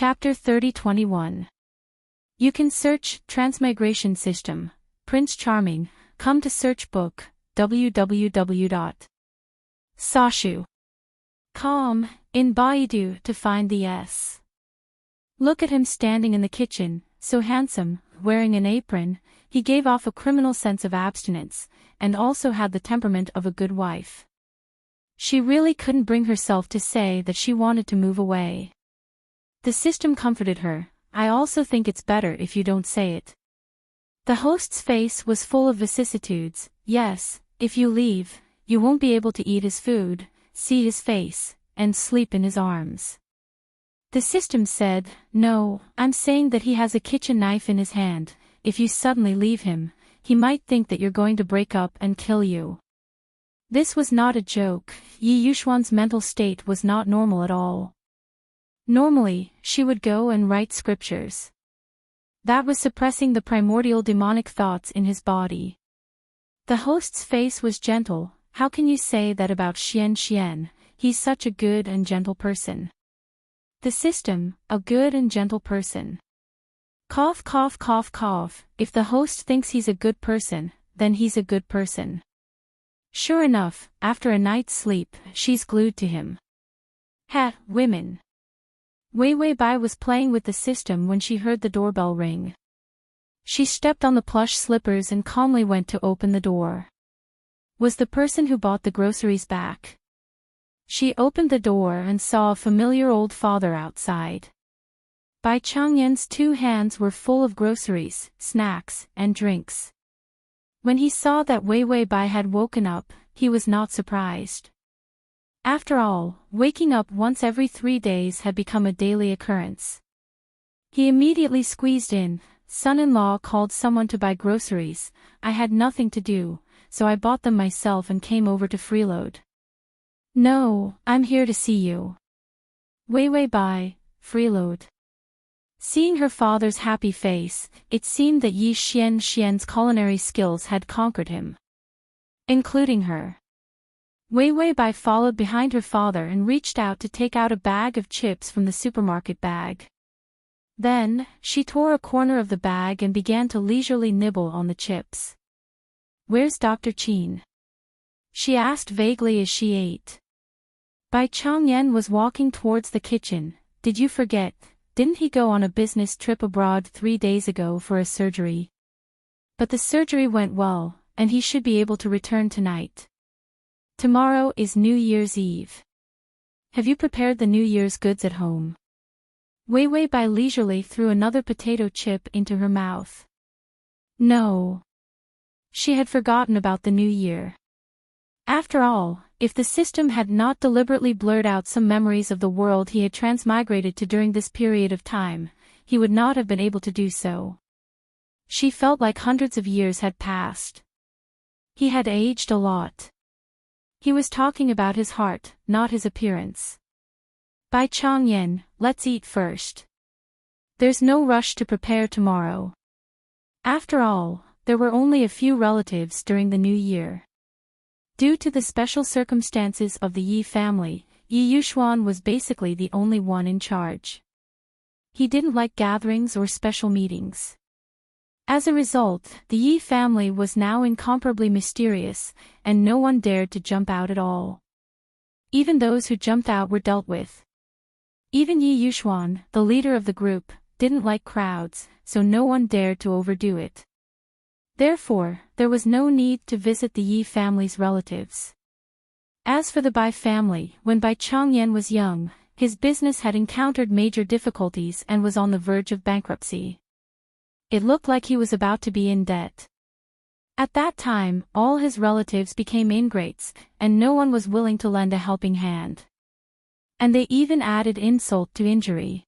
Chapter 30-21. You can search Transmigration System, Prince Charming, come to search book, www.sashu.com, in Baidu to find the S. Look at him standing in the kitchen, so handsome, wearing an apron, he gave off a criminal sense of abstinence, and also had the temperament of a good wife. She really couldn't bring herself to say that she wanted to move away. The system comforted her. I also think it's better if you don't say it. The host's face was full of vicissitudes. Yes, if you leave, you won't be able to eat his food, see his face, and sleep in his arms. The system said, no, I'm saying that he has a kitchen knife in his hand. If you suddenly leave him, he might think that you're going to break up and kill you. This was not a joke. Yi Yuxuan's mental state was not normal at all. Normally, she would go and write scriptures. That was suppressing the primordial demonic thoughts in his body. The host's face was gentle. How can you say that about Xian? He's such a good and gentle person. The system, a good and gentle person. Cough, cough, cough, cough. If the host thinks he's a good person, then he's a good person. Sure enough, after a night's sleep, she's glued to him. Women. Wei Bai was playing with the system when she heard the doorbell ring. She stepped on the plush slippers and calmly went to open the door. Was the person who bought the groceries back? She opened the door and saw a familiar old father outside. Bai Changyan's 2 hands were full of groceries, snacks, and drinks. When he saw that Wei Bai had woken up, he was not surprised. After all, waking up once every 3 days had become a daily occurrence. He immediately squeezed in. Son-in-law called someone to buy groceries. I had nothing to do, so I bought them myself and came over to freeload. No, I'm here to see you. Wei Bai, freeload. Seeing her father's happy face, it seemed that Yi Xian's culinary skills had conquered him. Including her. Wei Bai followed behind her father and reached out to take out a bag of chips from the supermarket bag. Then, she tore a corner of the bag and began to leisurely nibble on the chips. Where's Dr. Qin? She asked vaguely as she ate. Bai Changyan was walking towards the kitchen. Did you forget? Didn't he go on a business trip abroad 3 days ago for a surgery? But the surgery went well, and he should be able to return tonight. Tomorrow is New Year's Eve. Have you prepared the New Year's goods at home? Wei Bai leisurely threw another potato chip into her mouth. No. She had forgotten about the new year. After all, if the system had not deliberately blurred out some memories of the world he had transmigrated to during this period of time, he would not have been able to do so. She felt like hundreds of years had passed. He had aged a lot. He was talking about his heart, not his appearance. Bai Changyan, let's eat first. There's no rush to prepare tomorrow. After all, there were only a few relatives during the new year. Due to the special circumstances of the Yi family, Yi Yuxuan was basically the only one in charge. He didn't like gatherings or special meetings. As a result, the Yi family was now incomparably mysterious, and no one dared to jump out at all. Even those who jumped out were dealt with. Even Yi Yuxuan, the leader of the group, didn't like crowds, so no one dared to overdo it. Therefore, there was no need to visit the Yi family's relatives. As for the Bai family, when Bai Changyan was young, his business had encountered major difficulties and was on the verge of bankruptcy. It looked like he was about to be in debt. At that time, all his relatives became ingrates, and no one was willing to lend a helping hand. And they even added insult to injury.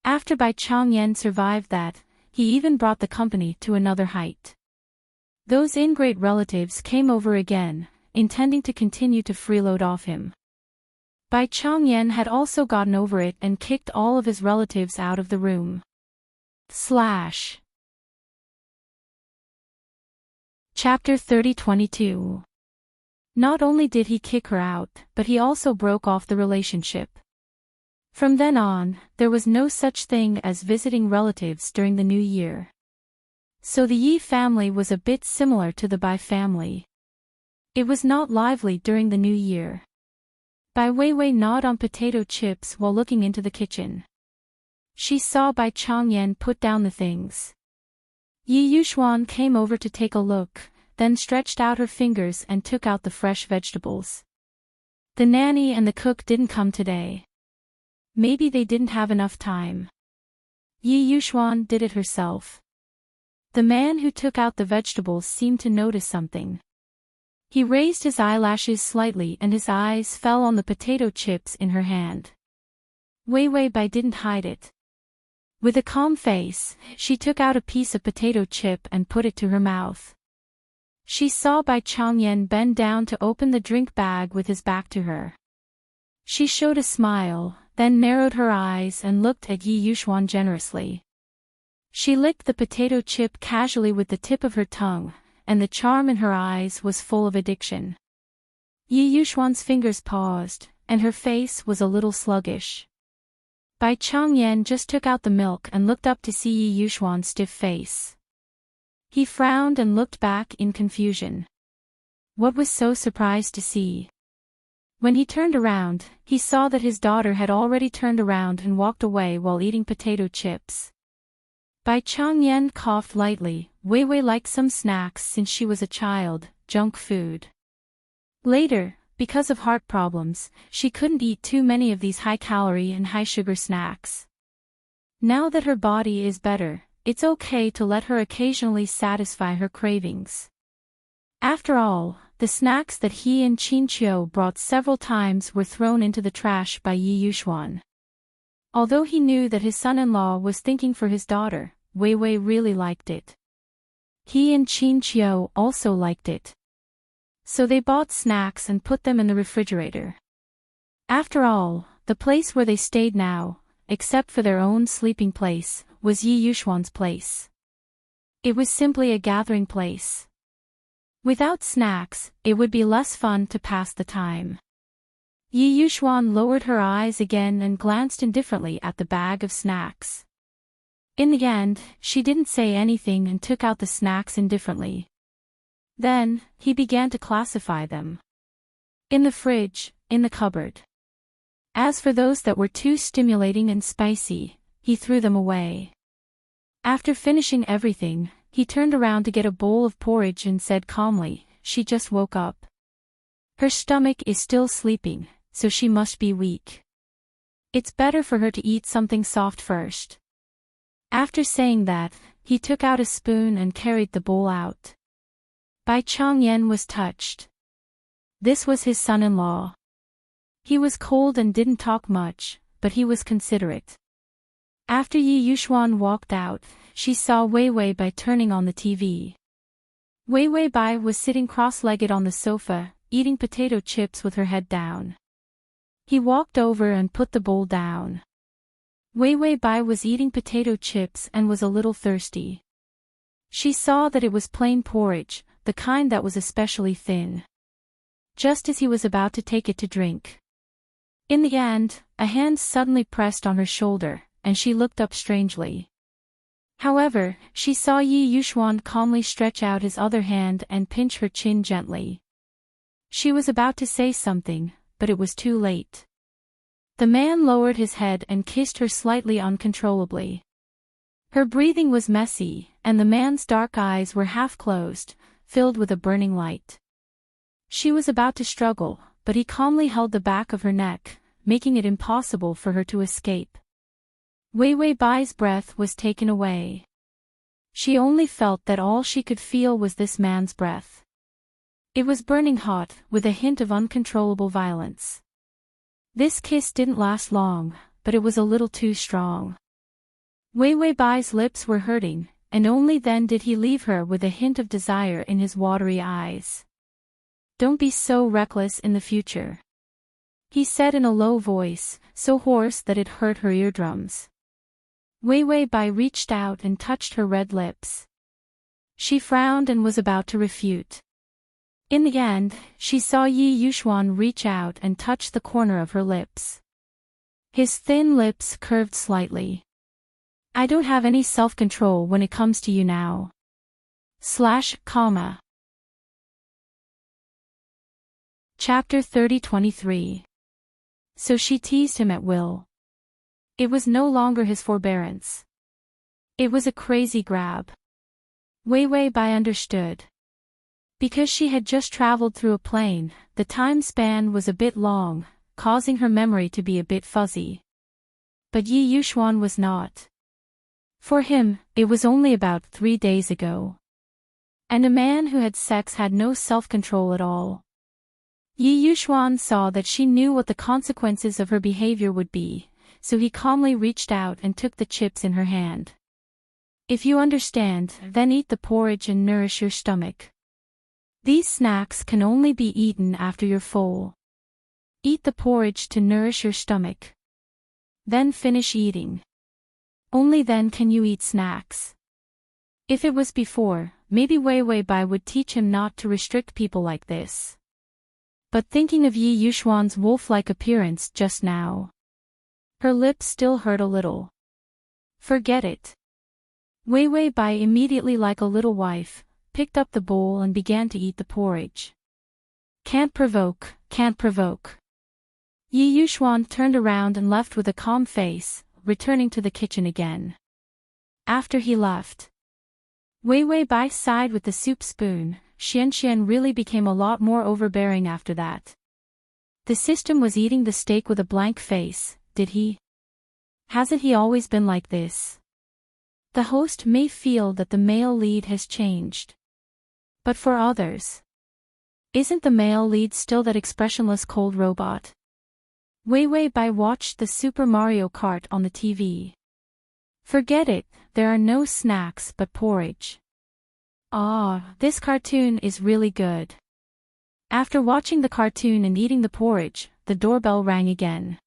After Bai Changyan survived that, he even brought the company to another height. Those ingrate relatives came over again, intending to continue to freeload off him. Bai Changyan had also gotten over it and kicked all of his relatives out of the room. Chapter 30-22. Not only did he kick her out, but he also broke off the relationship. From then on, there was no such thing as visiting relatives during the new year. So the Yi family was a bit similar to the Bai family. It was not lively during the new year. Bai Weiwei gnawed on potato chips while looking into the kitchen. She saw Bai Changyan put down the things. Yi Yuxuan came over to take a look, then stretched out her fingers and took out the fresh vegetables. The nanny and the cook didn't come today. Maybe they didn't have enough time. Yi Yuxuan did it herself. The man who took out the vegetables seemed to notice something. He raised his eyelashes slightly and his eyes fell on the potato chips in her hand. Weiwei Bai didn't hide it. With a calm face, she took out a piece of potato chip and put it to her mouth. She saw Bai Changyan bend down to open the drink bag with his back to her. She showed a smile, then narrowed her eyes and looked at Yi Yuxuan generously. She licked the potato chip casually with the tip of her tongue, and the charm in her eyes was full of addiction. Yi Yuxuan's fingers paused, and her face was a little sluggish. Bai Changyan just took out the milk and looked up to see Yi Yuxuan's stiff face. He frowned and looked back in confusion. What was so surprised to see? When he turned around, he saw that his daughter had already turned around and walked away while eating potato chips. Bai Changyan coughed lightly. Weiwei liked some snacks since she was a child, junk food. Later, because of heart problems, she couldn't eat too many of these high-calorie and high-sugar snacks. Now that her body is better, it's okay to let her occasionally satisfy her cravings. After all, the snacks that he and Qinqiu brought several times were thrown into the trash by Yi Yuxuan. Although he knew that his son-in-law was thinking for his daughter, Weiwei really liked it. He and Qinqiu also liked it. So they bought snacks and put them in the refrigerator. After all, the place where they stayed now, except for their own sleeping place, was Yi Yuxuan's place. It was simply a gathering place. Without snacks, it would be less fun to pass the time. Yi Yuxuan lowered her eyes again and glanced indifferently at the bag of snacks. In the end, she didn't say anything and took out the snacks indifferently. Then, he began to classify them. In the fridge, in the cupboard. As for those that were too stimulating and spicy, he threw them away. After finishing everything, he turned around to get a bowl of porridge and said calmly, "She just woke up. Her stomach is still sleeping, so she must be weak. It's better for her to eat something soft first." After saying that, he took out a spoon and carried the bowl out. Bai Changyan was touched. This was his son-in-law. He was cold and didn't talk much, but he was considerate. After Yi Yuxuan walked out, she saw Weiwei Bai turning on the TV. Weiwei Bai was sitting cross-legged on the sofa, eating potato chips with her head down. He walked over and put the bowl down. Weiwei Bai was eating potato chips and was a little thirsty. She saw that it was plain porridge, the kind that was especially thin. Just as he was about to take it to drink. In the end, a hand suddenly pressed on her shoulder, and she looked up strangely. However, she saw Yi Yuxuan calmly stretch out his other hand and pinch her chin gently. She was about to say something, but it was too late. The man lowered his head and kissed her slightly uncontrollably. Her breathing was messy, and the man's dark eyes were half closed, filled with a burning light. She was about to struggle, but he calmly held the back of her neck, making it impossible for her to escape. Weiwei Bai's breath was taken away. She only felt that all she could feel was this man's breath. It was burning hot, with a hint of uncontrollable violence. This kiss didn't last long, but it was a little too strong. Weiwei Bai's lips were hurting, and only then did he leave her with a hint of desire in his watery eyes. "Don't be so reckless in the future," he said in a low voice, so hoarse that it hurt her eardrums. Weiwei Bai reached out and touched her red lips. She frowned and was about to refute. In the end, she saw Yi Yuxuan reach out and touch the corner of her lips. His thin lips curved slightly. I don't have any self-control when it comes to you now. Comma. Chapter 30-23. So she teased him at will. It was no longer his forbearance. It was a crazy grab. Wei Bai understood. Because she had just traveled through a plane, the time span was a bit long, causing her memory to be a bit fuzzy. But Yi Yuxuan was not. For him, it was only about 3 days ago. And a man who had sex had no self-control at all. Yi Yuxuan saw that she knew what the consequences of her behavior would be, so he calmly reached out and took the chips in her hand. If you understand, then eat the porridge and nourish your stomach. These snacks can only be eaten after you're full. Eat the porridge to nourish your stomach. Then finish eating. Only then can you eat snacks. If it was before, maybe Wei Bai would teach him not to restrict people like this. But thinking of Yi Yuxuan's wolf-like appearance just now, her lips still hurt a little. Forget it. Wei Bai immediately, like a little wife, picked up the bowl and began to eat the porridge. Can't provoke, can't provoke. Yi Yuxuan turned around and left with a calm face, returning to the kitchen again. After he left, Wei Bai sighed with the soup spoon. Xian really became a lot more overbearing after that. The system was eating the steak with a blank face, did he? Hasn't he always been like this? The host may feel that the male lead has changed. But for others, isn't the male lead still that expressionless cold robot? Wei Bai watched the Super Mario Kart on the TV. Forget it, there are no snacks but porridge. Ah, this cartoon is really good. After watching the cartoon and eating the porridge, the doorbell rang again.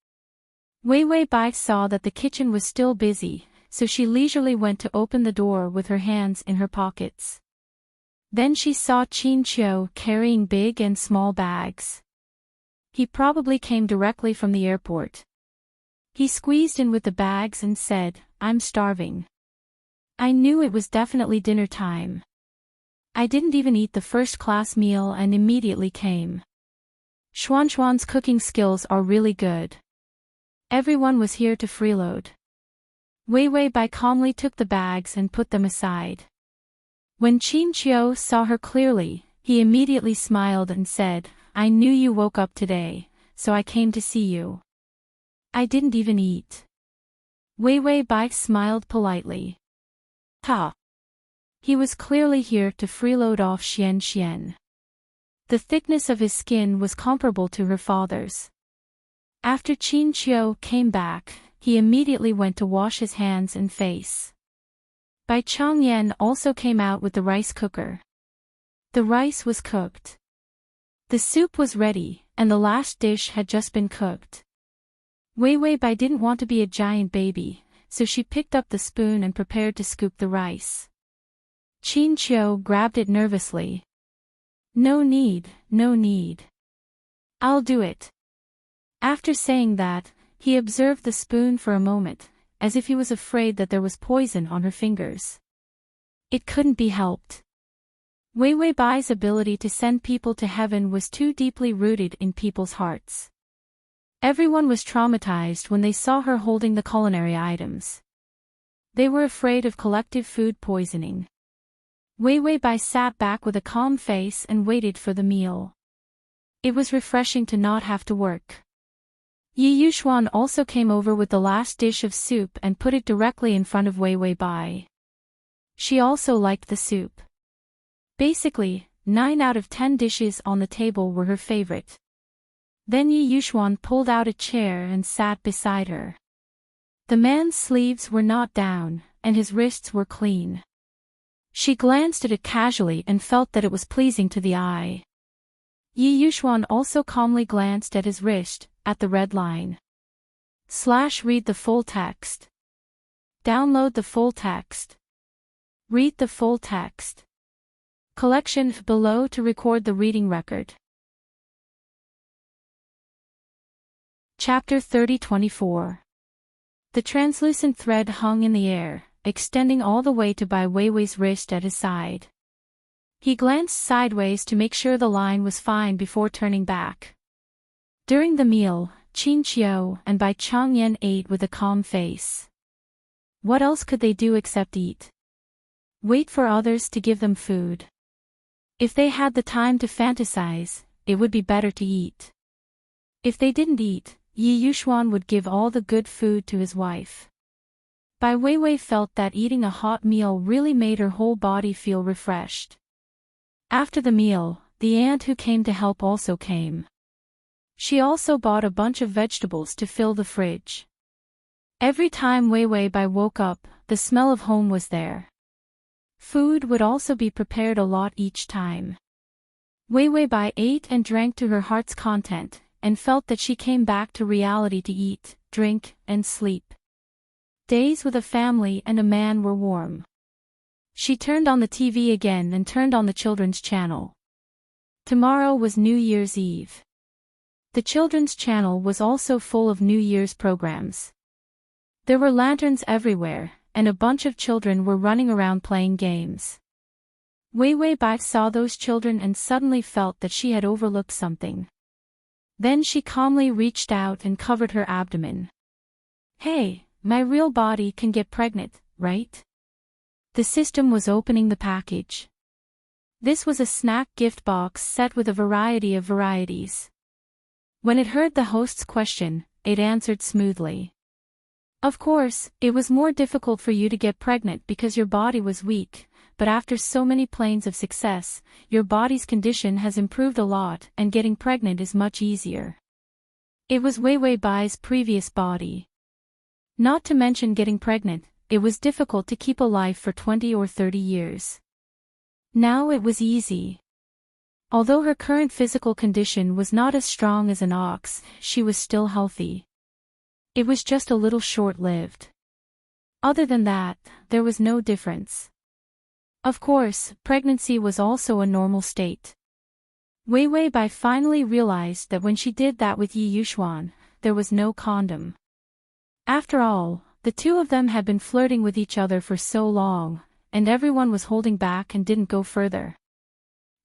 Wei Bai saw that the kitchen was still busy, so she leisurely went to open the door with her hands in her pockets. Then she saw Qin Qiu carrying big and small bags. He probably came directly from the airport. He squeezed in with the bags and said, I'm starving. I knew it was definitely dinner time. I didn't even eat the first-class meal and immediately came. Xuan's cooking skills are really good. Everyone was here to freeload. Wei Bai calmly took the bags and put them aside. When Qin Qiu saw her clearly, he immediately smiled and said, I knew you woke up today, so I came to see you. I didn't even eat. Wei Bai smiled politely. Ha! He was clearly here to freeload off Xian. The thickness of his skin was comparable to her father's. After Qin Qiu came back, he immediately went to wash his hands and face. Bai Changyan also came out with the rice cooker. The rice was cooked. The soup was ready, and the last dish had just been cooked. Wei Bai didn't want to be a giant baby, so she picked up the spoon and prepared to scoop the rice. Qin Qiu grabbed it nervously. No need, no need. I'll do it. After saying that, he observed the spoon for a moment, as if he was afraid that there was poison on her fingers. It couldn't be helped. Wei Bai's ability to send people to heaven was too deeply rooted in people's hearts. Everyone was traumatized when they saw her holding the culinary items. They were afraid of collective food poisoning. Wei Bai sat back with a calm face and waited for the meal. It was refreshing to not have to work. Yi Yuxuan also came over with the last dish of soup and put it directly in front of Wei Bai. She also liked the soup. Basically, 9 out of 10 dishes on the table were her favorite. Then Yi Yuxuan pulled out a chair and sat beside her. The man's sleeves were not down, and his wrists were clean. She glanced at it casually and felt that it was pleasing to the eye. Yi Yuxuan also calmly glanced at his wrist, at the red line. Read the full text. Download the full text. Read the full text. Collection below to record the reading record. Chapter 30-24. The translucent thread hung in the air, extending all the way to Bai Weiwei's wrist at his side. He glanced sideways to make sure the line was fine before turning back. During the meal, Qin Qiu and Bai Changyan ate with a calm face. What else could they do except eat? Wait for others to give them food. If they had the time to fantasize, it would be better to eat. If they didn't eat, Yi Yuxuan would give all the good food to his wife. Bai Weiwei felt that eating a hot meal really made her whole body feel refreshed. After the meal, the aunt who came to help also came. She also bought a bunch of vegetables to fill the fridge. Every time Weiwei Bai woke up, the smell of home was there. Food would also be prepared a lot each time. Weiwei Bai ate and drank to her heart's content, and felt that she came back to reality to eat, drink, and sleep. Days with a family and a man were warm. She turned on the TV again and turned on the children's channel. Tomorrow was New Year's Eve. The children's channel was also full of New Year's programs. There were lanterns everywhere, and a bunch of children were running around playing games. Weiwei Bai saw those children and suddenly felt that she had overlooked something. Then she calmly reached out and covered her abdomen. Hey, my real body can get pregnant, right? The system was opening the package. This was a snack gift box set with a variety of varieties. When it heard the host's question, it answered smoothly. Of course, it was more difficult for you to get pregnant because your body was weak, but after so many planes of success, your body's condition has improved a lot and getting pregnant is much easier. It was Weiwei Bai's previous body. Not to mention getting pregnant, it was difficult to keep alive for 20 or 30 years. Now it was easy. Although her current physical condition was not as strong as an ox, she was still healthy. It was just a little short-lived. Other than that, there was no difference. Of course, pregnancy was also a normal state. Weiwei Bai finally realized that when she did that with Yi Yuxuan, there was no condom. After all, the two of them had been flirting with each other for so long, and everyone was holding back and didn't go further.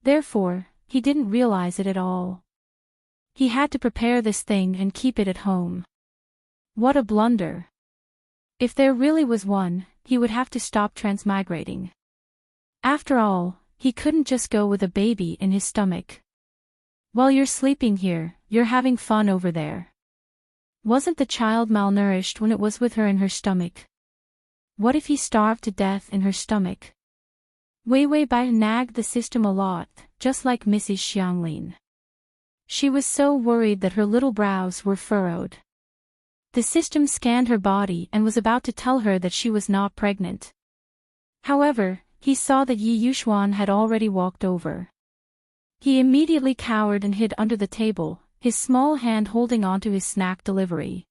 Therefore, he didn't realize it at all. He had to prepare this thing and keep it at home. What a blunder. If there really was one, he would have to stop transmigrating. After all, he couldn't just go with a baby in his stomach. While you're sleeping here, you're having fun over there. Wasn't the child malnourished when it was with her in her stomach? What if he starved to death in her stomach? Weiwei Bai nagged the system a lot, just like Mrs. Xianglin. She was so worried that her little brows were furrowed. The system scanned her body and was about to tell her that she was not pregnant. However, he saw that Yi Yuxuan had already walked over. He immediately cowered and hid under the table, his small hand holding onto his snack delivery.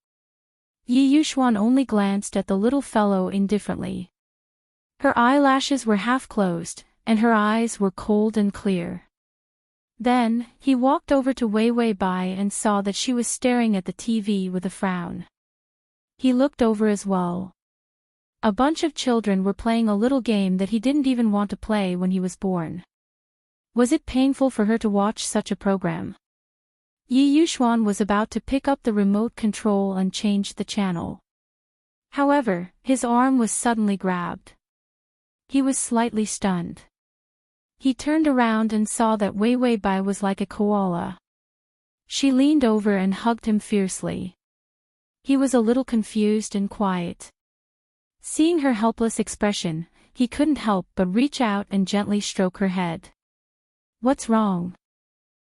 Yi Yuxuan only glanced at the little fellow indifferently. Her eyelashes were half closed, and her eyes were cold and clear. Then, he walked over to Weiwei Bai and saw that she was staring at the TV with a frown. He looked over as well. A bunch of children were playing a little game that he didn't even want to play when he was born. Was it painful for her to watch such a program? Yi Yuxuan was about to pick up the remote control and change the channel. However, his arm was suddenly grabbed. He was slightly stunned. He turned around and saw that Weiwei Bai was like a koala. She leaned over and hugged him fiercely. He was a little confused and quiet. Seeing her helpless expression, he couldn't help but reach out and gently stroke her head. What's wrong?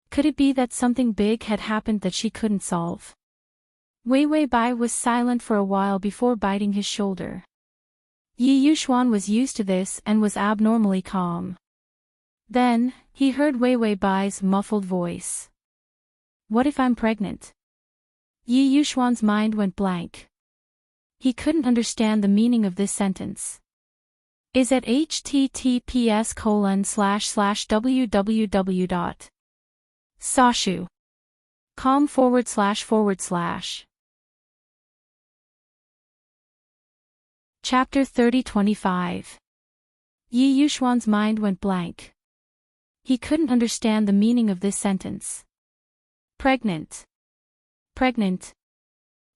Could it be that something big had happened that she couldn't solve? Weiwei Bai was silent for a while before biting his shoulder. Yi Yuxuan was used to this and was abnormally calm. Then, he heard Weiwei Bai's muffled voice. What if I'm pregnant? Yi Yuxuan's mind went blank. He couldn't understand the meaning of this sentence. Is at https://www.sashu com//. Chapter 30-25. Yi Yuxuan's mind went blank. He couldn't understand the meaning of this sentence. Pregnant. Pregnant.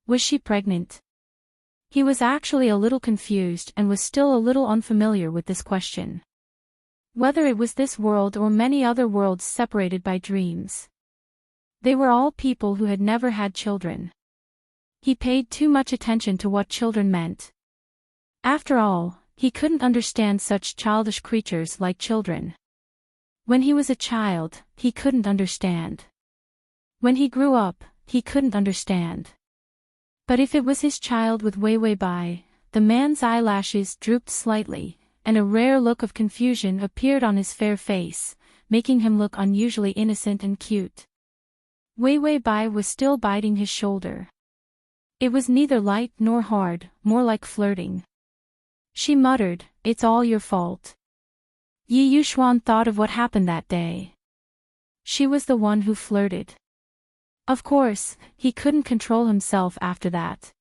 Was she pregnant? He was actually a little confused and was still a little unfamiliar with this question. Whether it was this world or many other worlds separated by dreams. They were all people who had never had children. He paid too much attention to what children meant. After all, he couldn't understand such childish creatures like children. When he was a child, he couldn't understand. When he grew up, he couldn't understand. But if it was his child with Wei Bai, the man's eyelashes drooped slightly, and a rare look of confusion appeared on his fair face, making him look unusually innocent and cute. Wei Bai was still biting his shoulder. It was neither light nor hard, more like flirting. She muttered, "It's all your fault." Yi Yuxuan thought of what happened that day. She was the one who flirted. Of course, he couldn't control himself after that.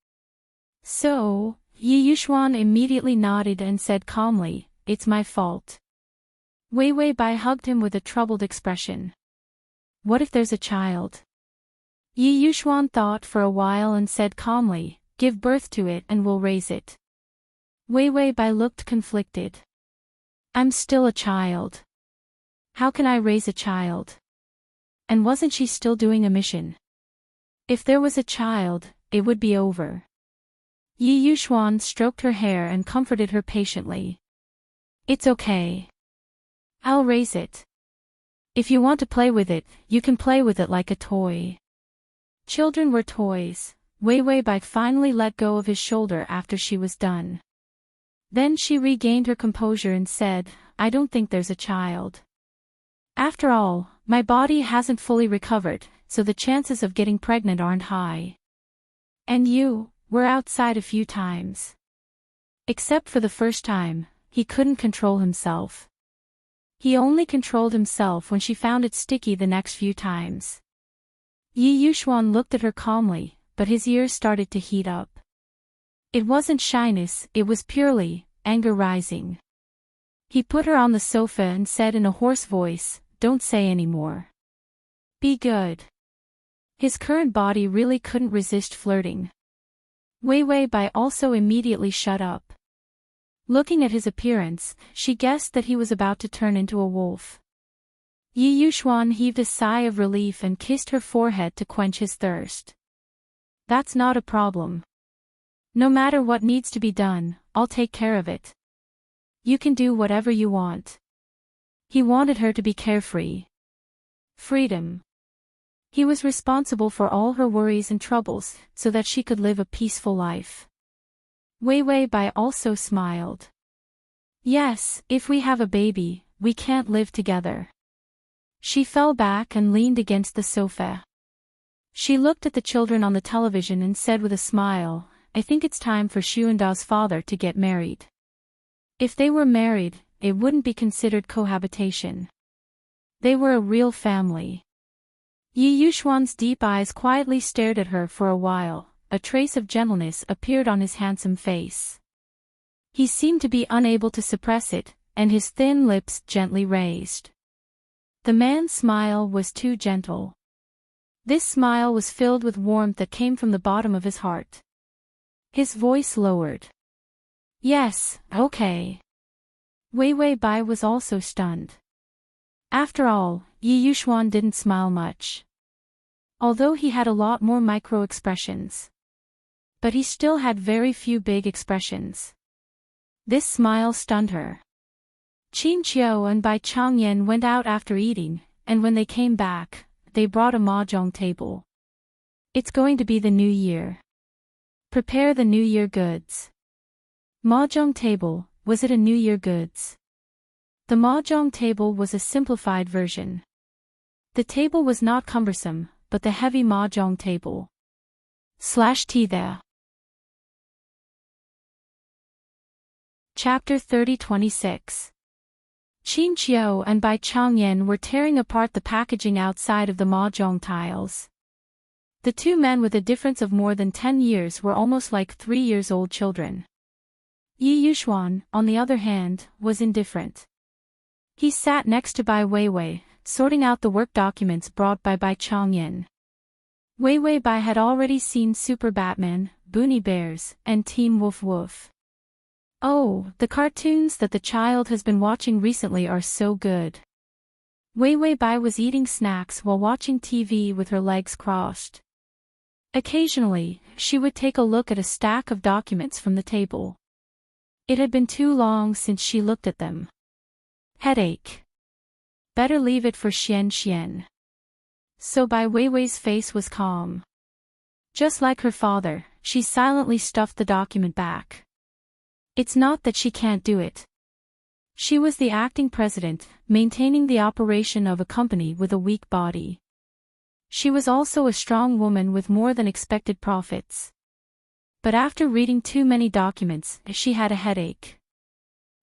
So, Yi Yuxuan immediately nodded and said calmly, "It's my fault." Wei Bai hugged him with a troubled expression. "What if there's a child?" Yi Yuxuan thought for a while and said calmly, "Give birth to it and we'll raise it." Wei Bai looked conflicted. "I'm still a child. How can I raise a child? And wasn't she still doing a mission? If there was a child, it would be over." Yi Yuxuan stroked her hair and comforted her patiently. "It's okay. I'll raise it. If you want to play with it, you can play with it like a toy." Children were toys. Wei Bai finally let go of his shoulder after she was done. Then she regained her composure and said, "I don't think there's a child. After all, my body hasn't fully recovered, so the chances of getting pregnant aren't high. And you were outside a few times." Except for the first time, he couldn't control himself. He only controlled himself when she found it sticky the next few times. Yi Yuxuan looked at her calmly, but his ears started to heat up. It wasn't shyness, it was purely anger rising. He put her on the sofa and said in a hoarse voice, "Don't say any more. Be good." His current body really couldn't resist flirting. Wei Bai also immediately shut up. Looking at his appearance, she guessed that he was about to turn into a wolf. Yi Yuxuan heaved a sigh of relief and kissed her forehead to quench his thirst. "That's not a problem. No matter what needs to be done, I'll take care of it. You can do whatever you want." He wanted her to be carefree. Freedom. He was responsible for all her worries and troubles, so that she could live a peaceful life. Wei Bai also smiled. "Yes, if we have a baby, we can't live together." She fell back and leaned against the sofa. She looked at the children on the television and said with a smile, "I think it's time for Xuanda's father to get married." If they were married, it wouldn't be considered cohabitation. They were a real family. Yi Yuxuan's deep eyes quietly stared at her for a while. A trace of gentleness appeared on his handsome face. He seemed to be unable to suppress it, and his thin lips gently raised. The man's smile was too gentle. This smile was filled with warmth that came from the bottom of his heart. His voice lowered. "Yes, okay." Wei Bai was also stunned. After all, Yi Yuxuan didn't smile much. Although he had a lot more micro-expressions. But he still had very few big expressions. This smile stunned her. Qin Qiu and Bai Changyan went out after eating, and when they came back, they brought a mahjong table. "It's going to be the new year. Prepare the new year goods." Mahjong table, was it a new year goods? The mahjong table was a simplified version. The table was not cumbersome, but the heavy mahjong table. /t there. Chapter 30-26. Qin Qiu and Bai Changyan were tearing apart the packaging outside of the mahjong tiles. The two men with a difference of more than 10 years were almost like 3-year-old children. Yi Yuxuan, on the other hand, was indifferent. He sat next to Bai Weiwei, sorting out the work documents brought by Bai Changyan. Weiwei Bai had already seen Super Batman, Boonie Bears, and Team Woof Woof. Oh, the cartoons that the child has been watching recently are so good. Weiwei Bai was eating snacks while watching TV with her legs crossed. Occasionally, she would take a look at a stack of documents from the table. It had been too long since she looked at them. Headache. Better leave it for Xian. So Bai Weiwei's face was calm. Just like her father, she silently stuffed the document back. It's not that she can't do it. She was the acting president, maintaining the operation of a company with a weak body. She was also a strong woman with more than expected profits. But after reading too many documents, she had a headache.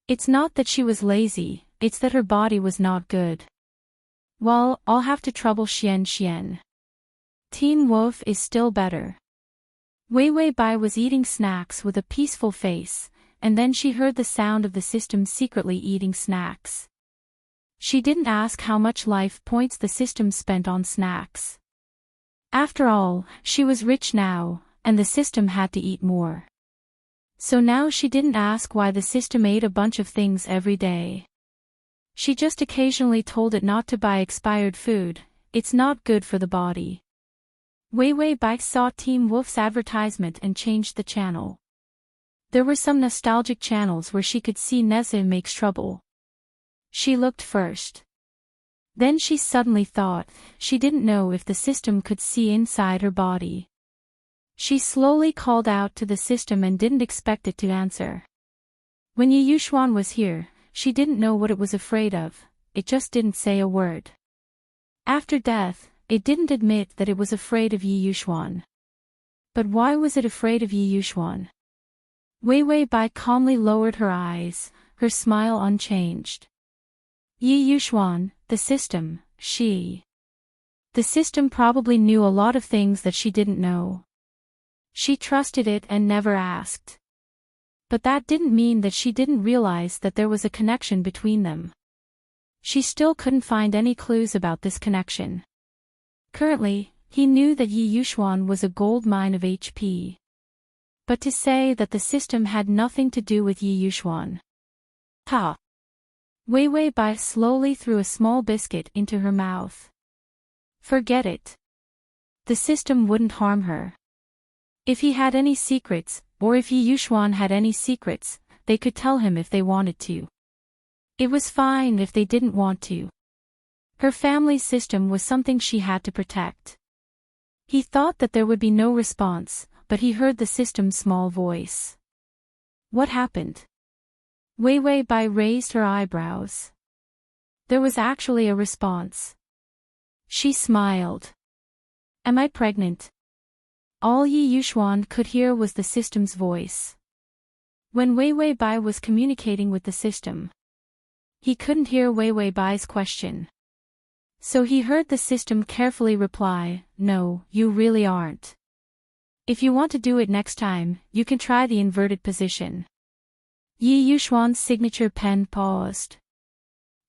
It's not that she was lazy, it's that her body was not good. Well, I'll have to trouble Xian. Teen Wolf is still better. Weiwei Bai was eating snacks with a peaceful face, and then she heard the sound of the system secretly eating snacks. She didn't ask how much life points the system spent on snacks. After all, she was rich now, and the system had to eat more. So now she didn't ask why the system ate a bunch of things every day. She just occasionally told it not to buy expired food, it's not good for the body. Weiwei Bai saw Team Wolf's advertisement and changed the channel. There were some nostalgic channels where she could see Neza makes trouble. She looked first. Then she suddenly thought, she didn't know if the system could see inside her body. She slowly called out to the system and didn't expect it to answer. When Yi Yuxuan was here, she didn't know what it was afraid of, it just didn't say a word. After death, it didn't admit that it was afraid of Yi Yuxuan. But why was it afraid of Yi Yuxuan? Weiwei Bai calmly lowered her eyes, her smile unchanged. Yi Yuxuan, the system, she. The system probably knew a lot of things that she didn't know. She trusted it and never asked. But that didn't mean that she didn't realize that there was a connection between them. She still couldn't find any clues about this connection. Currently, he knew that Yi Yuxuan was a gold mine of HP. But to say that the system had nothing to do with Yi Yuxuan. Ha! Weiwei Bai slowly threw a small biscuit into her mouth. Forget it. The system wouldn't harm her. If he had any secrets, or if Yi Yuxuan had any secrets, they could tell him if they wanted to. It was fine if they didn't want to. Her family's system was something she had to protect. He thought that there would be no response, but he heard the system's small voice. What happened? Weiwei Bai raised her eyebrows. There was actually a response. She smiled. Am I pregnant? All Yi Yuxuan could hear was the system's voice. When Weiwei Bai was communicating with the system, he couldn't hear Weiwei Bai's question. So he heard the system carefully reply, no, you really aren't. If you want to do it next time, you can try the inverted position. Yi Yuxuan's signature pen paused.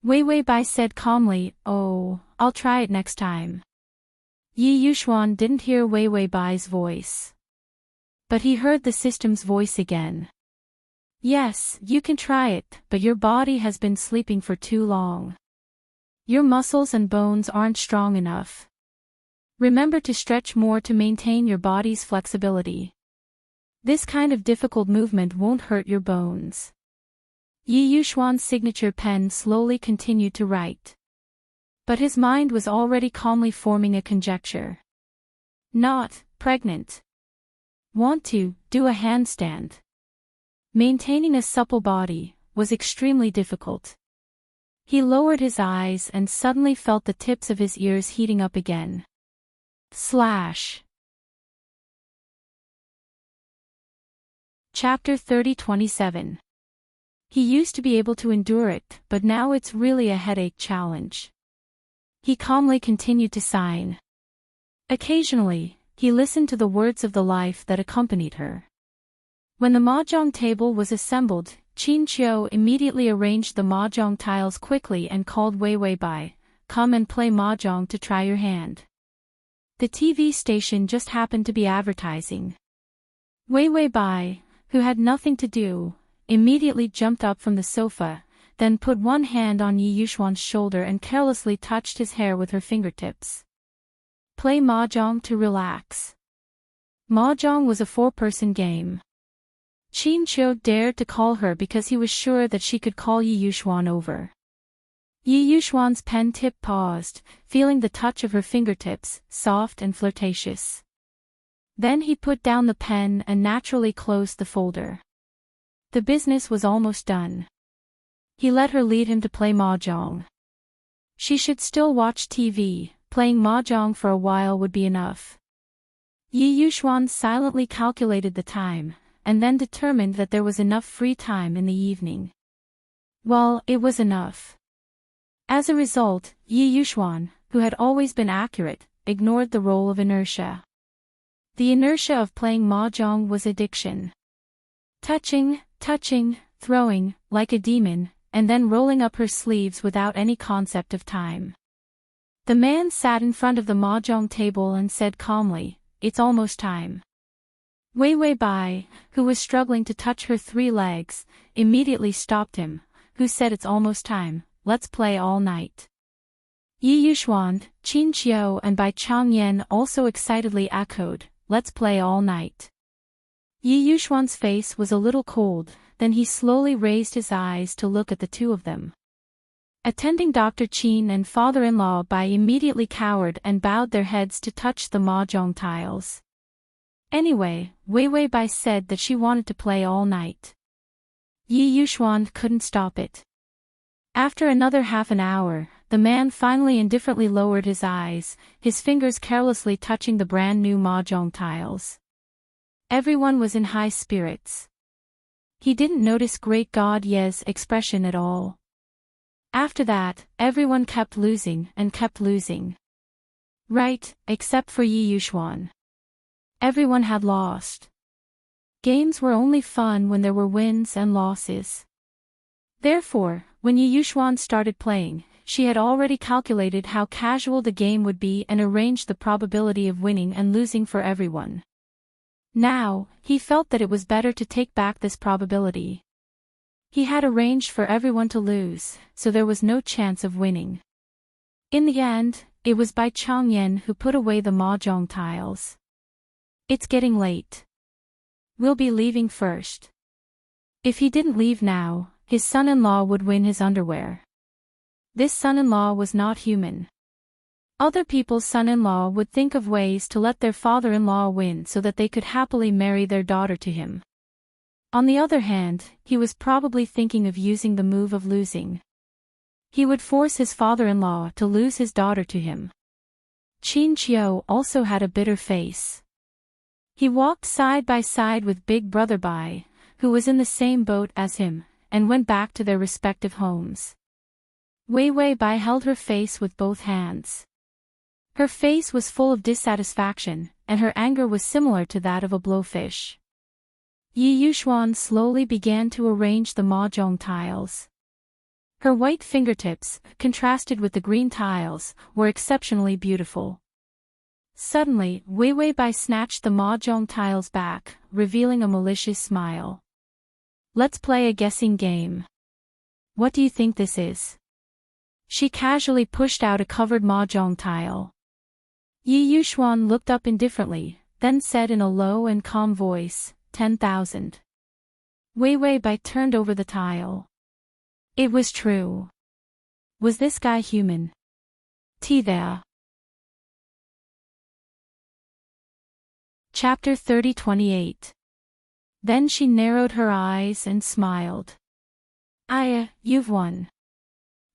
Weiwei Bai said calmly, oh, I'll try it next time. Yi Yuxuan didn't hear Weiwei Bai's voice. But he heard the system's voice again. Yes, you can try it, but your body has been sleeping for too long. Your muscles and bones aren't strong enough. Remember to stretch more to maintain your body's flexibility. This kind of difficult movement won't hurt your bones. Yi Yuxuan's signature pen slowly continued to write. But his mind was already calmly forming a conjecture. Not pregnant. Want to do a handstand. Maintaining a supple body was extremely difficult. He lowered his eyes and suddenly felt the tips of his ears heating up again. Slash. Chapter 30:27. He used to be able to endure it, but now it's really a headache challenge. He calmly continued to sign. Occasionally, he listened to the words of the life that accompanied her. When the mahjong table was assembled, Qin Qiu immediately arranged the mahjong tiles quickly and called Wei Wei Bai, "Come and play mahjong to try your hand." The TV station just happened to be advertising. Wei Wei Bai, who had nothing to do, immediately jumped up from the sofa, then put one hand on Yi Yuxuan's shoulder and carelessly touched his hair with her fingertips. Play mahjong to relax. Mahjong was a four-person game. Qin Qiu dared to call her because he was sure that she could call Yi Yuxuan over. Yi Yuxuan's pen tip paused, feeling the touch of her fingertips, soft and flirtatious. Then he put down the pen and naturally closed the folder. The business was almost done. He let her lead him to play mahjong. She should still watch TV, playing mahjong for a while would be enough. Yi Yuxuan silently calculated the time, and then determined that there was enough free time in the evening. Well, it was enough. As a result, Yi Yuxuan, who had always been accurate, ignored the role of inertia. The inertia of playing mahjong was addiction. Touching, throwing, like a demon, and then rolling up her sleeves without any concept of time. The man sat in front of the mahjong table and said calmly, "It's almost time." Wei Wei Bai, who was struggling to touch her 3 legs, immediately stopped him, who said, "It's almost time, let's play all night." Yi Yuxuan, Qin Qiu and Bai Changyan also excitedly echoed, "Let's play all night." Yi Yuxuan's face was a little cold, then he slowly raised his eyes to look at the two of them. Attending Dr. Qin and father-in-law Bai immediately cowered and bowed their heads to touch the mahjong tiles. Anyway, Wei Wei Bai said that she wanted to play all night. Yi Yuxuan couldn't stop it. After another half an hour, the man finally indifferently lowered his eyes, his fingers carelessly touching the brand new mahjong tiles. Everyone was in high spirits. He didn't notice Great God Ye's expression at all. After that, everyone kept losing and kept losing. Right, except for Yi Yuxuan. Everyone had lost. Games were only fun when there were wins and losses. Therefore, when Yi Yuxuan started playing, she had already calculated how casual the game would be and arranged the probability of winning and losing for everyone. Now, he felt that it was better to take back this probability. He had arranged for everyone to lose, so there was no chance of winning. In the end, it was Bai Changyan who put away the mahjong tiles. "It's getting late. We'll be leaving first." If he didn't leave now, his son-in-law would win his underwear. This son-in-law was not human. Other people's son-in-law would think of ways to let their father-in-law win so that they could happily marry their daughter to him. On the other hand, he was probably thinking of using the move of losing. He would force his father-in-law to lose his daughter to him. Qin Qiu also had a bitter face. He walked side by side with Big Brother Bai, who was in the same boat as him, and went back to their respective homes. Wei Wei Bai held her face with both hands. Her face was full of dissatisfaction, and her anger was similar to that of a blowfish. Yi Yuxuan slowly began to arrange the mahjong tiles. Her white fingertips, contrasted with the green tiles, were exceptionally beautiful. Suddenly, Wei Wei Bai snatched the mahjong tiles back, revealing a malicious smile. "Let's play a guessing game. What do you think this is?" She casually pushed out a covered mahjong tile. Yi Yuxuan looked up indifferently, then said in a low and calm voice, 10,000. Wei Wei Bai turned over the tile. It was true. Was this guy human? There. Chapter 30-28. Then she narrowed her eyes and smiled. "Aya, you've won.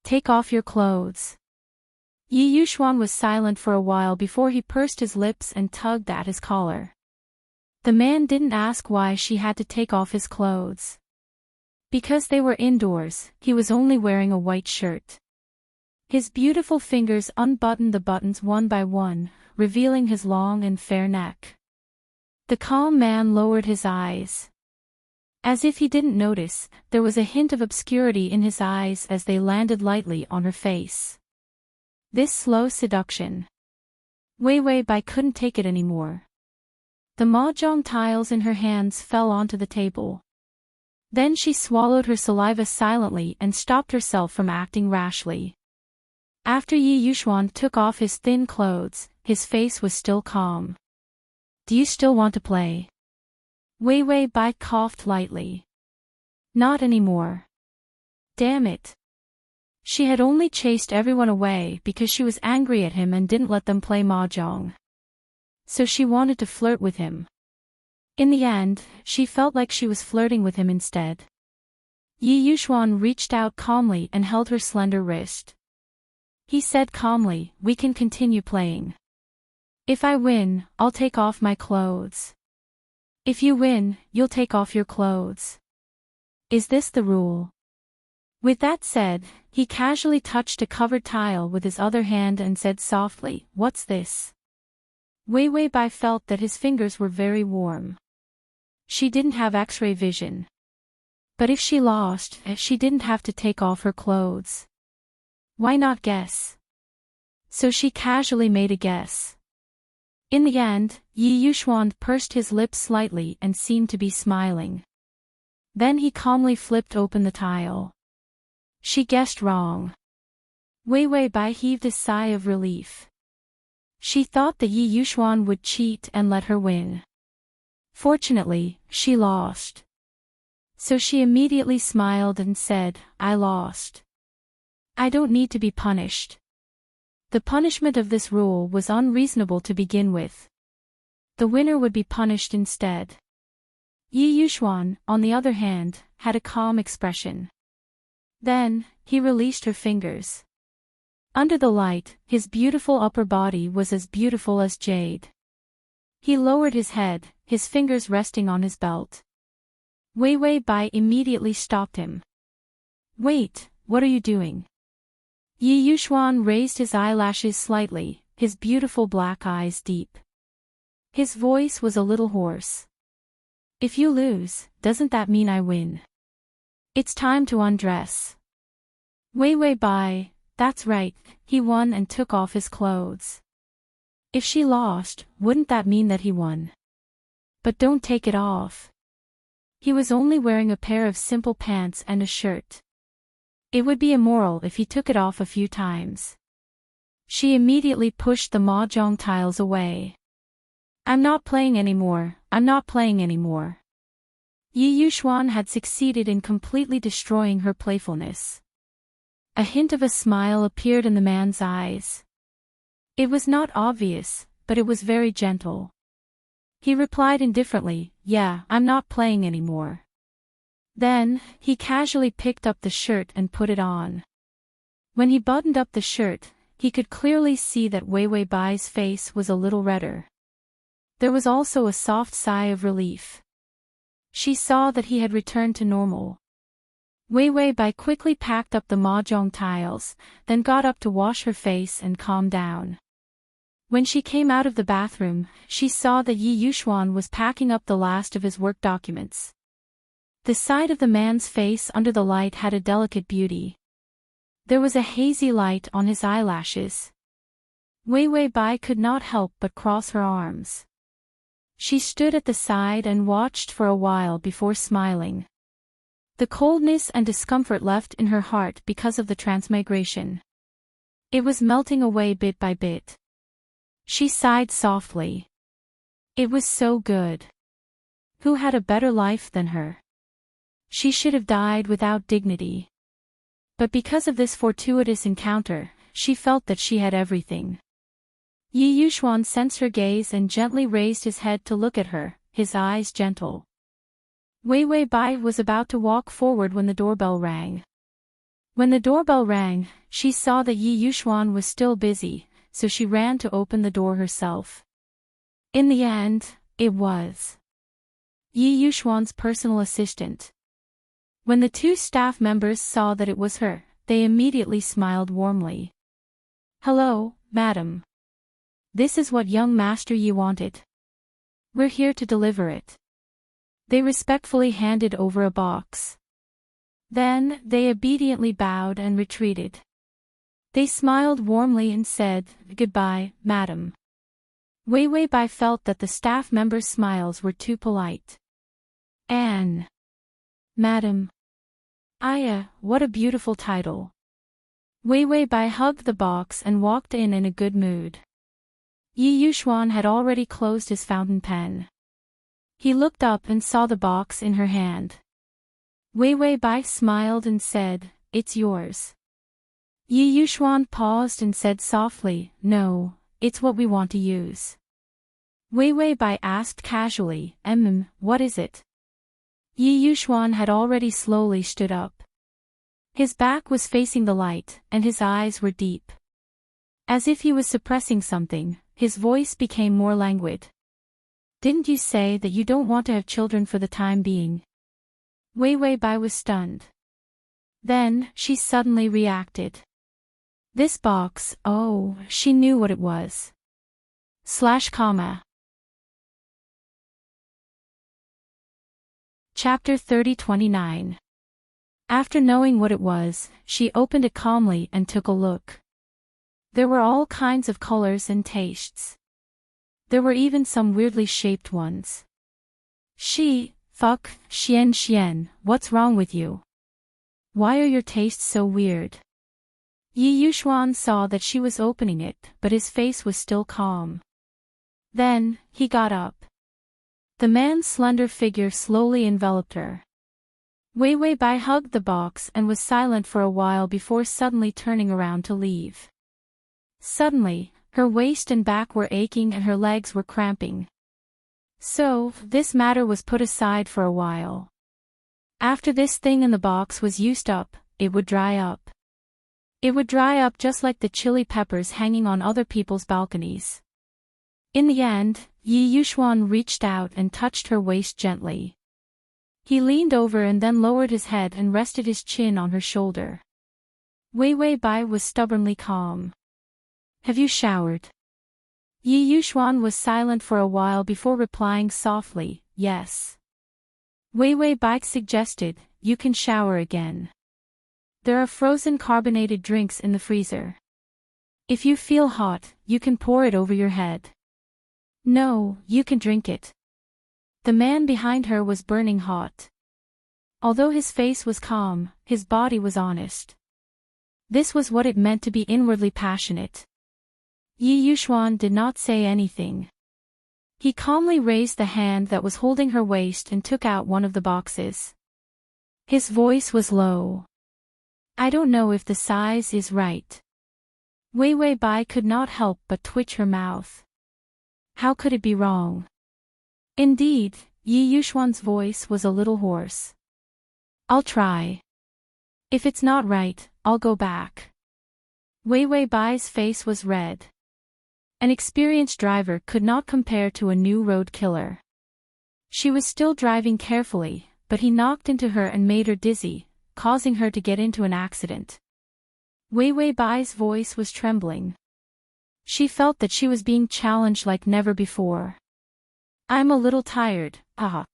Take off your clothes." Yi Yuxuan was silent for a while before he pursed his lips and tugged at his collar. The man didn't ask why she had to take off his clothes. Because they were indoors, he was only wearing a white shirt. His beautiful fingers unbuttoned the buttons one by one, revealing his long and fair neck. The calm man lowered his eyes. As if he didn't notice, there was a hint of obscurity in his eyes as they landed lightly on her face. This slow seduction. Wei Wei Bai couldn't take it anymore. The mahjong tiles in her hands fell onto the table. Then she swallowed her saliva silently and stopped herself from acting rashly. After Yi Yuxuan took off his thin clothes, his face was still calm. "Do you still want to play?" Wei Wei Bai coughed lightly. "Not anymore." Damn it. She had only chased everyone away because she was angry at him and didn't let them play mahjong. So she wanted to flirt with him. In the end, she felt like she was flirting with him instead. Yi Yuxuan reached out calmly and held her slender wrist. He said calmly, "We can continue playing. If I win, I'll take off my clothes. If you win, you'll take off your clothes. Is this the rule?" With that said, he casually touched a covered tile with his other hand and said softly, "What's this?" Wei Wei Bai felt that his fingers were very warm. She didn't have X-ray vision. But if she lost, she didn't have to take off her clothes. Why not guess? So she casually made a guess. In the end, Yi Yuxuan pursed his lips slightly and seemed to be smiling. Then he calmly flipped open the tile. She guessed wrong. Wei Wei Bai heaved a sigh of relief. She thought that Yi Yuxuan would cheat and let her win. Fortunately, she lost. So she immediately smiled and said, "I lost. I don't need to be punished." The punishment of this rule was unreasonable to begin with. The winner would be punished instead. Yi Yuxuan, on the other hand, had a calm expression. Then, he released her fingers. Under the light, his beautiful upper body was as beautiful as jade. He lowered his head, his fingers resting on his belt. Wei Wei Bai immediately stopped him. "Wait, what are you doing?" Yi Yuxuan raised his eyelashes slightly, his beautiful black eyes deep. His voice was a little hoarse. "If you lose, doesn't that mean I win? It's time to undress." Wei Wei Bai, that's right, he won and took off his clothes. If she lost, wouldn't that mean that he won? But don't take it off. He was only wearing a pair of simple pants and a shirt. It would be immoral if he took it off a few times. She immediately pushed the mahjong tiles away. "I'm not playing anymore, I'm not playing anymore." Yi Yuxuan had succeeded in completely destroying her playfulness. A hint of a smile appeared in the man's eyes. It was not obvious, but it was very gentle. He replied indifferently, "Yeah, I'm not playing anymore." Then, he casually picked up the shirt and put it on. When he buttoned up the shirt, he could clearly see that Wei Wei Bai's face was a little redder. There was also a soft sigh of relief. She saw that he had returned to normal. Wei Wei Bai quickly packed up the mahjong tiles, then got up to wash her face and calm down. When she came out of the bathroom, she saw that Yi Yuxuan was packing up the last of his work documents. The side of the man's face under the light had a delicate beauty. There was a hazy light on his eyelashes. Wei Wei Bai could not help but cross her arms. She stood at the side and watched for a while before smiling. The coldness and discomfort left in her heart because of the transmigration. It was melting away bit by bit. She sighed softly. It was so good. Who had a better life than her? She should have died without dignity. But because of this fortuitous encounter, she felt that she had everything. Yi Yuxuan sensed her gaze and gently raised his head to look at her, his eyes gentle. Wei Wei Bai was about to walk forward when the doorbell rang. When the doorbell rang, she saw that Yi Yuxuan was still busy, so she ran to open the door herself. In the end, it was Yi Yuxuan's personal assistant. When the two staff members saw that it was her, they immediately smiled warmly. Hello, madam. This is what young master Yi wanted. We're here to deliver it. They respectfully handed over a box. Then, they obediently bowed and retreated. They smiled warmly and said, "Goodbye, madam." Wei Wei Bai felt that the staff members' smiles were too polite. Anne. Madam. Aya, what a beautiful title. Wei Wei Bai hugged the box and walked in a good mood. Yi Yuxuan had already closed his fountain pen. He looked up and saw the box in her hand. Wei Wei Bai smiled and said, "It's yours." Yi Yuxuan paused and said softly, "No, it's what we want to use." Wei Wei Bai asked casually, what is it?" Yi Yuxuan had already slowly stood up. His back was facing the light, and his eyes were deep. As if he was suppressing something, his voice became more languid. "Didn't you say that you don't want to have children for the time being?" Wei Wei Bai was stunned. Then, she suddenly reacted. This box, oh, she knew what it was. Chapter 30-29. After knowing what it was, she opened it calmly and took a look. There were all kinds of colors and tastes. There were even some weirdly shaped ones. Fuck, Xian, what's wrong with you? Why are your tastes so weird? Yi Yuxuan saw that she was opening it, but his face was still calm. Then, he got up. The man's slender figure slowly enveloped her. Wei Wei Bai hugged the box and was silent for a while before suddenly turning around to leave. Suddenly, her waist and back were aching and her legs were cramping. So, this matter was put aside for a while. After this thing in the box was used up, it would dry up. It would dry up just like the chili peppers hanging on other people's balconies. In the end, Yi Yuxuan reached out and touched her waist gently. He leaned over and then lowered his head and rested his chin on her shoulder. Wei Wei Bai was stubbornly calm. "Have you showered?" Yi Yuxuan was silent for a while before replying softly, "Yes." Wei Wei Bai suggested, "You can shower again. There are frozen carbonated drinks in the freezer. If you feel hot, you can pour it over your head." "No, you can drink it." The man behind her was burning hot. Although his face was calm, his body was honest. This was what it meant to be inwardly passionate. Yi Yuxuan did not say anything. He calmly raised the hand that was holding her waist and took out one of the boxes. His voice was low. "I don't know if the size is right." Wei Wei Bai could not help but twitch her mouth. How could it be wrong? Indeed, Yi Yuxuan's voice was a little hoarse. "I'll try. If it's not right, I'll go back." Wei Wei Bai's face was red. An experienced driver could not compare to a new road killer. She was still driving carefully, but he knocked into her and made her dizzy, causing her to get into an accident. Wei Wei Bai's voice was trembling. She felt that she was being challenged like never before. "I'm a little tired, ah."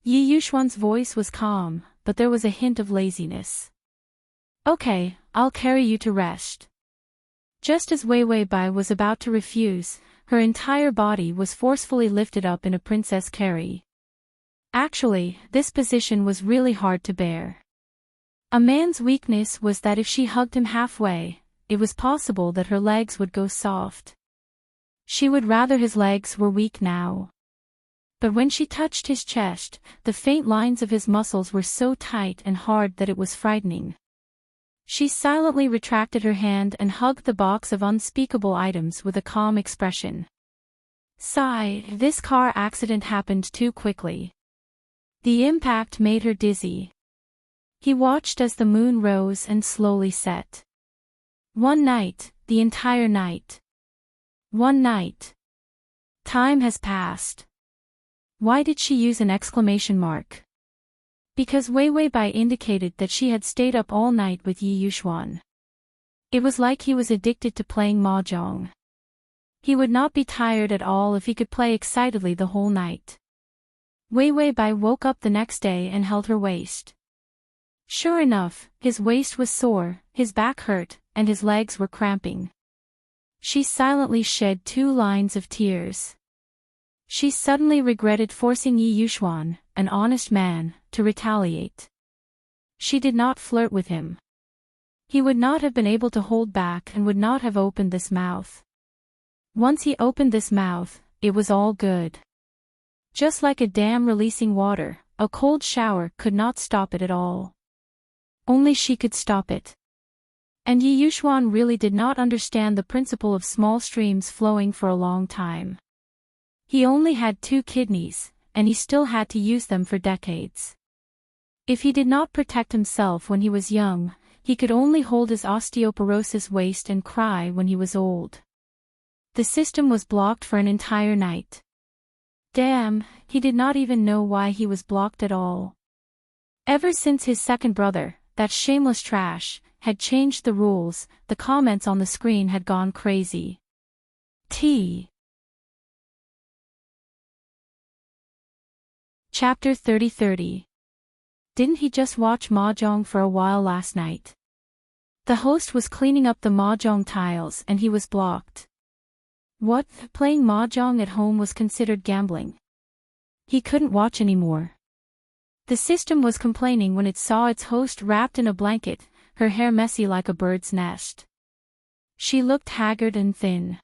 Yi Yuxuan's voice was calm, but there was a hint of laziness. "Okay, I'll carry you to rest." Just as Wei Wei Bai was about to refuse, her entire body was forcefully lifted up in a princess carry. Actually, this position was really hard to bear. A man's weakness was that if she hugged him halfway, it was possible that her legs would go soft. She would rather his legs were weak now. But when she touched his chest, the faint lines of his muscles were so tight and hard that it was frightening. She silently retracted her hand and hugged the box of unspeakable items with a calm expression. Sigh, this car accident happened too quickly. The impact made her dizzy. He watched as the moon rose and slowly set. One night, the entire night. One night. Time has passed. Why did she use an exclamation mark? Because Wei Wei Bai indicated that she had stayed up all night with Yi Yuxuan. It was like he was addicted to playing mahjong. He would not be tired at all if he could play excitedly the whole night. Wei Wei Bai woke up the next day and held her waist. Sure enough, his waist was sore, his back hurt, and his legs were cramping. She silently shed 2 lines of tears. She suddenly regretted forcing Yi Yuxuan, an honest man, to retaliate. She did not flirt with him. He would not have been able to hold back and would not have opened this mouth. Once he opened this mouth, it was all good. Just like a dam releasing water, a cold shower could not stop it at all. Only she could stop it. And Yi Yuxuan really did not understand the principle of small streams flowing for a long time. He only had 2 kidneys, and he still had to use them for decades. If he did not protect himself when he was young, he could only hold his osteoporosis waist and cry when he was old. The system was blocked for an entire night. Damn, he did not even know why he was blocked at all. Ever since his second brother, that shameless trash, had changed the rules, the comments on the screen had gone crazy. Chapter 30. Didn't he just watch mahjong for a while last night? The host was cleaning up the mahjong tiles and he was blocked. What? Playing mahjong at home was considered gambling. He couldn't watch anymore. The system was complaining when it saw its host wrapped in a blanket, her hair messy like a bird's nest. She looked haggard and thin.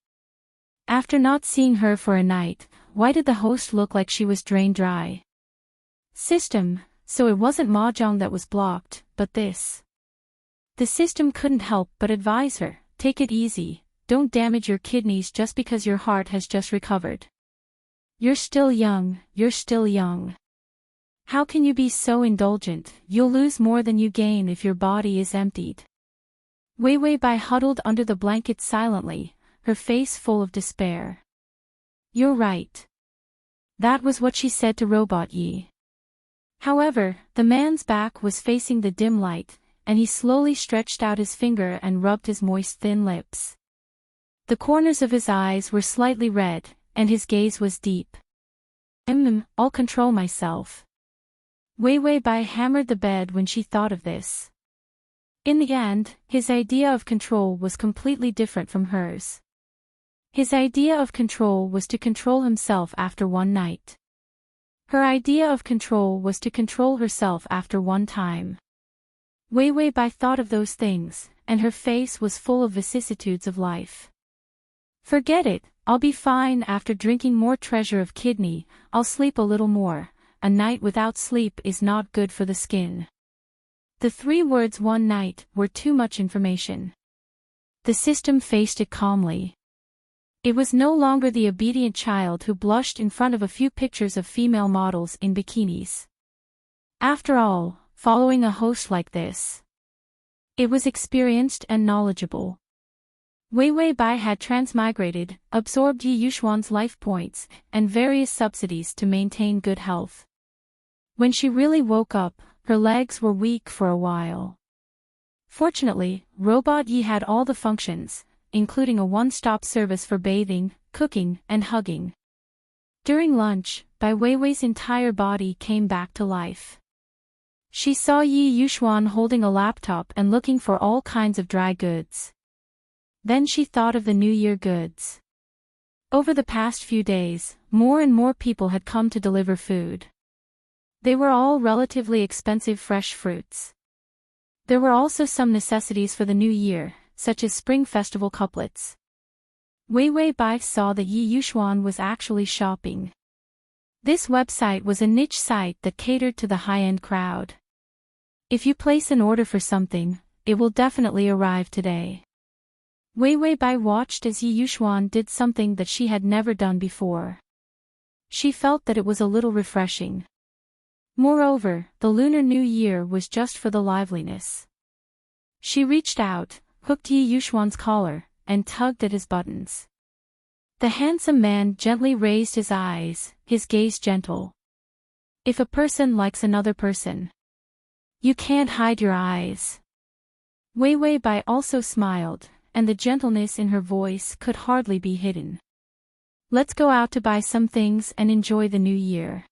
After not seeing her for a night, why did the host look like she was drained dry? System, so it wasn't mahjong that was blocked, but this. The system couldn't help but advise her, take it easy, don't damage your kidneys just because your heart has just recovered. You're still young, you're still young. How can you be so indulgent? You'll lose more than you gain if your body is emptied. Wei Wei Bai huddled under the blanket silently, her face full of despair. You're right. That was what she said to Robot Yi. However, the man's back was facing the dim light, and he slowly stretched out his finger and rubbed his moist thin lips. The corners of his eyes were slightly red, and his gaze was deep. I'll control myself. Wei Wei Bai hammered the bed when she thought of this. In the end, his idea of control was completely different from hers. His idea of control was to control himself after one night. Her idea of control was to control herself after one time. Wei Wei Bai thought of those things, and her face was full of vicissitudes of life. Forget it, I'll be fine after drinking more treasure of kidney, I'll sleep a little more. A night without sleep is not good for the skin. The 3 words one night were too much information. The system faced it calmly. It was no longer the obedient child who blushed in front of a few pictures of female models in bikinis. After all, following a host like this, it was experienced and knowledgeable. Wei Wei Bai had transmigrated, absorbed Yi Yuxuan's life points, and various subsidies to maintain good health. When she really woke up, her legs were weak for a while. Fortunately, Robot Yi had all the functions, including a one-stop service for bathing, cooking, and hugging. During lunch, Bai Weiwei's entire body came back to life. She saw Yi Yuxuan holding a laptop and looking for all kinds of dry goods. Then she thought of the New Year goods. Over the past few days, more and more people had come to deliver food. They were all relatively expensive fresh fruits. There were also some necessities for the new year, such as spring festival couplets. Wei Wei Bai saw that Yi Yuxuan was actually shopping. This website was a niche site that catered to the high-end crowd. If you place an order for something, it will definitely arrive today. Wei Wei Bai watched as Yi Yuxuan did something that she had never done before. She felt that it was a little refreshing. Moreover, the Lunar New Year was just for the liveliness. She reached out, hooked Yi Yuxuan's collar, and tugged at his buttons. The handsome man gently raised his eyes, his gaze gentle. If a person likes another person, you can't hide your eyes. Wei Wei Bai also smiled, and the gentleness in her voice could hardly be hidden. Let's go out to buy some things and enjoy the new year.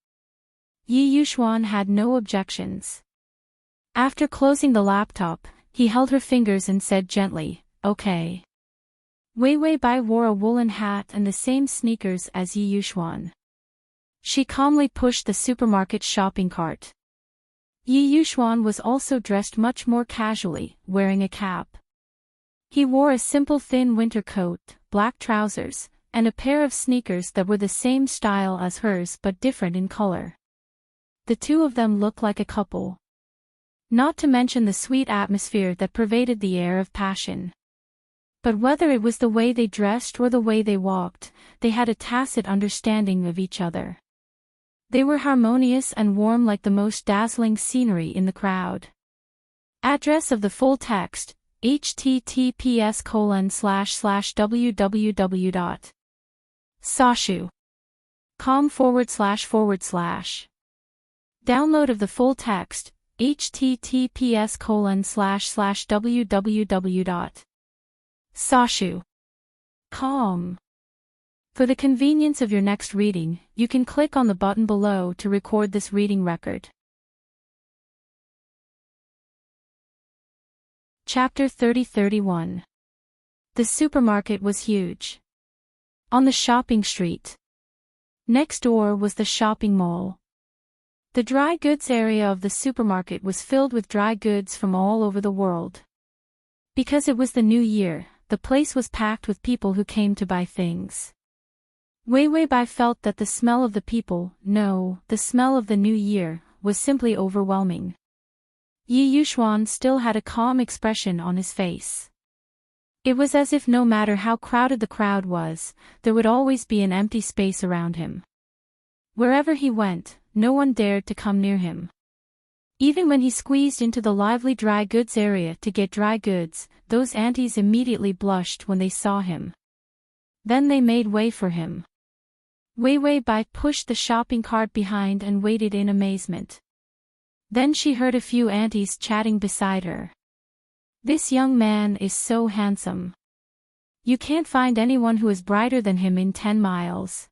Yi Yuxuan had no objections. After closing the laptop, he held her fingers and said gently, okay. Wei Wei Bai wore a woolen hat and the same sneakers as Yi Yuxuan. She calmly pushed the supermarket shopping cart. Yi Yuxuan was also dressed much more casually, wearing a cap. He wore a simple thin winter coat, black trousers, and a pair of sneakers that were the same style as hers but different in color. The two of them looked like a couple. Not to mention the sweet atmosphere that pervaded the air of passion. But whether it was the way they dressed or the way they walked, they had a tacit understanding of each other. They were harmonious and warm like the most dazzling scenery in the crowd. Address of the full text, https://www.sashu.com// Download of the full text, https://www.sashu.com. For the convenience of your next reading, you can click on the button below to record this reading record. Chapter 30-31. The supermarket was huge. On the shopping street. Next door was the shopping mall. The dry goods area of the supermarket was filled with dry goods from all over the world. Because it was the new year, the place was packed with people who came to buy things. Wei Wei Bai felt that the smell of the people, the smell of the new year, was simply overwhelming. Yi Yuxuan still had a calm expression on his face. It was as if no matter how crowded the crowd was, there would always be an empty space around him. Wherever he went, no one dared to come near him. Even when he squeezed into the lively dry goods area to get dry goods, those aunties immediately blushed when they saw him. Then they made way for him. Wei Wei Bai pushed the shopping cart behind and waited in amazement. Then she heard a few aunties chatting beside her. This young man is so handsome. You can't find anyone who is brighter than him in 10 miles.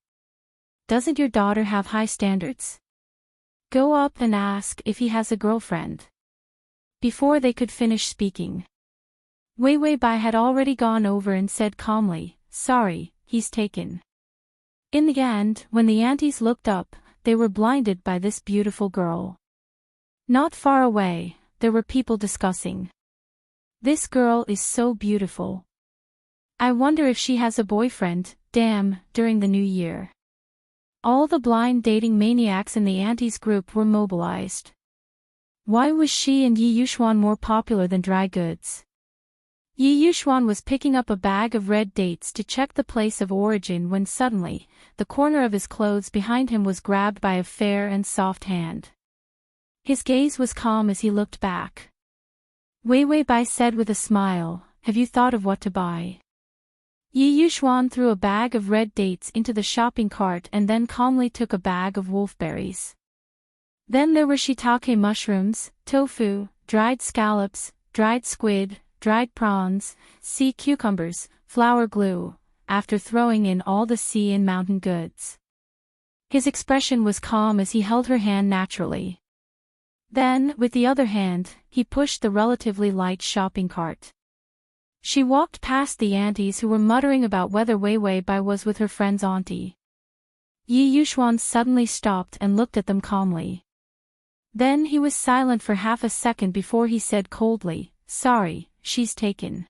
Doesn't your daughter have high standards? Go up and ask if he has a girlfriend. Before they could finish speaking, Wei Wei Bai had already gone over and said calmly, sorry, he's taken. In the end, when the aunties looked up, they were blinded by this beautiful girl. Not far away, there were people discussing. This girl is so beautiful. I wonder if she has a boyfriend, during the new year. All the blind dating maniacs in the aunties group were mobilized. Why was she and Yi Yuxuan more popular than dry goods? Yi Yuxuan was picking up a bag of red dates to check the place of origin when suddenly, the corner of his clothes behind him was grabbed by a fair and soft hand. His gaze was calm as he looked back. Wei Wei Bai said with a smile, have you thought of what to buy? Yi Yuxuan threw a bag of red dates into the shopping cart and then calmly took a bag of wolfberries. Then there were shiitake mushrooms, tofu, dried scallops, dried squid, dried prawns, sea cucumbers, flour glue, after throwing in all the sea and mountain goods. His expression was calm as he held her hand naturally. Then, with the other hand, he pushed the relatively light shopping cart. She walked past the aunties who were muttering about whether Wei Wei Bai was with her friend's auntie. Yi Yuxuan suddenly stopped and looked at them calmly. Then he was silent for half a second before he said coldly, sorry, she's taken.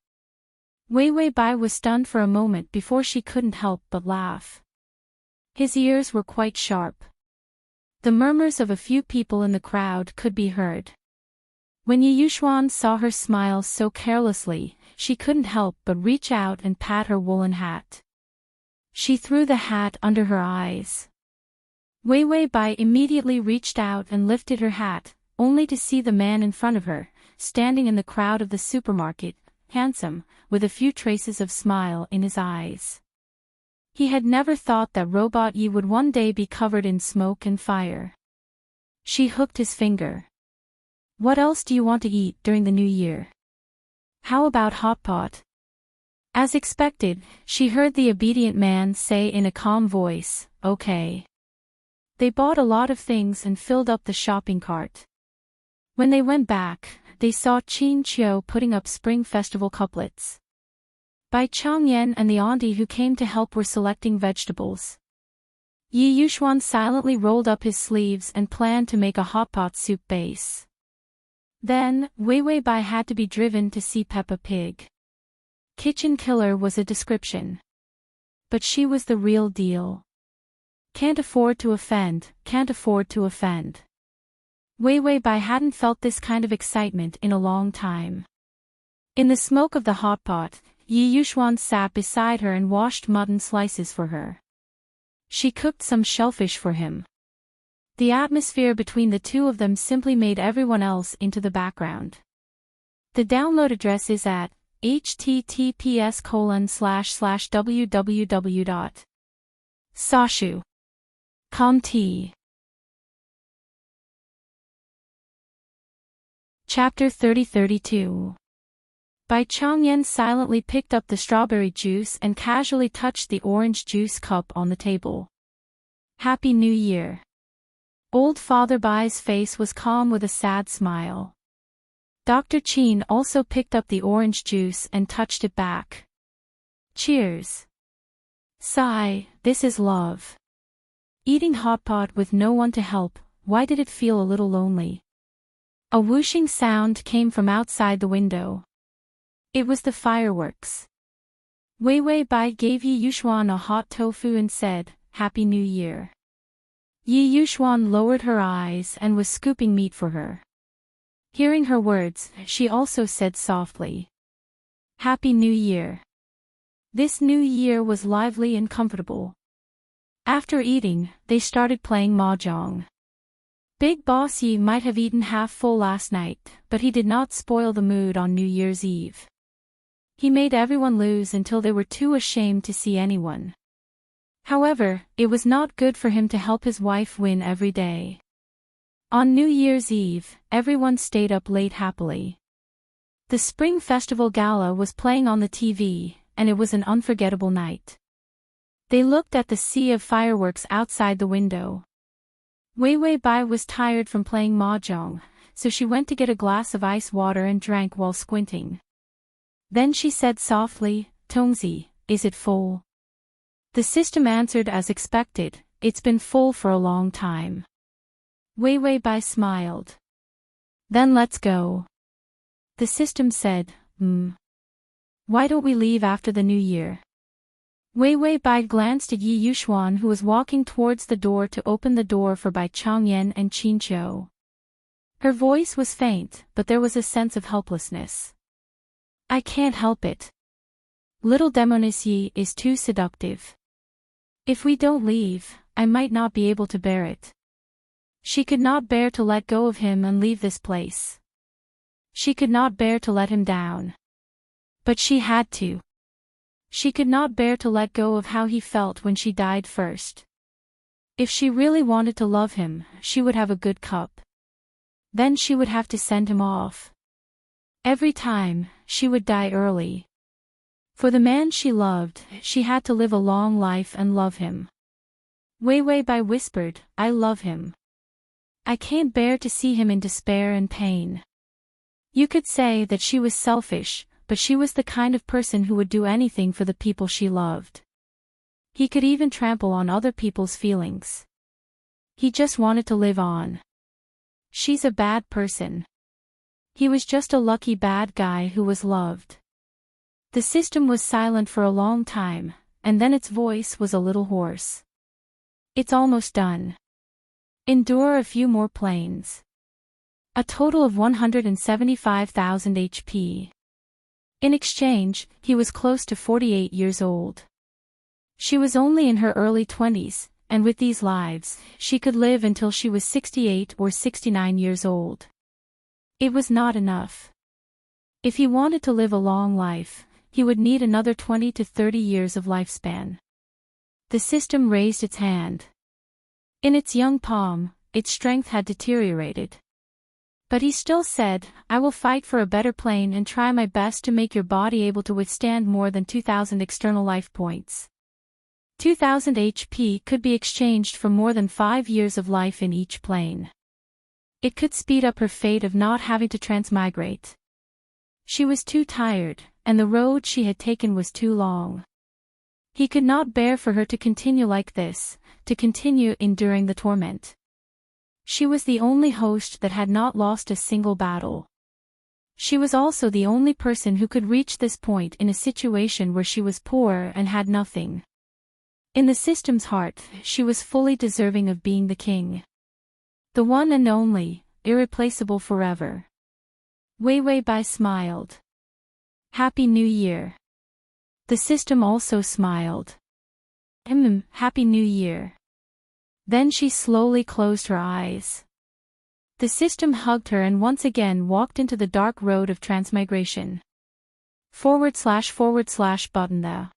Wei Wei Bai was stunned for a moment before she couldn't help but laugh. His ears were quite sharp. The murmurs of a few people in the crowd could be heard. When Yi Yuxuan saw her smile so carelessly, she couldn't help but reach out and pat her woolen hat. She threw the hat under her eyes. Wei Wei Bai immediately reached out and lifted her hat, only to see the man in front of her, standing in the crowd of the supermarket, handsome, with a few traces of smile in his eyes. He had never thought that Robot Yi would one day be covered in smoke and fire. She hooked his finger. What else do you want to eat during the new year? How about hot pot? As expected, she heard the obedient man say in a calm voice, okay. They bought a lot of things and filled up the shopping cart. When they went back, they saw Chin Chiu putting up Spring Festival couplets. Bai Changyan and the auntie who came to help were selecting vegetables. Yi Yuxuan silently rolled up his sleeves and planned to make a hot pot soup base. Then, Wei Wei Bai had to be driven to see Peppa Pig. Kitchen killer was a description. But she was the real deal. Can't afford to offend, can't afford to offend. Wei Wei Bai hadn't felt this kind of excitement in a long time. In the smoke of the hot pot, Yi Yuxuan sat beside her and washed mutton slices for her. She cooked some shellfish for him. The atmosphere between the two of them simply made everyone else into the background. The download address is at https://www.sashu.com. Chapter 30-32. Bai Changyan silently picked up the strawberry juice and casually touched the orange juice cup on the table. Happy New Year. Old Father Bai's face was calm with a sad smile. Dr. Qin also picked up the orange juice and touched it back. Cheers. Sigh, this is love. Eating hot pot with no one to help, why did it feel a little lonely? A whooshing sound came from outside the window. It was the fireworks. Wei Wei Bai gave Yi Yuxuan a hot tofu and said, Happy New Year. Yi Yuxuan lowered her eyes and was scooping meat for her. Hearing her words, she also said softly, Happy New Year. This new year was lively and comfortable. After eating, they started playing mahjong. Big Boss Yi might have eaten half full last night, but he did not spoil the mood on New Year's Eve. He made everyone lose until they were too ashamed to see anyone. However, it was not good for him to help his wife win every day. On New Year's Eve, everyone stayed up late happily. The Spring Festival Gala was playing on the TV, and it was an unforgettable night. They looked at the sea of fireworks outside the window. Wei Wei Bai was tired from playing mahjong, so she went to get a glass of ice water and drank while squinting. Then she said softly, Tongzi, is it full? The system answered as expected, it's been full for a long time. Wei Wei Bai smiled. Then let's go. The system said, Why don't we leave after the new year? Wei Wei Bai glanced at Yi Yuxuan who was walking towards the door to open the door for Bai Changyan and Qin Chiu. Her voice was faint, but there was a sense of helplessness. I can't help it. Little Demoness Yi is too seductive. If we don't leave, I might not be able to bear it. She could not bear to let go of him and leave this place. She could not bear to let him down. But she had to. She could not bear to let go of how he felt when she died first. If she really wanted to love him, she would have a good cup. Then she would have to send him off. Every time, she would die early. For the man she loved, she had to live a long life and love him. Wei Wei Bai whispered, I love him. I can't bear to see him in despair and pain. You could say that she was selfish, but she was the kind of person who would do anything for the people she loved. He could even trample on other people's feelings. He just wanted to live on. She's a bad person. He was just a lucky bad guy who was loved. The system was silent for a long time, and then its voice was a little hoarse. It's almost done. Endure a few more planes. A total of 175,000 HP. In exchange, he was close to 48 years old. She was only in her early 20s, and with these lives, she could live until she was 68 or 69 years old. It was not enough. If he wanted to live a long life, he would need another 20 to 30 years of lifespan. The system raised its hand. In its young palm, its strength had deteriorated. But he still said, I will fight for a better plane and try my best to make your body able to withstand more than 2,000 external life points. 2,000 HP could be exchanged for more than 5 years of life in each plane. It could speed up her fate of not having to transmigrate. She was too tired, and the road she had taken was too long. He could not bear for her to continue like this, to continue enduring the torment. She was the only host that had not lost a single battle. She was also the only person who could reach this point in a situation where she was poor and had nothing. In the system's heart, she was fully deserving of being the king. The one and only, irreplaceable forever. Wei Wei Bai smiled. Happy New Year. The system also smiled. Happy New Year. Then she slowly closed her eyes. The system hugged her and once again walked into the dark road of transmigration. / button there.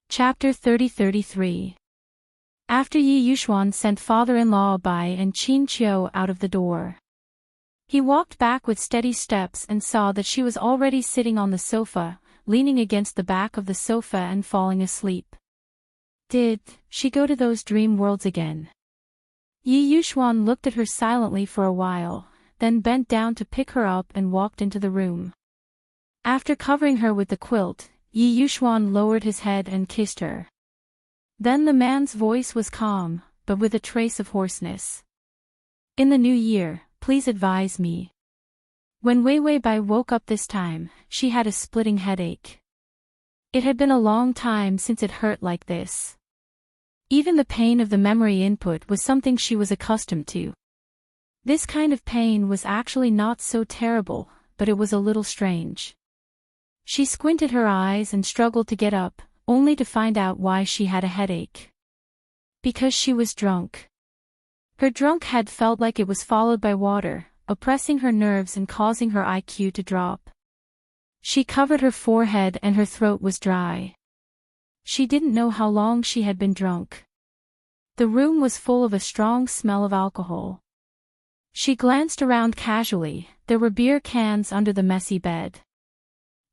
Chapter 30-33. After Yi Yuxuan sent father-in-law Bai and Qin Qiu out of the door, he walked back with steady steps and saw that she was already sitting on the sofa, leaning against the back of the sofa and falling asleep. Did she go to those dream worlds again? Yi Yuxuan looked at her silently for a while, then bent down to pick her up and walked into the room. After covering her with the quilt, Yi Yuxuan lowered his head and kissed her. Then the man's voice was calm, but with a trace of hoarseness. In the new year, please advise me. When Wei Wei Bai woke up this time, she had a splitting headache. It had been a long time since it hurt like this. Even the pain of the memory input was something she was accustomed to. This kind of pain was actually not so terrible, but it was a little strange. She squinted her eyes and struggled to get up, only to find out why she had a headache. Because she was drunk. Her drunk head felt like it was followed by water, oppressing her nerves and causing her IQ to drop. She covered her forehead and her throat was dry. She didn't know how long she had been drunk. The room was full of a strong smell of alcohol. She glanced around casually, there were beer cans under the messy bed.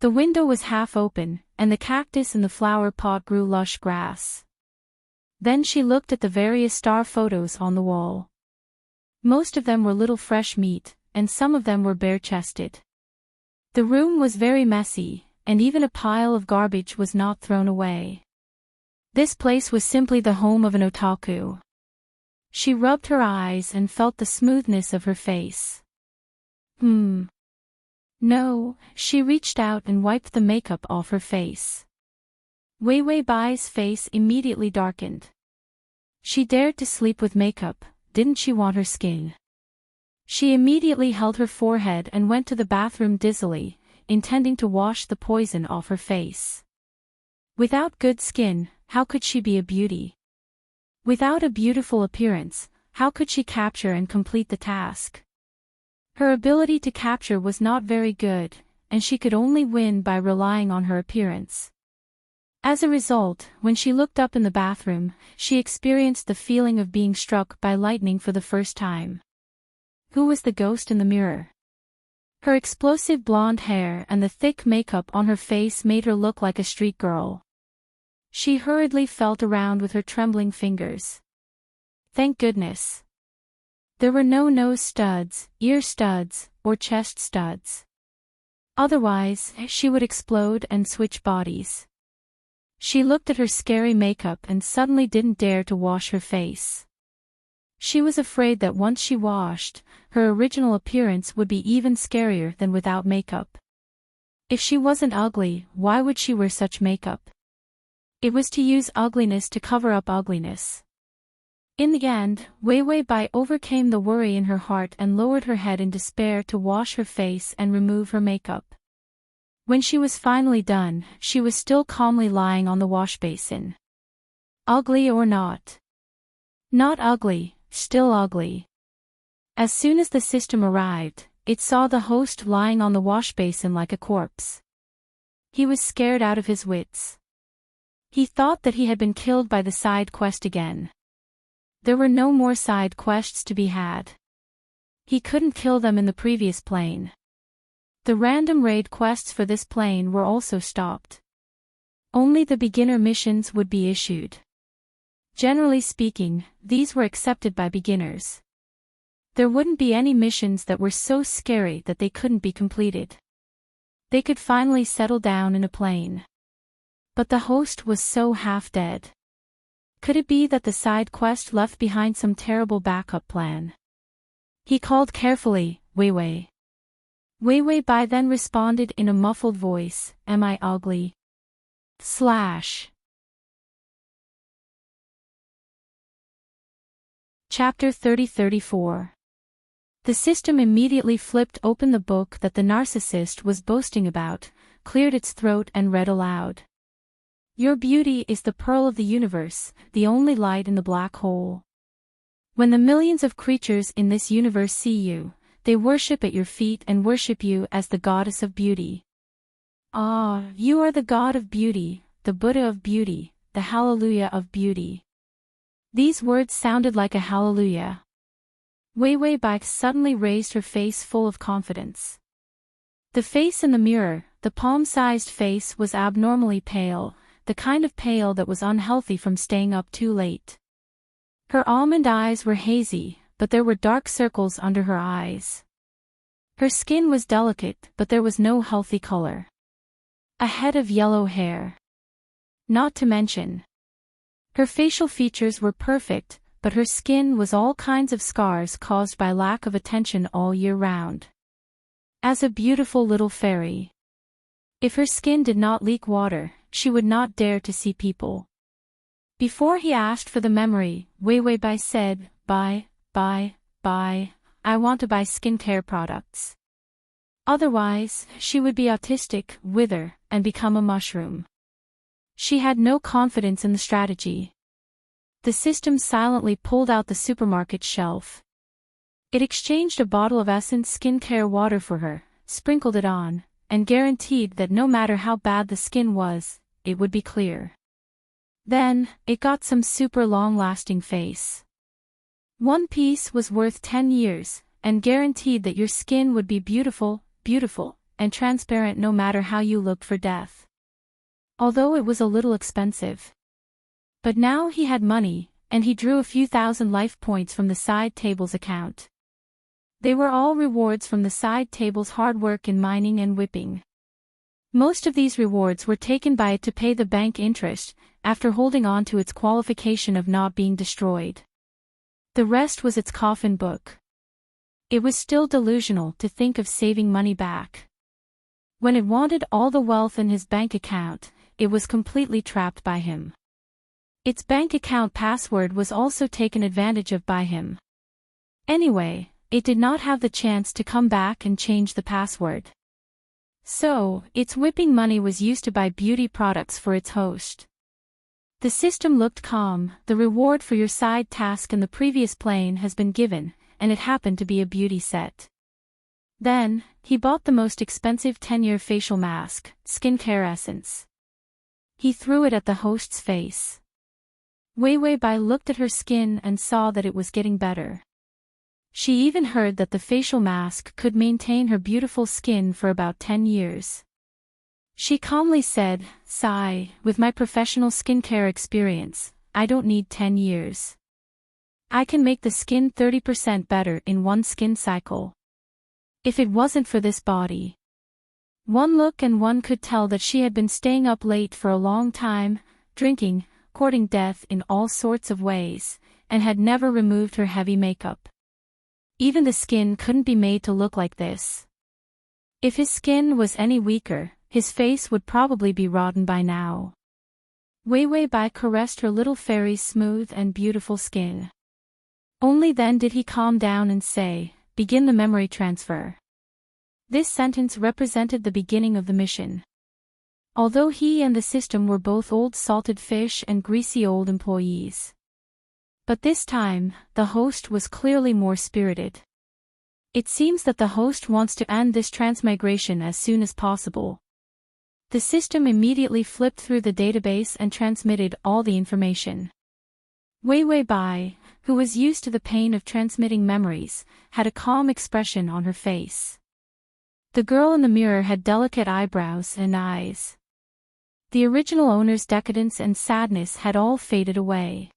The window was half open, and the cactus in the flower pot grew lush grass. Then she looked at the various star photos on the wall. Most of them were little fresh meat, and some of them were bare-chested. The room was very messy, and even a pile of garbage was not thrown away. This place was simply the home of an otaku. She rubbed her eyes and felt the smoothness of her face. No, she reached out and wiped the makeup off her face. Wei Wei Bai's face immediately darkened. She dared to sleep with makeup, didn't she want her skin? She immediately held her forehead and went to the bathroom dizzily, intending to wash the poison off her face. Without good skin, how could she be a beauty? Without a beautiful appearance, how could she capture and complete the task? Her ability to capture was not very good, and she could only win by relying on her appearance. As a result, when she looked up in the bathroom, she experienced the feeling of being struck by lightning for the first time. Who was the ghost in the mirror? Her explosive blonde hair and the thick makeup on her face made her look like a street girl. She hurriedly felt around with her trembling fingers. Thank goodness. There were no nose studs, ear studs, or chest studs. Otherwise, she would explode and switch bodies. She looked at her scary makeup and suddenly didn't dare to wash her face. She was afraid that once she washed, her original appearance would be even scarier than without makeup. If she wasn't ugly, why would she wear such makeup? It was to use ugliness to cover up ugliness. In the end, Wei Wei Bai overcame the worry in her heart and lowered her head in despair to wash her face and remove her makeup. When she was finally done, she was still calmly lying on the wash basin. Ugly or not? Not ugly, still ugly. As soon as the system arrived, it saw the host lying on the wash basin like a corpse. He was scared out of his wits. He thought that he had been killed by the side quest again. There were no more side quests to be had. He couldn't kill them in the previous plane. The random raid quests for this plane were also stopped. Only the beginner missions would be issued. Generally speaking, these were accepted by beginners. There wouldn't be any missions that were so scary that they couldn't be completed. They could finally settle down in a plane. But the host was so half-dead. Could it be that the side quest left behind some terrible backup plan? He called carefully, Wei Wei. Wei Wei Bai then responded in a muffled voice, Am I ugly? Chapter 30-34. The system immediately flipped open the book that the narcissist was boasting about, cleared its throat and read aloud. Your beauty is the pearl of the universe, the only light in the black hole. When the millions of creatures in this universe see you, they worship at your feet and worship you as the goddess of beauty. Ah, you are the god of beauty, the Buddha of beauty, the hallelujah of beauty. These words sounded like a hallelujah. Wei Wei Bai suddenly raised her face full of confidence. The face in the mirror, the palm-sized face, was abnormally pale, the kind of pale that was unhealthy from staying up too late. Her almond eyes were hazy, but there were dark circles under her eyes. Her skin was delicate, but there was no healthy color. A head of yellow hair. Not to mention. Her facial features were perfect, but her skin was all kinds of scars caused by lack of attention all year round. As a beautiful little fairy. If her skin did not leak water, she would not dare to see people. Before he asked for the memory, Wei Wei Bai said, Buy, I want to buy skincare products. Otherwise, she would be autistic, wither, and become a mushroom. She had no confidence in the strategy. The system silently pulled out the supermarket shelf. It exchanged a bottle of Essence skincare water for her, sprinkled it on, and guaranteed that no matter how bad the skin was, it would be clear. Then, it got some super long-lasting face. One piece was worth 10 years, and guaranteed that your skin would be beautiful, and transparent no matter how you looked for death. Although it was a little expensive. But now he had money, and he drew a few thousand life points from the side table's account. They were all rewards from the side table's hard work in mining and whipping. Most of these rewards were taken by it to pay the bank interest, after holding on to its qualification of not being destroyed. The rest was its coffin book. It was still delusional to think of saving money back. When it wanted all the wealth in his bank account, it was completely trapped by him. Its bank account password was also taken advantage of by him. Anyway, it did not have the chance to come back and change the password. So, its whipping money was used to buy beauty products for its host. The system looked calm. The reward for your side task in the previous plane has been given, and it happened to be a beauty set. Then, he bought the most expensive 10-year facial mask, skincare essence. He threw it at the host's face. Wei Wei Bai looked at her skin and saw that it was getting better. She even heard that the facial mask could maintain her beautiful skin for about 10 years. She calmly said, Sigh, with my professional skincare experience, I don't need 10 years. I can make the skin 30% better in one skin cycle. If it wasn't for this body. One look and one could tell that she had been staying up late for a long time, drinking, courting death in all sorts of ways, and had never removed her heavy makeup. Even the skin couldn't be made to look like this. If his skin was any weaker, his face would probably be rotten by now. Wei Wei Bai caressed her little fairy's smooth and beautiful skin. Only then did he calm down and say, Begin the memory transfer. This sentence represented the beginning of the mission. Although he and the system were both old salted fish and greasy old employees. But this time, the host was clearly more spirited. It seems that the host wants to end this transmigration as soon as possible. The system immediately flipped through the database and transmitted all the information. Wei Wei Bai, who was used to the pain of transmitting memories, had a calm expression on her face. The girl in the mirror had delicate eyebrows and eyes. The original owner's decadence and sadness had all faded away.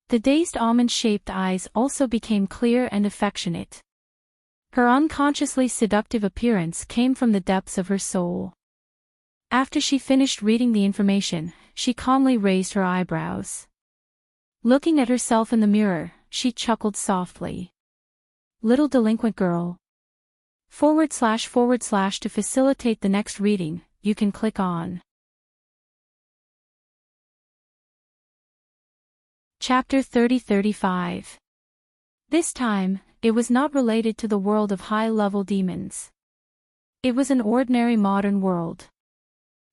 The dazed almond-shaped eyes also became clear and affectionate. Her unconsciously seductive appearance came from the depths of her soul. After she finished reading the information, she calmly raised her eyebrows. Looking at herself in the mirror, she chuckled softly. Little delinquent girl. / to facilitate the next reading, you can click on Chapter 30-35. This time, it was not related to the world of high-level demons. It was an ordinary modern world.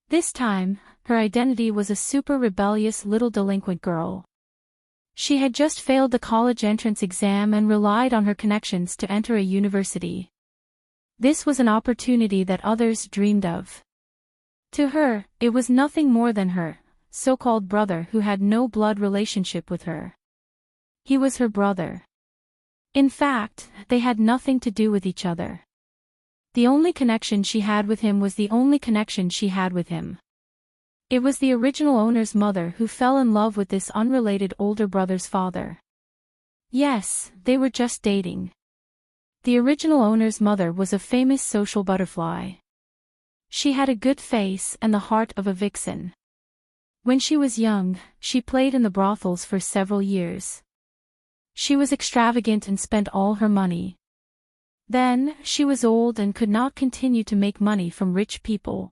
This time, her identity was a super rebellious little delinquent girl. She had just failed the college entrance exam and relied on her connections to enter a university. This was an opportunity that others dreamed of. To her, it was nothing more than her so-called brother who had no blood relationship with her. He was her brother. In fact, they had nothing to do with each other. The only connection she had with him was the only connection she had with him. It was the original owner's mother who fell in love with this unrelated older brother's father. Yes, they were just dating. The original owner's mother was a famous social butterfly. She had a good face and the heart of a vixen. When she was young, she played in the brothels for several years. She was extravagant and spent all her money. Then, she was old and could not continue to make money from rich people.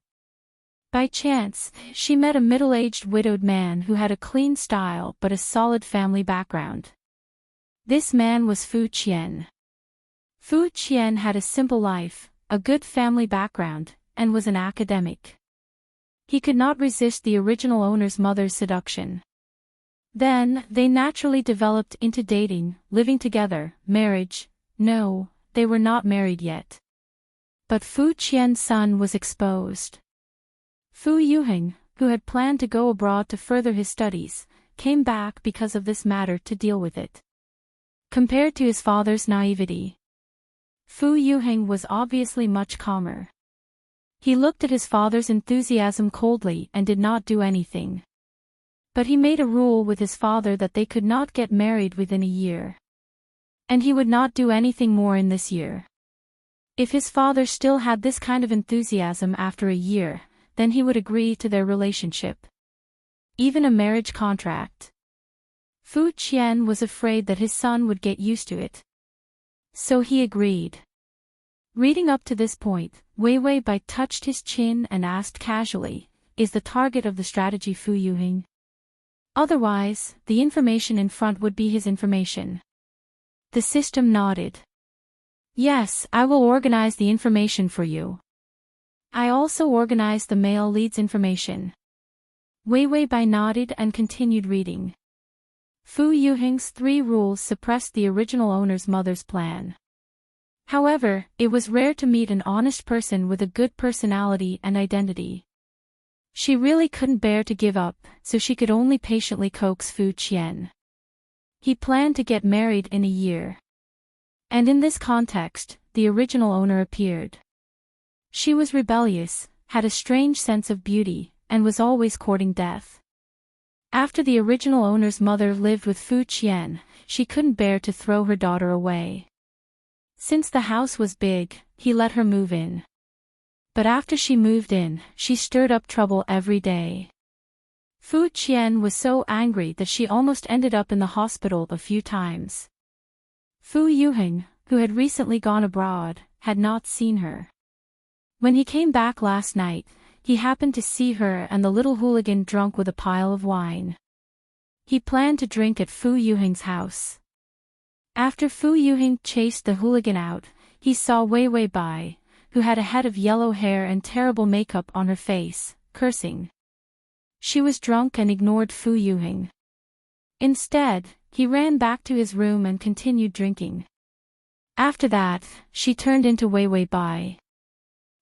By chance, she met a middle-aged widowed man who had a clean style but a solid family background. This man was Fu Qian. Fu Qian had a simple life, a good family background, and was an academic. He could not resist the original owner's mother's seduction. Then, they naturally developed into dating, living together, marriage. No, they were not married yet. But Fu Qian's son was exposed. Fu Yuheng, who had planned to go abroad to further his studies, came back because of this matter to deal with it. Compared to his father's naivety, Fu Yuheng was obviously much calmer. He looked at his father's enthusiasm coldly and did not do anything. But he made a rule with his father that they could not get married within a year. And he would not do anything more in this year. If his father still had this kind of enthusiasm after a year, then he would agree to their relationship. Even a marriage contract. Fu Qian was afraid that his son would get used to it. So he agreed. Reading up to this point, Wei Wei Bai touched his chin and asked casually, "Is the target of the strategy Fu Yuheng? Otherwise, the information in front would be his information." The system nodded. "Yes, I will organize the information for you. I also organize the male lead's information." Wei Wei Bai nodded and continued reading. Fu Yuheng's 3 rules suppressed the original owner's mother's plan. However, it was rare to meet an honest person with a good personality and identity. She really couldn't bear to give up, so she could only patiently coax Fu Qian. He planned to get married in a year. And in this context, the original owner appeared. She was rebellious, had a strange sense of beauty, and was always courting death. After the original owner's mother lived with Fu Qian, she couldn't bear to throw her daughter away. Since the house was big, he let her move in. But after she moved in, she stirred up trouble every day. Fu Qian was so angry that she almost ended up in the hospital a few times. Fu Yuheng, who had recently gone abroad, had not seen her. When he came back last night, he happened to see her and the little hooligan drunk with a pile of wine. He planned to drink at Fu Yuheng's house. After Fu Yuheng chased the hooligan out, he saw Wei Wei Bai, who had a head of yellow hair and terrible makeup on her face, cursing. She was drunk and ignored Fu Yuheng. Instead, he ran back to his room and continued drinking. After that, she turned into Wei Wei Bai.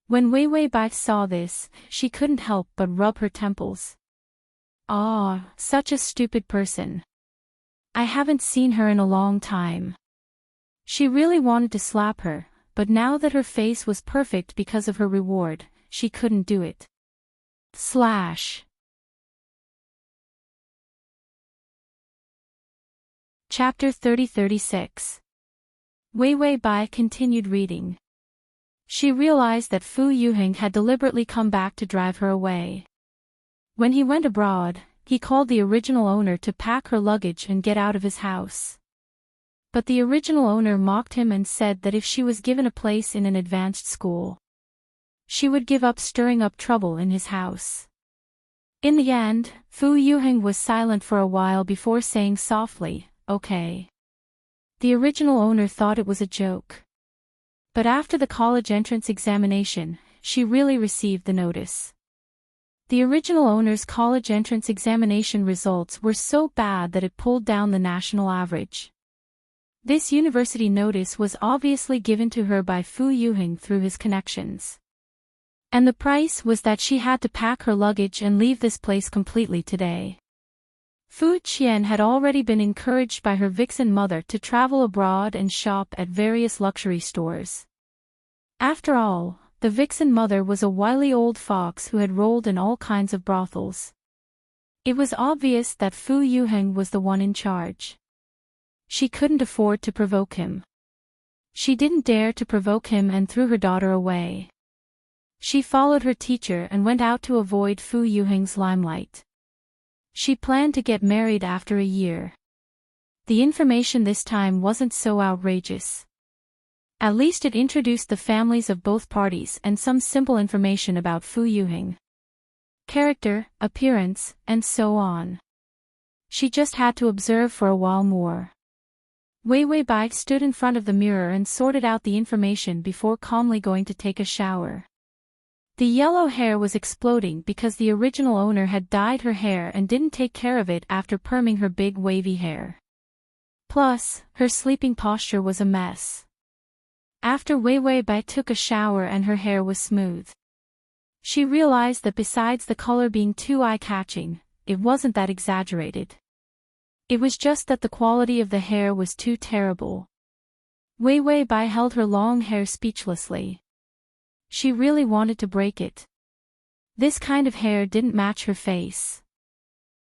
When Wei Wei Bai saw this, she couldn't help but rub her temples. Ah, such a stupid person. I haven't seen her in a long time. She really wanted to slap her, but now that her face was perfect because of her reward, she couldn't do it. Slash. Chapter 30-36. Wei Wei Bai continued reading. She realized that Fu Yuheng had deliberately come back to drive her away. When he went abroad, he called the original owner to pack her luggage and get out of his house. But the original owner mocked him and said that if she was given a place in an advanced school, she would give up stirring up trouble in his house. In the end, Fu Yuheng was silent for a while before saying softly, "Okay." The original owner thought it was a joke. But after the college entrance examination, she really received the notice. The original owner's college entrance examination results were so bad that it pulled down the national average. This university notice was obviously given to her by Fu Yuheng through his connections. And the price was that she had to pack her luggage and leave this place completely today. Fu Qian had already been encouraged by her vixen mother to travel abroad and shop at various luxury stores. After all, the vixen mother was a wily old fox who had rolled in all kinds of brothels. It was obvious that Fu Yuheng was the one in charge. She couldn't afford to provoke him. She didn't dare to provoke him and threw her daughter away. She followed her teacher and went out to avoid Fu Yuheng's limelight. She planned to get married after a year. The information this time wasn't so outrageous. At least it introduced the families of both parties and some simple information about Fu Yuheng. Character, appearance, and so on. She just had to observe for a while more. Wei Wei Bai stood in front of the mirror and sorted out the information before calmly going to take a shower. The yellow hair was exploding because the original owner had dyed her hair and didn't take care of it after perming her big wavy hair. Plus, her sleeping posture was a mess. After Wei Wei Bai took a shower and her hair was smooth, she realized that besides the color being too eye-catching, it wasn't that exaggerated. It was just that the quality of the hair was too terrible. Wei Wei Bai held her long hair speechlessly. She really wanted to break it. This kind of hair didn't match her face.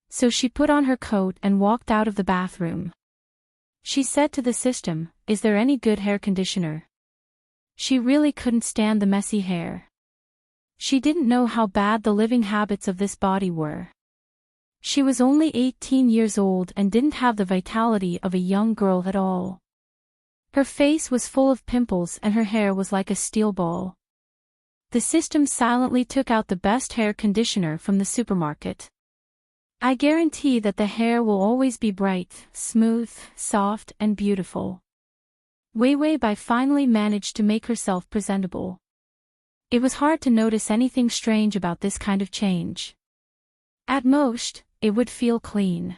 So she put on her coat and walked out of the bathroom. She said to the system, "Is there any good hair conditioner?" She really couldn't stand the messy hair. She didn't know how bad the living habits of this body were. She was only 18 years old and didn't have the vitality of a young girl at all. Her face was full of pimples and her hair was like a steel ball. The system silently took out the best hair conditioner from the supermarket. "I guarantee that the hair will always be bright, smooth, soft, and beautiful." Wei Wei Bai finally managed to make herself presentable. It was hard to notice anything strange about this kind of change. At most, it would feel clean.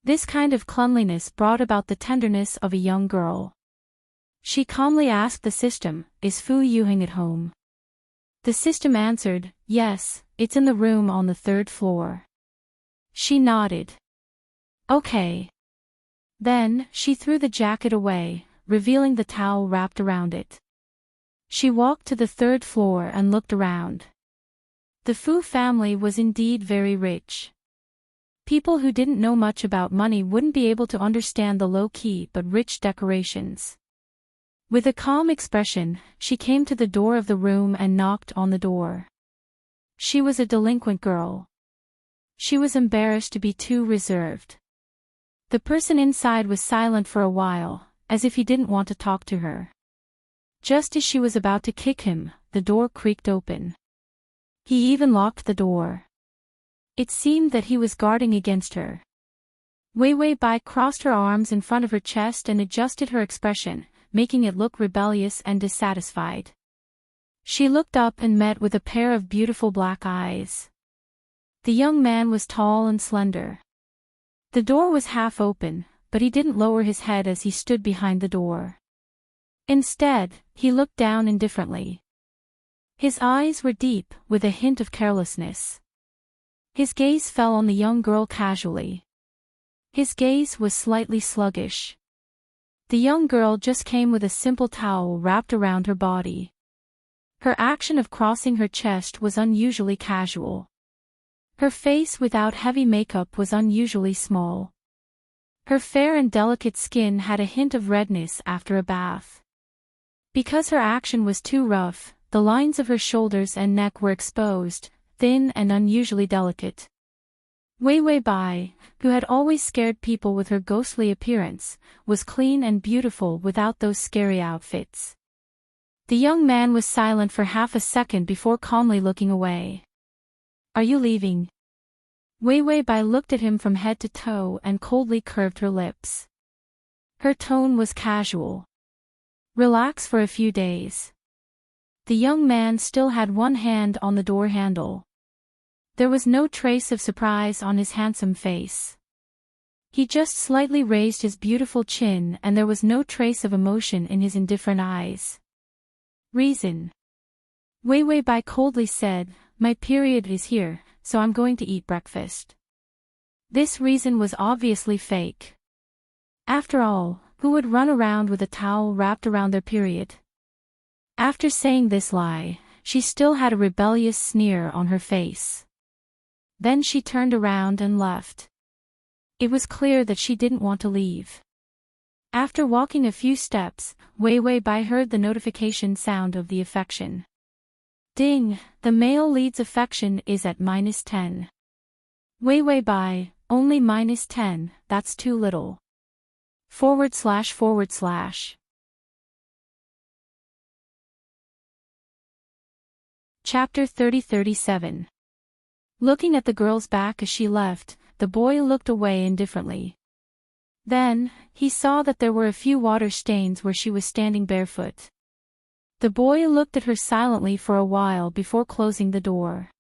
This kind of cleanliness brought about the tenderness of a young girl. She calmly asked the system, "Is Fu Yuheng at home?" The system answered, "Yes, it's in the room on the 3rd floor." She nodded. "Okay." Then, she threw the jacket away, revealing the towel wrapped around it. She walked to the 3rd floor and looked around. The Fu family was indeed very rich. People who didn't know much about money wouldn't be able to understand the low-key but rich decorations. With a calm expression, she came to the door of the room and knocked on the door. She was a delinquent girl. She was embarrassed to be too reserved. The person inside was silent for a while, as if he didn't want to talk to her. Just as she was about to kick him, the door creaked open. He even locked the door. It seemed that he was guarding against her. Wei Wei Bai crossed her arms in front of her chest and adjusted her expression, making it look rebellious and dissatisfied. She looked up and met with a pair of beautiful black eyes. The young man was tall and slender. The door was half open, but he didn't lower his head as he stood behind the door. Instead, he looked down indifferently. His eyes were deep, with a hint of carelessness. His gaze fell on the young girl casually. His gaze was slightly sluggish. The young girl just came with a simple towel wrapped around her body. Her action of crossing her chest was unusually casual. Her face without heavy makeup was unusually small. Her fair and delicate skin had a hint of redness after a bath. Because her action was too rough, the lines of her shoulders and neck were exposed, thin and unusually delicate. Wei Bai, who had always scared people with her ghostly appearance, was clean and beautiful without those scary outfits. The young man was silent for half a second before calmly looking away. "Are you leaving?" Wei Bai looked at him from head to toe and coldly curved her lips. Her tone was casual. "Relax for a few days." The young man still had one hand on the door handle. There was no trace of surprise on his handsome face. He just slightly raised his beautiful chin and there was no trace of emotion in his indifferent eyes. "Reason?" Wei Bai coldly said, "My period is here, so I'm going to eat breakfast." This reason was obviously fake. After all, who would run around with a towel wrapped around their period? After saying this lie, she still had a rebellious sneer on her face. Then she turned around and left. It was clear that she didn't want to leave. After walking a few steps, Wei Bai heard the notification sound of the affection. Ding, the male lead's affection is at -10. Wei Bai, only -10, that's too little. // Chapter 30-37. Looking at the girl's back as she left, the boy looked away indifferently. Then, he saw that there were a few water stains where she was standing barefoot. The boy looked at her silently for a while before closing the door.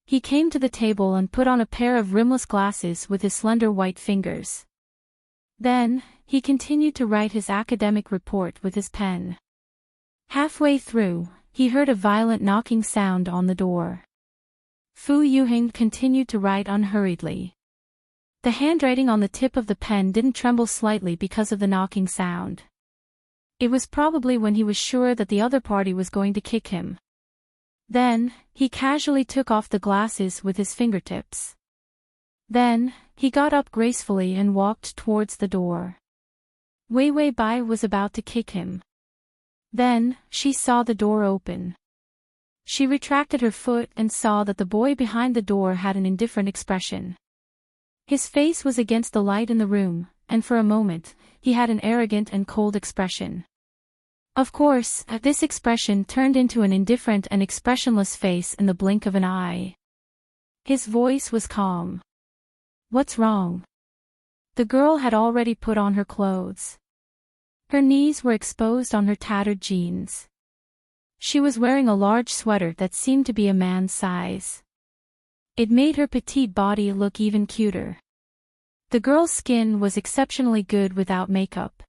He came to the table and put on a pair of rimless glasses with his slender white fingers. Then, he continued to write his academic report with his pen. Halfway through, he heard a violent knocking sound on the door. Fu Yuheng continued to write unhurriedly. The handwriting on the tip of the pen didn't tremble slightly because of the knocking sound. It was probably when he was sure that the other party was going to kick him. Then, he casually took off the glasses with his fingertips. Then, he got up gracefully and walked towards the door. Wei Bai was about to kick him. Then, she saw the door open. She retracted her foot and saw that the boy behind the door had an indifferent expression. His face was against the light in the room, and for a moment, he had an arrogant and cold expression. Of course, this expression turned into an indifferent and expressionless face in the blink of an eye. His voice was calm. "What's wrong?" The girl had already put on her clothes. Her knees were exposed on her tattered jeans. She was wearing a large sweater that seemed to be a man's size. It made her petite body look even cuter. The girl's skin was exceptionally good without makeup.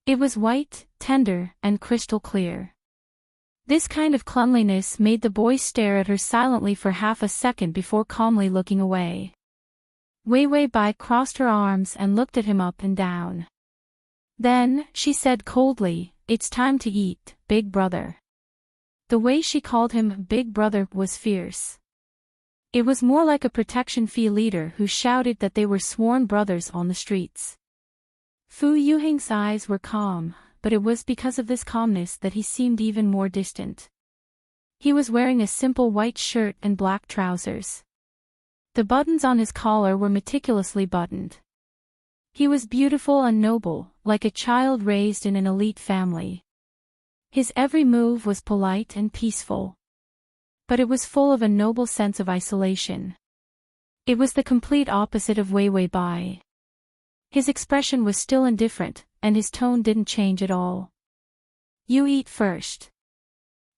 It was white, tender, and crystal clear. This kind of cleanliness made the boy stare at her silently for half a second before calmly looking away. Wei Bai crossed her arms and looked at him up and down. Then, she said coldly, "It's time to eat, big brother." The way she called him big brother was fierce. It was more like a protection fee leader who shouted that they were sworn brothers on the streets. Fu Yuheng's eyes were calm, but it was because of this calmness that he seemed even more distant. He was wearing a simple white shirt and black trousers. The buttons on his collar were meticulously buttoned. He was beautiful and noble, like a child raised in an elite family. His every move was polite and peaceful. But it was full of a noble sense of isolation. It was the complete opposite of Wei Bai. His expression was still indifferent, and his tone didn't change at all. "You eat first."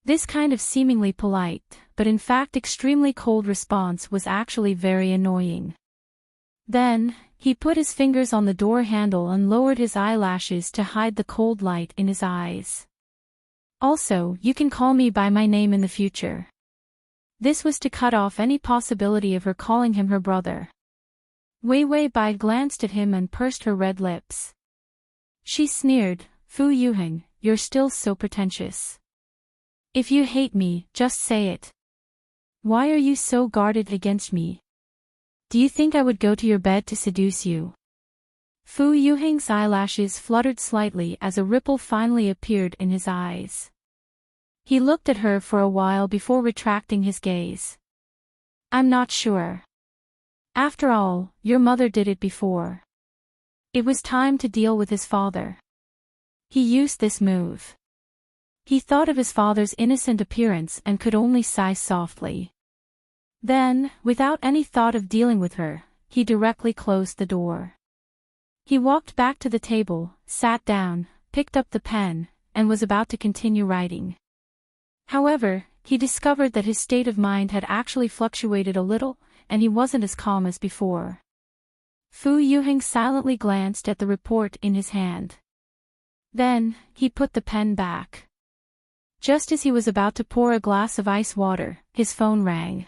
This kind of seemingly polite, but in fact extremely cold response was actually very annoying. Then, he put his fingers on the door handle and lowered his eyelashes to hide the cold light in his eyes. "Also, you can call me by my name in the future." This was to cut off any possibility of her calling him her brother. Wei Wei Bai glanced at him and pursed her red lips. She sneered, Fu Yuheng, you're still so pretentious. If you hate me, just say it. Why are you so guarded against me? Do you think I would go to your bed to seduce you? Fu Yuheng's eyelashes fluttered slightly as a ripple finally appeared in his eyes. He looked at her for a while before retracting his gaze. I'm not sure. After all, your mother did it before. It was time to deal with his father. He used this move. He thought of his father's innocent appearance and could only sigh softly. Then, without any thought of dealing with her, he directly closed the door. He walked back to the table, sat down, picked up the pen, and was about to continue writing. However, he discovered that his state of mind had actually fluctuated a little, and he wasn't as calm as before. Fu Yuheng silently glanced at the report in his hand. Then, he put the pen back. Just as he was about to pour a glass of ice water, his phone rang.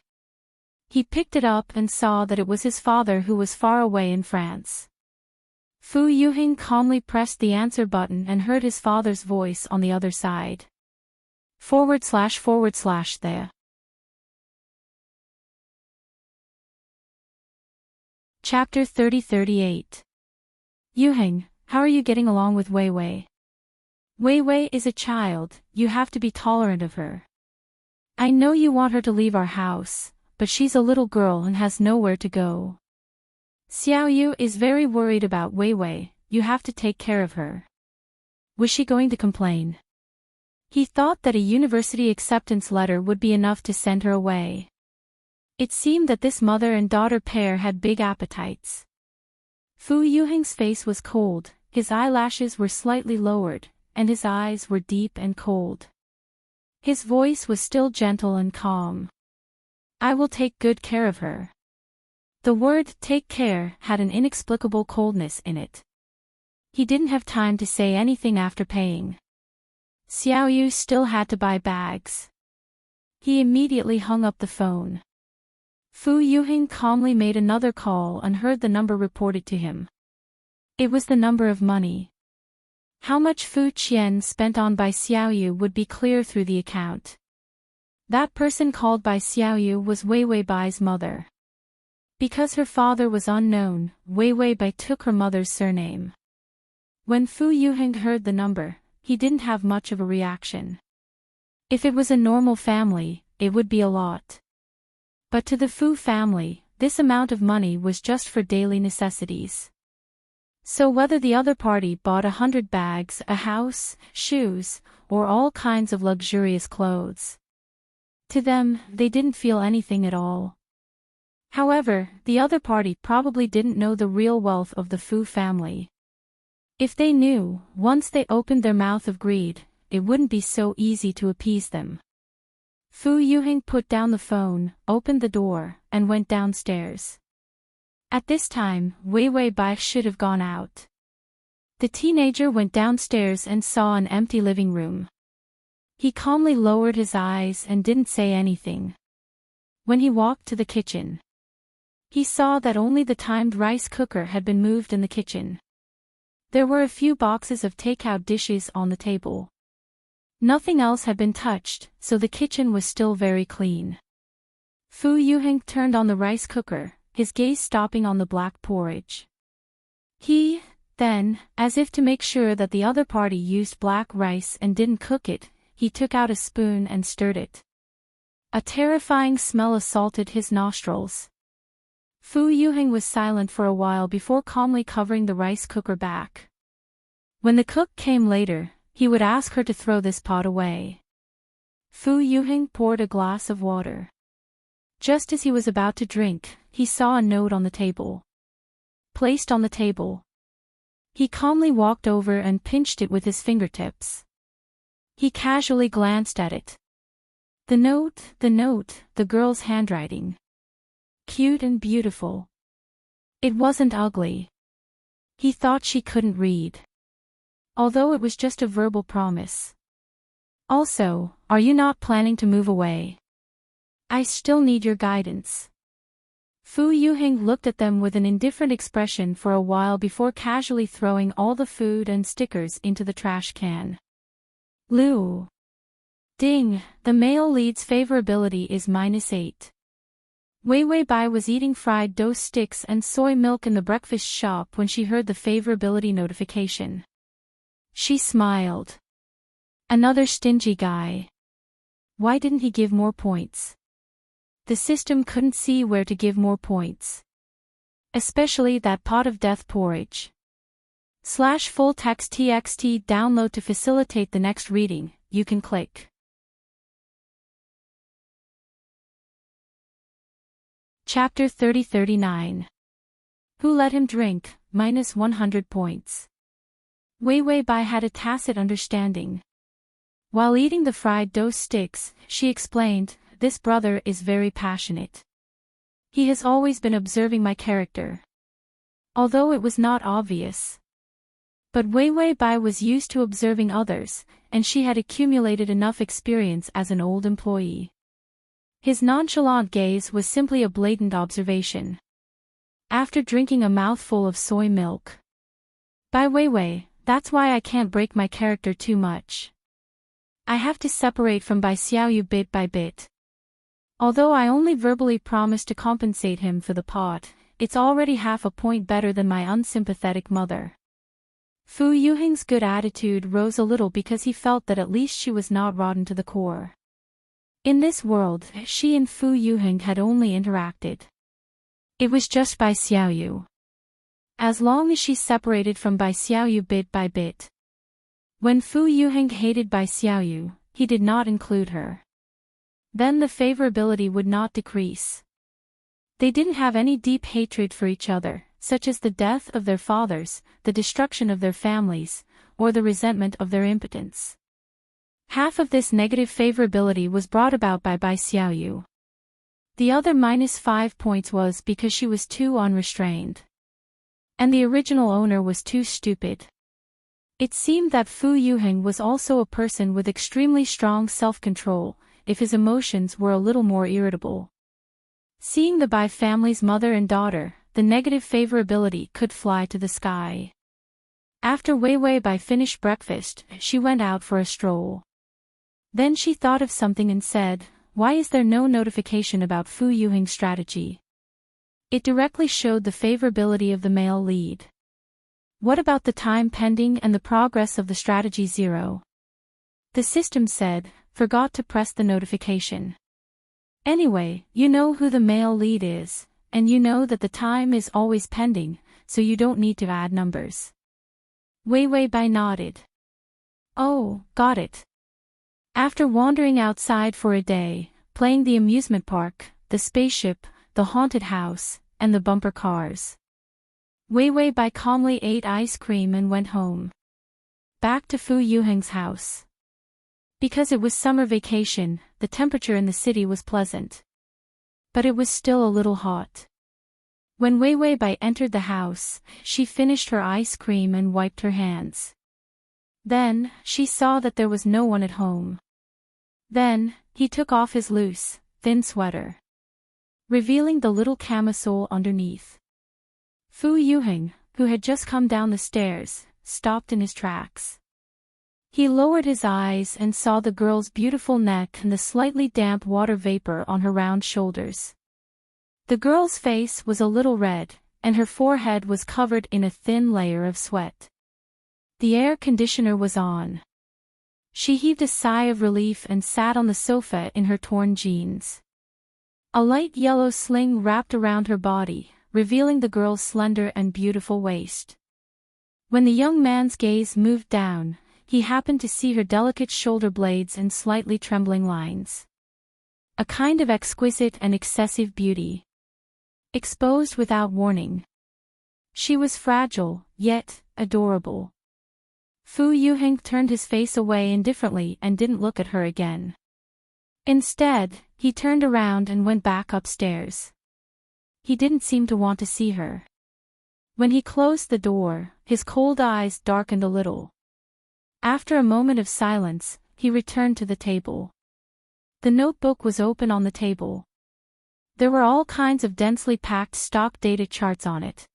He picked it up and saw that it was his father who was far away in France. Fu Yuheng calmly pressed the answer button and heard his father's voice on the other side. / there. Chapter 30-38. Yuheng, how are you getting along with Wei Wei? Wei Wei is a child, you have to be tolerant of her. I know you want her to leave our house, but she's a little girl and has nowhere to go. Xiao Yu is very worried about Wei Wei, you have to take care of her. Was she going to complain? He thought that a university acceptance letter would be enough to send her away. It seemed that this mother and daughter pair had big appetites. Fu Yuheng's face was cold, his eyelashes were slightly lowered, and his eyes were deep and cold. His voice was still gentle and calm. I will take good care of her. The word take care had an inexplicable coldness in it. He didn't have time to say anything after paying. Xiao Yu still had to buy bags. He immediately hung up the phone. Fu Yuheng calmly made another call and heard the number reported to him. It was the number of money. How much Fu Qian spent on by Xiao Yu would be clear through the account. That person called by Xiao Yu was Wei Wei Bai's mother. Because her father was unknown, Wei Wei Bai took her mother's surname. When Fu Yuheng heard the number, he didn't have much of a reaction. If it was a normal family, it would be a lot. But to the Fu family, this amount of money was just for daily necessities. So whether the other party bought 100 bags, a house, shoes, or all kinds of luxurious clothes, to them, they didn't feel anything at all. However, the other party probably didn't know the real wealth of the Fu family. If they knew, once they opened their mouth of greed, it wouldn't be so easy to appease them. Fu Yuheng put down the phone, opened the door, and went downstairs. At this time, Wei Wei Bai should have gone out. The teenager went downstairs and saw an empty living room. He calmly lowered his eyes and didn't say anything. When he walked to the kitchen, he saw that only the timed rice cooker had been moved in the kitchen. There were a few boxes of takeout dishes on the table. Nothing else had been touched, so the kitchen was still very clean. Fu Yuheng turned on the rice cooker, his gaze stopping on the black porridge. Then, as if to make sure that the other party used black rice and didn't cook it, he took out a spoon and stirred it. A terrifying smell assaulted his nostrils. Fu Yuheng was silent for a while before calmly covering the rice cooker back. When the cook came later, he would ask her to throw this pot away. Fu Yuheng poured a glass of water. Just as he was about to drink, he saw a note on the table. Placed on the table. He calmly walked over and pinched it with his fingertips. He casually glanced at it. The note, the girl's handwriting. Cute and beautiful. It wasn't ugly. He thought she couldn't read. Although it was just a verbal promise. Also, are you not planning to move away? I still need your guidance. Fu Yuheng looked at them with an indifferent expression for a while before casually throwing all the food and stickers into the trash can. Lu. Ding, the male lead's favorability is -8. Wei Wei Bai was eating fried dough sticks and soy milk in the breakfast shop when she heard the favorability notification. She smiled. Another stingy guy. Why didn't he give more points? The system couldn't see where to give more points. Especially that pot of death porridge. /full text txt download to facilitate the next reading, you can click. Chapter 30-39. Who let him drink? -100 points. Wei Wei Bai had a tacit understanding. While eating the fried dough sticks, she explained, "This brother is very passionate. He has always been observing my character." Although it was not obvious. But Wei Wei Bai was used to observing others, and she had accumulated enough experience as an old employee. His nonchalant gaze was simply a blatant observation. After drinking a mouthful of soy milk. "Bai Wei Wei, that's why I can't break my character too much. I have to separate from Bai Xiaoyu bit by bit. Although I only verbally promised to compensate him for the pot, it's already half a point better than my unsympathetic mother." Fu Yuheng's good attitude rose a little because he felt that at least she was not rotten to the core. In this world, she and Fu Yuheng had only interacted. It was just Bai Xiaoyu. As long as she separated from Bai Xiaoyu bit by bit. When Fu Yuheng hated Bai Xiaoyu, he did not include her. Then the favorability would not decrease. They didn't have any deep hatred for each other, such as the death of their fathers, the destruction of their families, or the resentment of their impotence. Half of this negative favorability was brought about by Bai Xiaoyu. The other -5 points was because she was too unrestrained. And the original owner was too stupid. It seemed that Fu Yuheng was also a person with extremely strong self-control, if his emotions were a little more irritable. Seeing the Bai family's mother and daughter, the negative favorability could fly to the sky. After Wei Wei Bai finished breakfast, she went out for a stroll. Then she thought of something and said, "Why is there no notification about Fu Yuheng's strategy?" It directly showed the favorability of the male lead. What about the time pending and the progress of the strategy 0? The system said, "Forgot to press the notification." Anyway, you know who the male lead is, and you know that the time is always pending, so you don't need to add numbers. Wei Wei Bai nodded. "Oh, got it." After wandering outside for a day, playing the amusement park, the spaceship, the haunted house, and the bumper cars, Wei Wei Bai calmly ate ice cream and went home. Back to Fu Yuheng's house. Because it was summer vacation, the temperature in the city was pleasant. But it was still a little hot. When Wei Wei Bai entered the house, she finished her ice cream and wiped her hands. Then, she saw that there was no one at home. Then, he took off his loose, thin sweater, revealing the little camisole underneath. Fu Yuheng, who had just come down the stairs, stopped in his tracks. He lowered his eyes and saw the girl's beautiful neck and the slightly damp water vapor on her round shoulders. The girl's face was a little red, and her forehead was covered in a thin layer of sweat. The air conditioner was on. She heaved a sigh of relief and sat on the sofa in her torn jeans. A light yellow sling wrapped around her body, revealing the girl's slender and beautiful waist. When the young man's gaze moved down, he happened to see her delicate shoulder blades and slightly trembling lines. A kind of exquisite and excessive beauty. Exposed without warning. She was fragile, yet adorable. Fu Yuheng turned his face away indifferently and didn't look at her again. Instead, he turned around and went back upstairs. He didn't seem to want to see her. When he closed the door, his cold eyes darkened a little. After a moment of silence, he returned to the table. The notebook was open on the table. There were all kinds of densely packed stock data charts on it.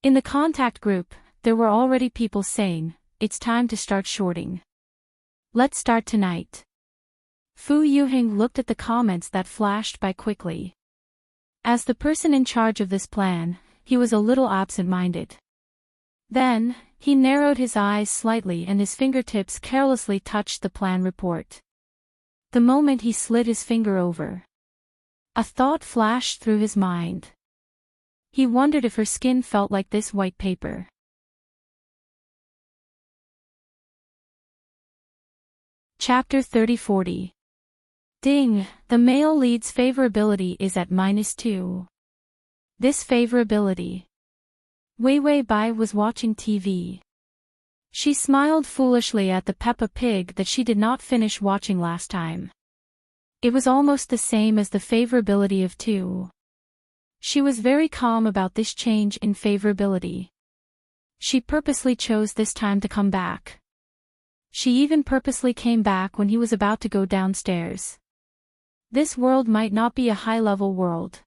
In the contact group, there were already people saying, "It's time to start shorting. Let's start tonight." Fu Yuheng looked at the comments that flashed by quickly. As the person in charge of this plan, he was a little absent-minded. Then, he narrowed his eyes slightly and his fingertips carelessly touched the plan report. The moment he slid his finger over, a thought flashed through his mind. He wondered if her skin felt like this white paper. Chapter 30-40. Ding, the male lead's favorability is at -2. This favorability. Wei Wei Bai was watching TV. She smiled foolishly at the Peppa Pig that she did not finish watching last time. It was almost the same as the favorability of 2. She was very calm about this change in favorability. She purposely chose this time to come back. She even purposely came back when he was about to go downstairs. This world might not be a high-level world.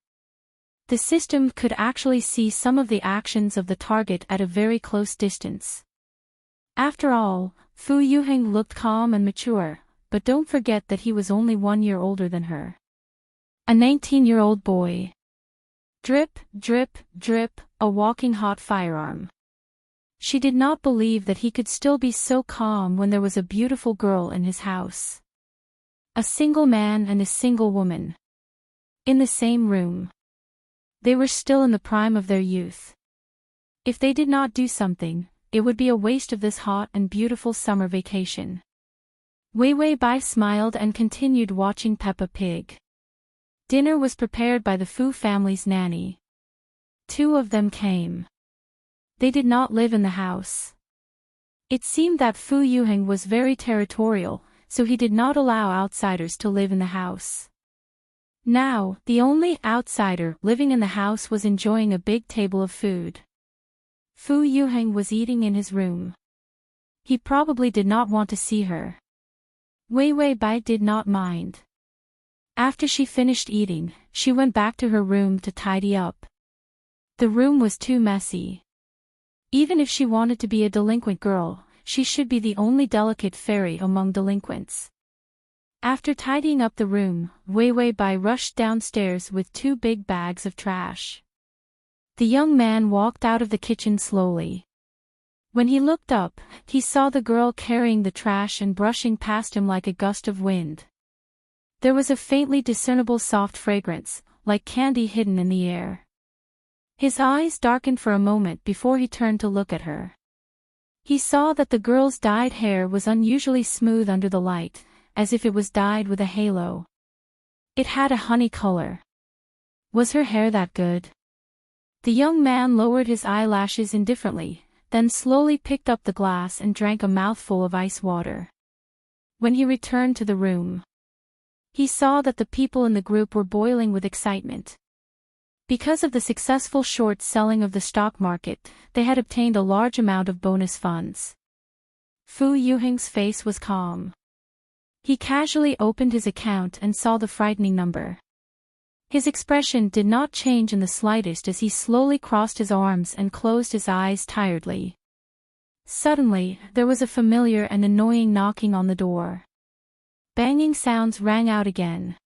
The system could actually see some of the actions of the target at a very close distance. After all, Fu Yuheng looked calm and mature, but don't forget that he was only 1 year older than her. A 19-year-old boy. Drip, drip, drip, a walking hot firearm. She did not believe that he could still be so calm when there was a beautiful girl in his house. A single man and a single woman. In the same room. They were still in the prime of their youth. If they did not do something, it would be a waste of this hot and beautiful summer vacation. Wei Wei Bai smiled and continued watching Peppa Pig. Dinner was prepared by the Fu family's nanny. 2 of them came. They did not live in the house. It seemed that Fu Yuheng was very territorial, so he did not allow outsiders to live in the house. Now, the only outsider living in the house was enjoying a big table of food. Fu Yuheng was eating in his room. He probably did not want to see her. Wei Wei Bai did not mind. After she finished eating, she went back to her room to tidy up. The room was too messy. Even if she wanted to be a delinquent girl, she should be the only delicate fairy among delinquents. After tidying up the room, Wei Wei Bai rushed downstairs with 2 big bags of trash. The young man walked out of the kitchen slowly. When he looked up, he saw the girl carrying the trash and brushing past him like a gust of wind. There was a faintly discernible soft fragrance, like candy hidden in the air. His eyes darkened for a moment before he turned to look at her. He saw that the girl's dyed hair was unusually smooth under the light, as if it was dyed with a halo. It had a honey color. Was her hair that good? The young man lowered his eyelashes indifferently, then slowly picked up the glass and drank a mouthful of ice water. When he returned to the room, he saw that the people in the group were boiling with excitement. Because of the successful short selling of the stock market, they had obtained a large amount of bonus funds. Fu Yuheng's face was calm. He casually opened his account and saw the frightening number. His expression did not change in the slightest as he slowly crossed his arms and closed his eyes tiredly. Suddenly, there was a familiar and annoying knocking on the door. Banging sounds rang out again.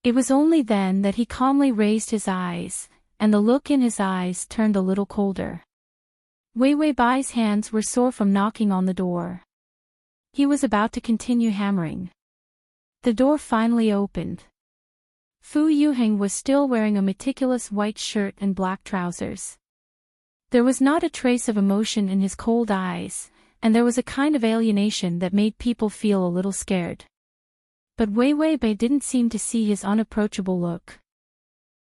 It was only then that he calmly raised his eyes, and the look in his eyes turned a little colder. Wei Wei Bai's hands were sore from knocking on the door. He was about to continue hammering. The door finally opened. Fu Yuheng was still wearing a meticulous white shirt and black trousers. There was not a trace of emotion in his cold eyes, and there was a kind of alienation that made people feel a little scared. But Wei Wei Bai didn't seem to see his unapproachable look.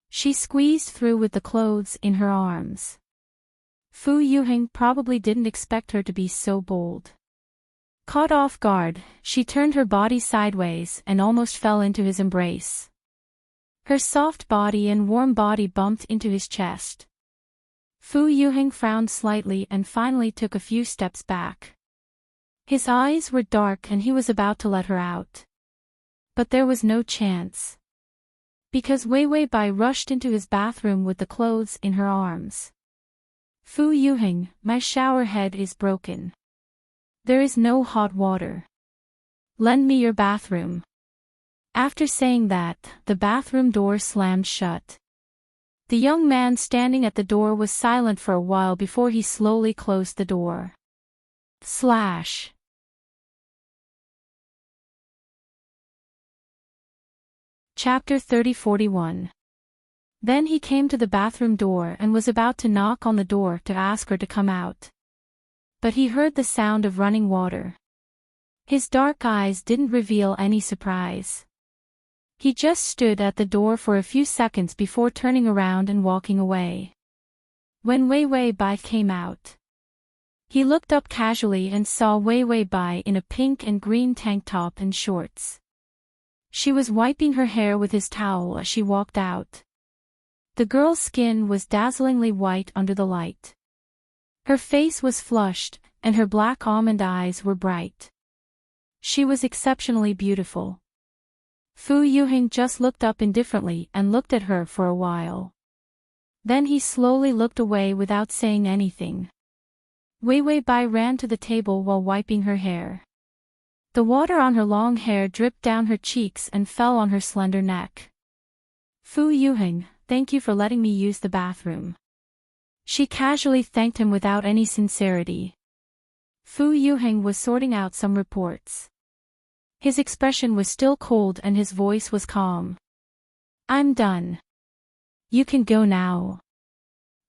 She squeezed through with the clothes in her arms. Fu Yuheng probably didn't expect her to be so bold. Caught off guard, she turned her body sideways and almost fell into his embrace. Her soft body and warm body bumped into his chest. Fu Yuheng frowned slightly and finally took a few steps back. His eyes were dark and he was about to let her out. But there was no chance. because Wei Wei Bai rushed into his bathroom with the clothes in her arms. Fu Yuheng, my shower head is broken. There is no hot water. Lend me your bathroom. After saying that, the bathroom door slammed shut. The young man standing at the door was silent for a while before he slowly closed the door. Slash. Chapter 30-41. Then he came to the bathroom door and was about to knock on the door to ask her to come out. But he heard the sound of running water. His dark eyes didn't reveal any surprise. He just stood at the door for a few seconds before turning around and walking away. When Wei Wei Bai came out, he looked up casually and saw Wei Wei Bai in a pink and green tank top and shorts. She was wiping her hair with his towel as she walked out. The girl's skin was dazzlingly white under the light. Her face was flushed, and her black almond eyes were bright. She was exceptionally beautiful. Fu Yuheng just looked up indifferently and looked at her for a while. Then he slowly looked away without saying anything. Wei Wei Bai ran to the table while wiping her hair. The water on her long hair dripped down her cheeks and fell on her slender neck. Fu Yuheng, thank you for letting me use the bathroom. She casually thanked him without any sincerity. Fu Yuheng was sorting out some reports. His expression was still cold and his voice was calm. I'm done. You can go now.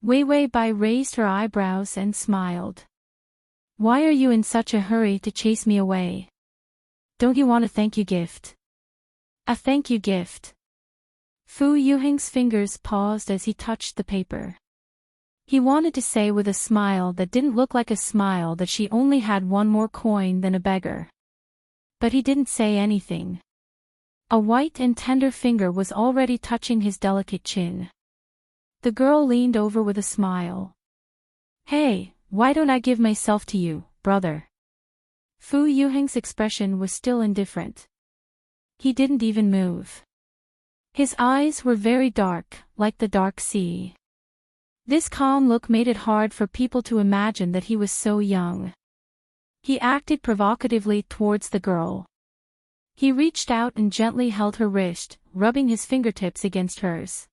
Wei Wei Bai raised her eyebrows and smiled. Why are you in such a hurry to chase me away? Don't you want a thank you gift? A thank you gift. Fu Yuheng's fingers paused as he touched the paper. He wanted to say with a smile that didn't look like a smile that she only had one more coin than a beggar. But he didn't say anything. A white and tender finger was already touching his delicate chin. The girl leaned over with a smile. Hey, why don't I give myself to you, brother? Fu Yuheng's expression was still indifferent. He didn't even move. His eyes were very dark, like the dark sea. This calm look made it hard for people to imagine that he was so young. He acted provocatively towards the girl. He reached out and gently held her wrist, rubbing his fingertips against hers.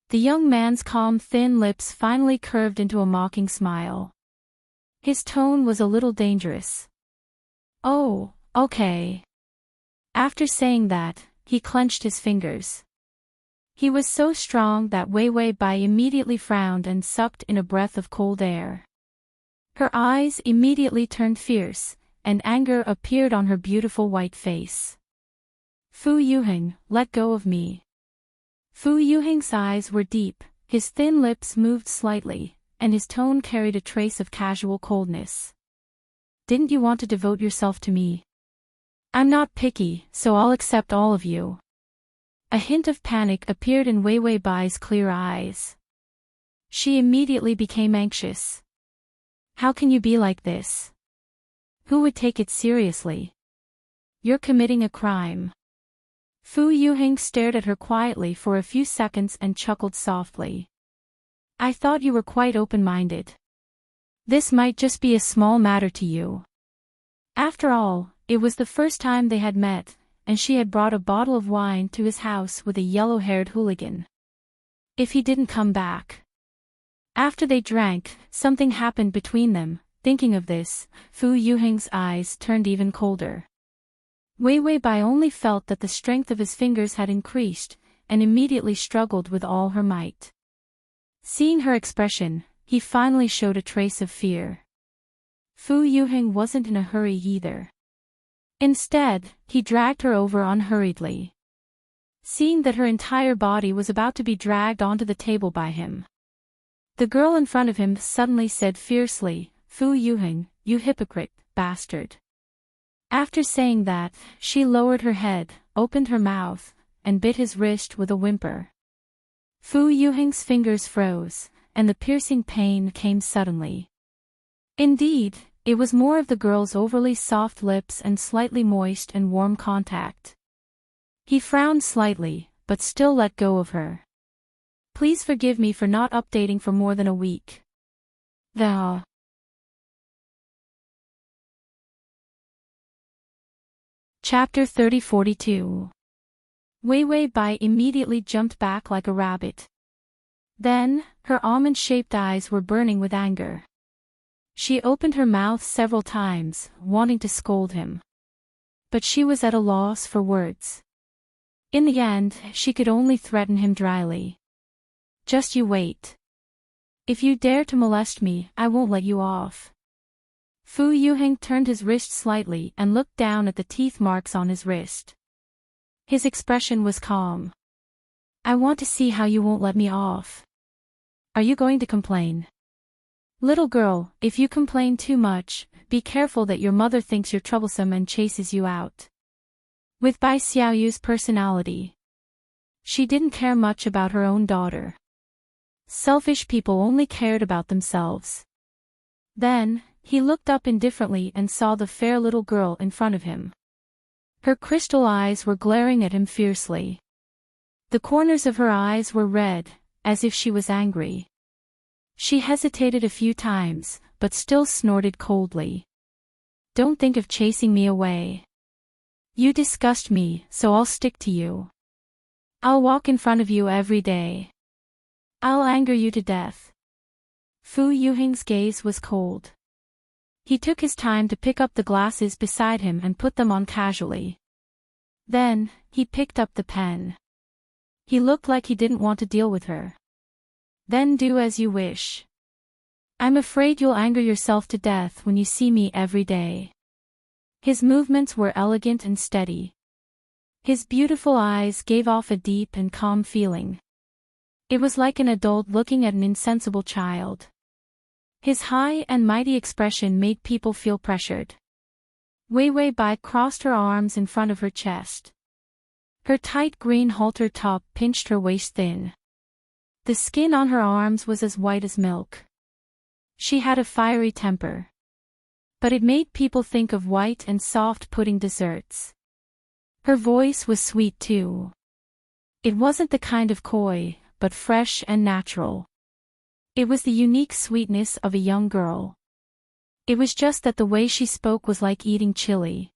The young man's calm thin lips finally curved into a mocking smile. His tone was a little dangerous. Oh, okay. After saying that, he clenched his fingers. He was so strong that Wei Wei Bai immediately frowned and sucked in a breath of cold air. Her eyes immediately turned fierce, and anger appeared on her beautiful white face. Fu Yuheng, let go of me. Fu Yuheng's eyes were deep, his thin lips moved slightly, and his tone carried a trace of casual coldness. Didn't you want to devote yourself to me? I'm not picky, so I'll accept all of you. A hint of panic appeared in Wei Wei Bai's clear eyes. She immediately became anxious. How can you be like this? Who would take it seriously? You're committing a crime. Fu Yuheng stared at her quietly for a few seconds and chuckled softly. I thought you were quite open-minded. This might just be a small matter to you. After all, it was the first time they had met, and she had brought a bottle of wine to his house with a yellow-haired hooligan. If he didn't come back. After they drank, something happened between them. Thinking of this, Fu Yuheng's eyes turned even colder. Wei Wei Bai only felt that the strength of his fingers had increased, and immediately struggled with all her might. Seeing her expression, he finally showed a trace of fear. Fu Yuheng wasn't in a hurry either. Instead, he dragged her over unhurriedly. Seeing that her entire body was about to be dragged onto the table by him, the girl in front of him suddenly said fiercely, Fu Yuheng, you hypocrite, bastard. After saying that, she lowered her head, opened her mouth, and bit his wrist with a whimper. Fu Yuheng's fingers froze, and the piercing pain came suddenly. Indeed, it was more of the girl's overly soft lips and slightly moist and warm contact. He frowned slightly, but still let go of her. Please forgive me for not updating for more than a week. The Chapter 3042. Wei Wei Bai immediately jumped back like a rabbit. Then, her almond-shaped eyes were burning with anger. She opened her mouth several times, wanting to scold him. But she was at a loss for words. In the end, she could only threaten him dryly. Just you wait. If you dare to molest me, I won't let you off. Fu Yuheng turned his wrist slightly and looked down at the teeth marks on his wrist. His expression was calm. I want to see how you won't let me off. Are you going to complain? Little girl, if you complain too much, be careful that your mother thinks you're troublesome and chases you out. With Bai Xiaoyu's personality, she didn't care much about her own daughter. Selfish people only cared about themselves. Then, he looked up indifferently and saw the fair little girl in front of him. Her crystal eyes were glaring at him fiercely. The corners of her eyes were red, as if she was angry. She hesitated a few times, but still snorted coldly. Don't think of chasing me away. You disgust me, so I'll stick to you. I'll walk in front of you every day. I'll anger you to death. Fu Yuheng's gaze was cold. He took his time to pick up the glasses beside him and put them on casually. Then, he picked up the pen. He looked like he didn't want to deal with her. Then do as you wish. I'm afraid you'll anger yourself to death when you see me every day. His movements were elegant and steady. His beautiful eyes gave off a deep and calm feeling. It was like an adult looking at an insensible child. His high and mighty expression made people feel pressured. Wei Wei Bai crossed her arms in front of her chest. Her tight green halter top pinched her waist thin. The skin on her arms was as white as milk. She had a fiery temper. But it made people think of white and soft pudding desserts. Her voice was sweet too. It wasn't the kind of coy, but fresh and natural. It was the unique sweetness of a young girl. It was just that the way she spoke was like eating chili.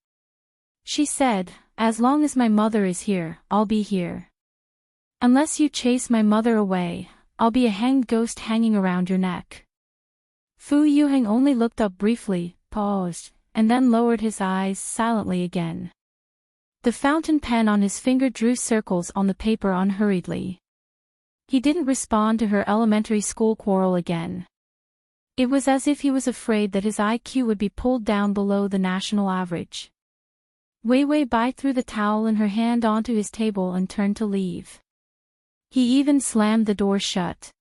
She said, as long as my mother is here, I'll be here. Unless you chase my mother away, I'll be a hanged ghost hanging around your neck. Fu Yuheng only looked up briefly, paused, and then lowered his eyes silently again. The fountain pen on his finger drew circles on the paper unhurriedly. He didn't respond to her elementary school quarrel again. It was as if he was afraid that his IQ would be pulled down below the national average. Wei Wei Bai threw the towel in her hand onto his table and turned to leave. He even slammed the door shut.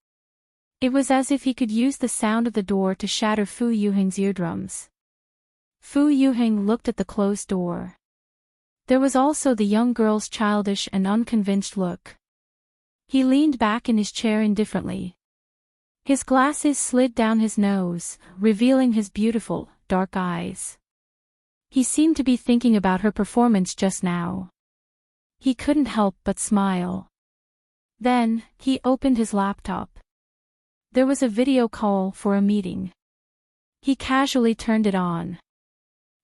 It was as if he could use the sound of the door to shatter Fu Yuheng's eardrums. Fu Yuheng looked at the closed door. There was also the young girl's childish and unconvinced look. He leaned back in his chair indifferently. His glasses slid down his nose, revealing his beautiful, dark eyes. He seemed to be thinking about her performance just now. He couldn't help but smile. Then, he opened his laptop. There was a video call for a meeting. He casually turned it on.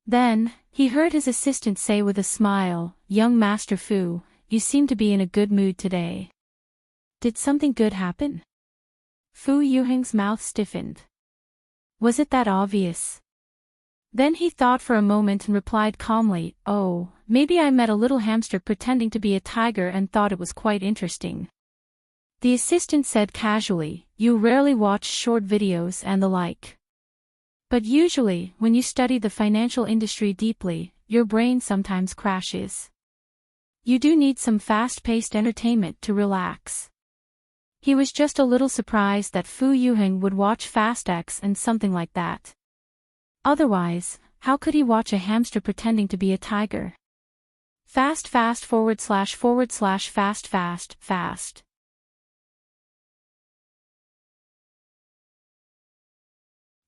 Then, he heard his assistant say with a smile, "Young Master Fu, you seem to be in a good mood today. Did something good happen?" Fu Yuheng's mouth stiffened. Was it that obvious? Then he thought for a moment and replied calmly, "Oh, maybe I met a little hamster pretending to be a tiger and thought it was quite interesting." The assistant said casually, "You rarely watch short videos and the like. But usually, when you study the financial industry deeply, your brain sometimes crashes. You do need some fast-paced entertainment to relax." He was just a little surprised that Fu Yuheng would watch Fast X and something like that. Otherwise, how could he watch a hamster pretending to be a tiger? Fast.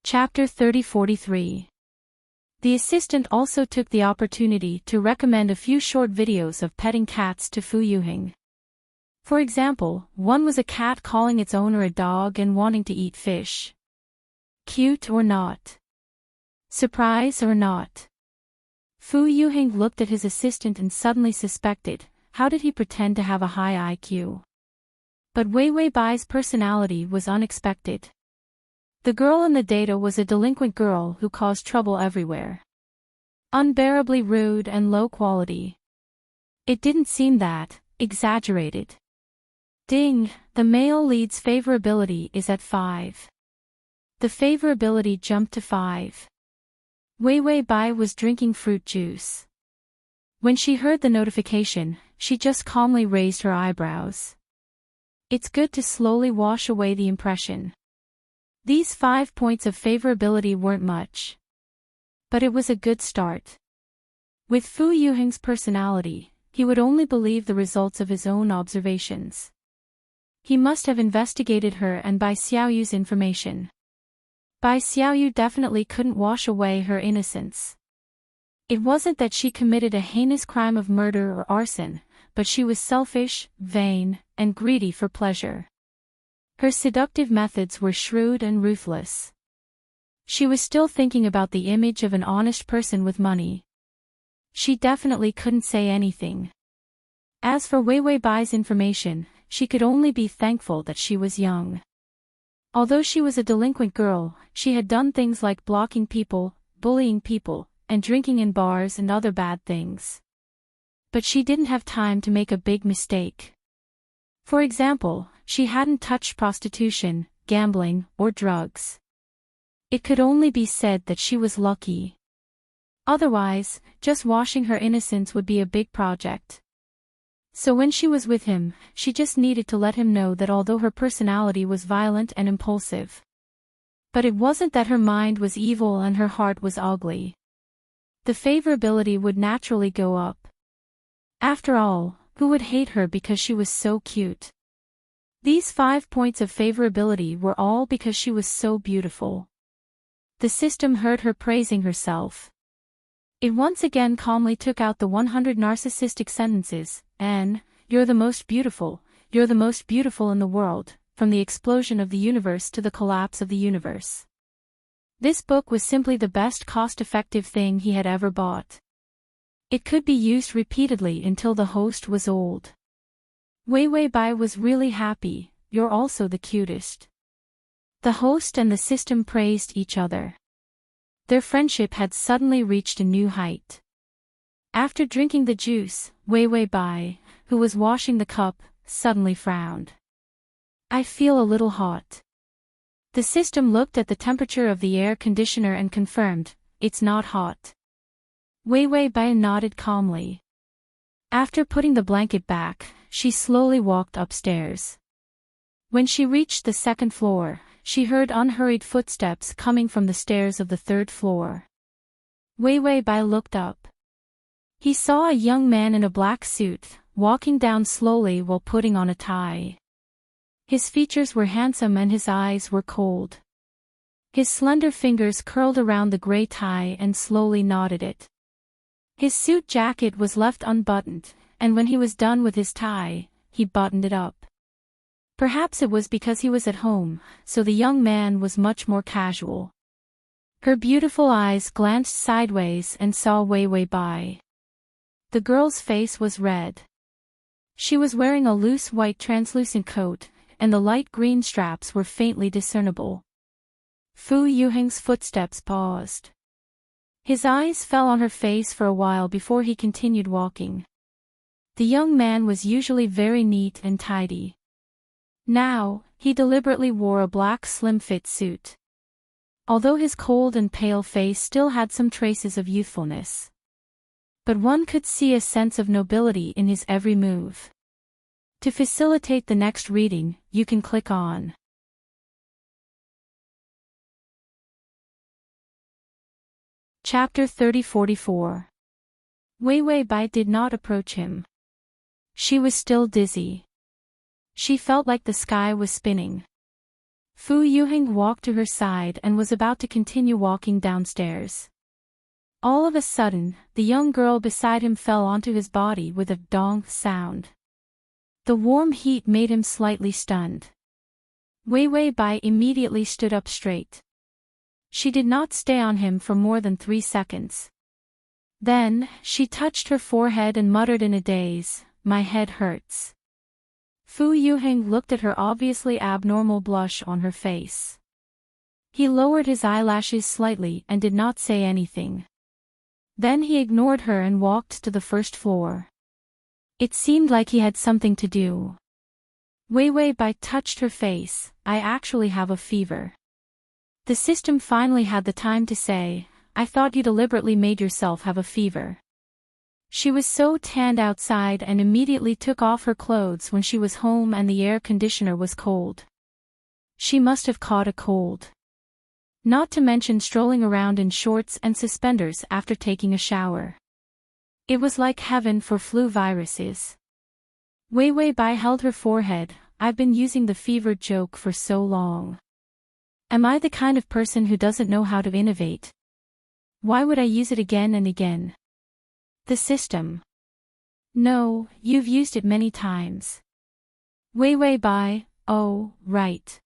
Chapter 3043. The assistant also took the opportunity to recommend a few short videos of petting cats to Fu Yuheng. For example, one was a cat calling its owner a dog and wanting to eat fish. Cute or not? Surprise or not? Fu Yuheng looked at his assistant and suddenly suspected, how did he pretend to have a high IQ? But Wei Wei Bai's personality was unexpected. The girl in the data was a delinquent girl who caused trouble everywhere. Unbearably rude and low quality. It didn't seem that exaggerated. Ding, the male lead's favorability is at 5. The favorability jumped to 5. Wei Wei Bai was drinking fruit juice. When she heard the notification, she just calmly raised her eyebrows. It's good to slowly wash away the impression. These 5 points of favorability weren't much. But it was a good start. With Fu Yuheng's personality, he would only believe the results of his own observations. He must have investigated her and Bai Xiaoyu's information. Bai Xiaoyu definitely couldn't wash away her innocence. It wasn't that she committed a heinous crime of murder or arson, but she was selfish, vain, and greedy for pleasure. Her seductive methods were shrewd and ruthless. She was still thinking about the image of an honest person with money. She definitely couldn't say anything. As for Wei Wei Bai's information, she could only be thankful that she was young. Although she was a delinquent girl, she had done things like blocking people, bullying people, and drinking in bars and other bad things. But she didn't have time to make a big mistake. For example, she hadn't touched prostitution, gambling, or drugs. It could only be said that she was lucky. Otherwise, just washing her innocence would be a big project. So when she was with him, she just needed to let him know that although her personality was violent and impulsive, but it wasn't that her mind was evil and her heart was ugly. The favorability would naturally go up. After all, who would hate her because she was so cute? These 5 points of favorability were all because she was so beautiful. The system heard her praising herself. It once again calmly took out the 100 narcissistic sentences, you're the most beautiful in the world, from the explosion of the universe to the collapse of the universe. This book was simply the best cost-effective thing he had ever bought. It could be used repeatedly until the host was old. Wei Wei Bai was really happy, you're also the cutest. The host and the system praised each other. Their friendship had suddenly reached a new height. After drinking the juice, Wei Wei Bai, who was washing the cup, suddenly frowned. I feel a little hot. The system looked at the temperature of the air conditioner and confirmed, it's not hot. Wei Wei Bai nodded calmly. After putting the blanket back, she slowly walked upstairs. When she reached the second floor, she heard unhurried footsteps coming from the stairs of the third floor. Wei Wei Bai looked up. He saw a young man in a black suit, walking down slowly while putting on a tie. His features were handsome and his eyes were cold. His slender fingers curled around the gray tie and slowly knotted it. His suit jacket was left unbuttoned, and when he was done with his tie, he buttoned it up. Perhaps it was because he was at home, so the young man was much more casual. Her beautiful eyes glanced sideways and saw Wei Wei Bai. The girl's face was red. She was wearing a loose white translucent coat, and the light green straps were faintly discernible. Fu Yuheng's footsteps paused. His eyes fell on her face for a while before he continued walking. The young man was usually very neat and tidy. Now, he deliberately wore a black slim-fit suit. Although his cold and pale face still had some traces of youthfulness. But one could see a sense of nobility in his every move. To facilitate the next reading, you can click on Chapter 3044. Wei Wei Bai did not approach him. She was still dizzy. She felt like the sky was spinning. Fu Yuheng walked to her side and was about to continue walking downstairs. All of a sudden, the young girl beside him fell onto his body with a dong sound. The warm heat made him slightly stunned. Wei Wei Bai immediately stood up straight. She did not stay on him for more than 3 seconds. Then, she touched her forehead and muttered in a daze, "My head hurts." Fu Yuheng looked at her obviously abnormal blush on her face. He lowered his eyelashes slightly and did not say anything. Then he ignored her and walked to the first floor. It seemed like he had something to do. Wei Wei Bai touched her face. "I actually have a fever." The system finally had the time to say, "I thought you deliberately made yourself have a fever." She was so tanned outside and immediately took off her clothes when she was home and the air conditioner was cold. She must have caught a cold. Not to mention strolling around in shorts and suspenders after taking a shower. It was like heaven for flu viruses. Wei Wei Bai held her forehead. "I've been using the fever joke for so long. Am I the kind of person who doesn't know how to innovate? Why would I use it again and again?" The system. "No, you've used it many times." Wei Wei Bai, "Oh, right."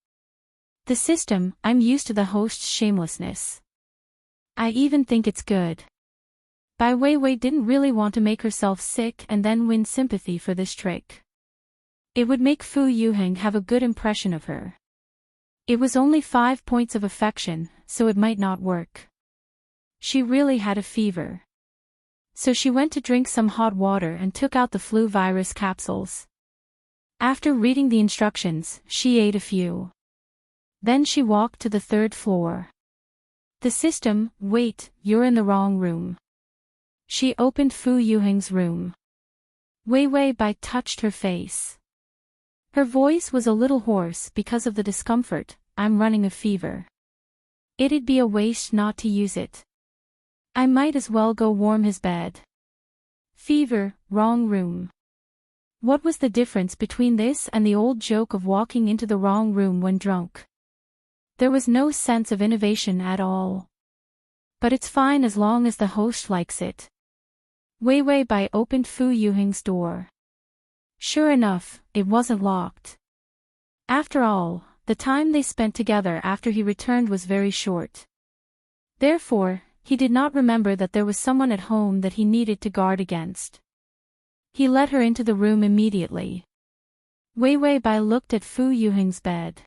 The system, "I'm used to the host's shamelessness. I even think it's good." Bai Wei Wei didn't really want to make herself sick and then win sympathy for this trick. It would make Fu Yuheng have a good impression of her. It was only 5 points of affection, so it might not work. She really had a fever. So she went to drink some hot water and took out the flu virus capsules. After reading the instructions, she ate a few. Then she walked to the 3rd floor. The system, "Wait, you're in the wrong room." She opened Fu Yuheng's room. Wei Wei Bai touched her face. Her voice was a little hoarse because of the discomfort. "I'm running a fever. It'd be a waste not to use it. I might as well go warm his bed." Fever, wrong room. What was the difference between this and the old joke of walking into the wrong room when drunk? There was no sense of innovation at all. But it's fine as long as the host likes it. Wei Wei Bai opened Fu Yuheng's door. Sure enough, it wasn't locked. After all, the time they spent together after he returned was very short. Therefore, he did not remember that there was someone at home that he needed to guard against. He let her into the room immediately. Wei Wei Bai looked at Fu Yuheng's bed.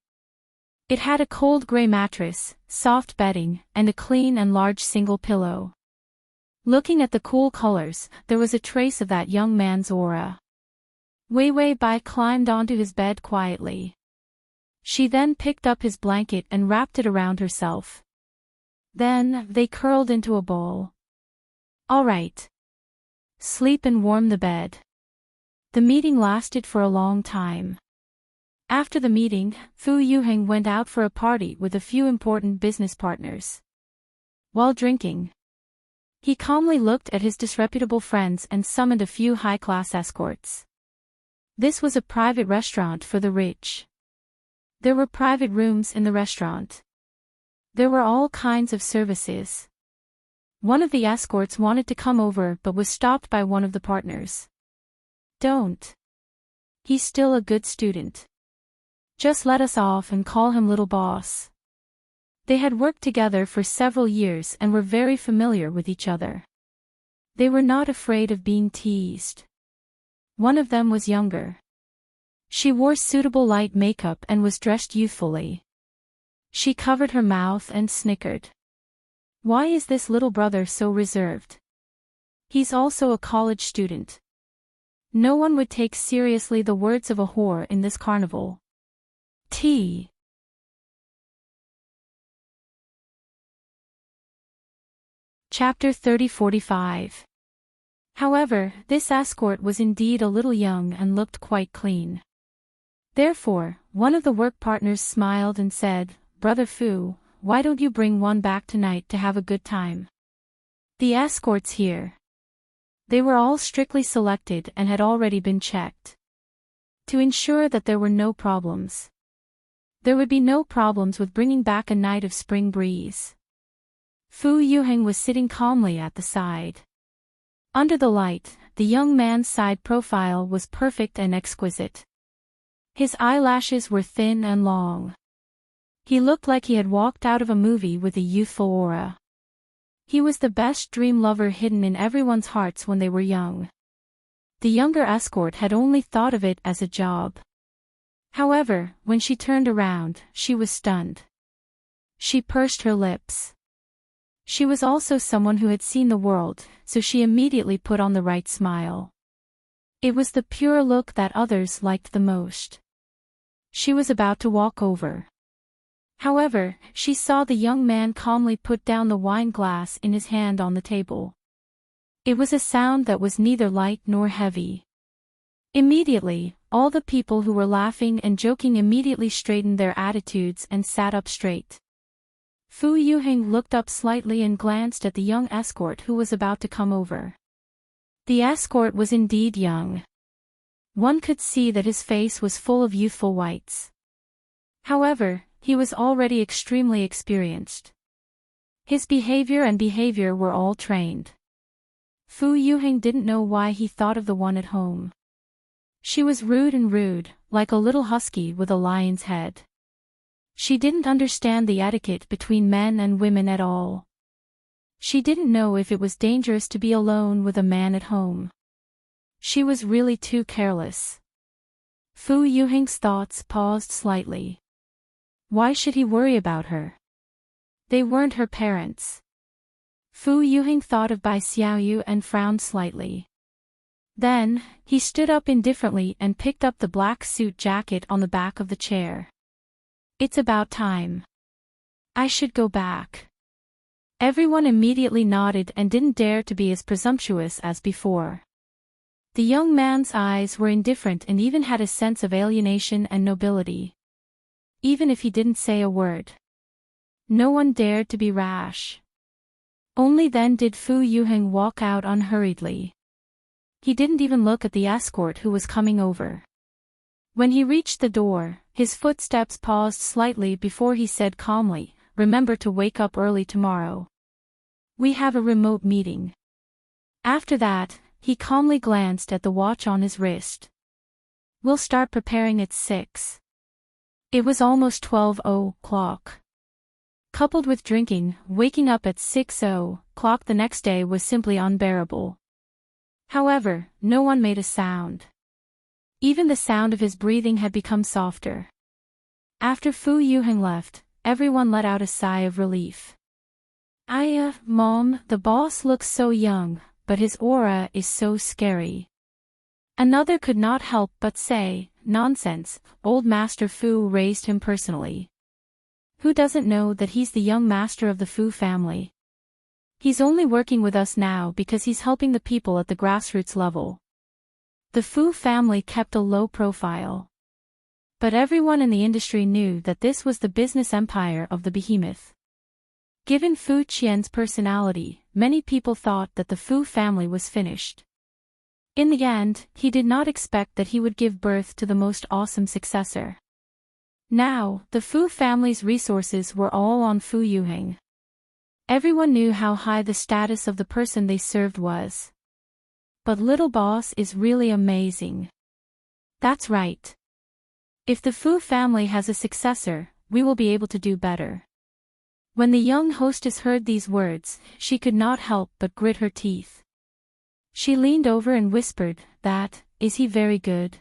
It had a cold gray mattress, soft bedding, and a clean and large single pillow. Looking at the cool colors, there was a trace of that young man's aura. Wei Wei Bai climbed onto his bed quietly. She then picked up his blanket and wrapped it around herself. Then, they curled into a ball. "All right. Sleep and warm the bed." The meeting lasted for a long time. After the meeting, Fu Yuheng went out for a party with a few important business partners. While drinking, he calmly looked at his disreputable friends and summoned a few high-class escorts. This was a private restaurant for the rich. There were private rooms in the restaurant. There were all kinds of services. One of the escorts wanted to come over but was stopped by one of the partners. "Don't. He's still a good student. Just let us off and call him little boss." They had worked together for several years and were very familiar with each other. They were not afraid of being teased. One of them was younger. She wore suitable light makeup and was dressed youthfully. She covered her mouth and snickered. Why is this little brother so reserved? He's also a college student. No one would take seriously the words of a whore in this carnival. T. Chapter 30-45. However, this escort was indeed a little young and looked quite clean. Therefore, one of the work partners smiled and said, "Brother Fu, why don't you bring one back tonight to have a good time?" The escorts here. They were all strictly selected and had already been checked. To ensure that there were no problems. There would be no problems with bringing back a night of spring breeze. Fu Yuheng was sitting calmly at the side. Under the light, the young man's side profile was perfect and exquisite. His eyelashes were thin and long. He looked like he had walked out of a movie with a youthful aura. He was the best dream lover hidden in everyone's hearts when they were young. The younger escort had only thought of it as a job. However, when she turned around, she was stunned. She pursed her lips. She was also someone who had seen the world, so she immediately put on the right smile. It was the pure look that others liked the most. She was about to walk over. However, she saw the young man calmly put down the wine glass in his hand on the table. It was a sound that was neither light nor heavy. Immediately, all the people who were laughing and joking immediately straightened their attitudes and sat up straight. Fu Yuheng looked up slightly and glanced at the young escort who was about to come over. The escort was indeed young. One could see that his face was full of youthful whites. However, he was already extremely experienced. His behavior were all trained. Fu Yuheng didn't know why he thought of the one at home. She was rude, like a little husky with a lion's head. She didn't understand the etiquette between men and women at all. She didn't know if it was dangerous to be alone with a man at home. She was really too careless. Fu Yuheng's thoughts paused slightly. Why should he worry about her? They weren't her parents. Fu Yuheng thought of Bai Xiaoyu and frowned slightly. Then, he stood up indifferently and picked up the black suit jacket on the back of the chair. It's about time. I should go back. Everyone immediately nodded and didn't dare to be as presumptuous as before. The young man's eyes were indifferent and even had a sense of alienation and nobility. Even if he didn't say a word. No one dared to be rash. Only then did Fu Yuheng walk out unhurriedly. He didn't even look at the escort who was coming over. When he reached the door, his footsteps paused slightly before he said calmly, "Remember to wake up early tomorrow. We have a remote meeting." After that, he calmly glanced at the watch on his wrist. "We'll start preparing at 6. It was almost 12 o'clock. Coupled with drinking, waking up at 6 o'clock the next day was simply unbearable. However, no one made a sound. Even the sound of his breathing had become softer. After Fu Yuheng left, everyone let out a sigh of relief. Mom, the boss looks so young, but his aura is so scary." Another could not help but say, "Nonsense, old Master Fu raised him personally. Who doesn't know that he's the young master of the Fu family? He's only working with us now because he's helping the people at the grassroots level." The Fu family kept a low profile. But everyone in the industry knew that this was the business empire of the behemoth. Given Fu Qian's personality, many people thought that the Fu family was finished. In the end, he did not expect that he would give birth to the most awesome successor. Now, the Fu family's resources were all on Fu Yuheng. Everyone knew how high the status of the person they served was. But little boss is really amazing. That's right. If the Fu family has a successor, we will be able to do better. When the young hostess heard these words, she could not help but grit her teeth. She leaned over and whispered, "Is he very good?"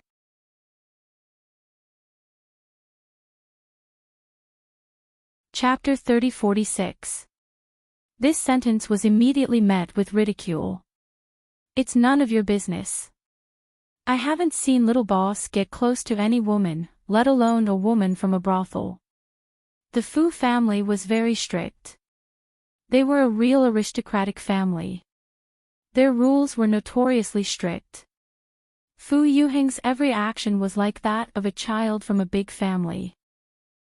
Chapter 3046. This sentence was immediately met with ridicule. "It's none of your business. I haven't seen little boss get close to any woman, let alone a woman from a brothel." The Fu family was very strict. They were a real aristocratic family. Their rules were notoriously strict. Fu Yuheng's every action was like that of a child from a big family.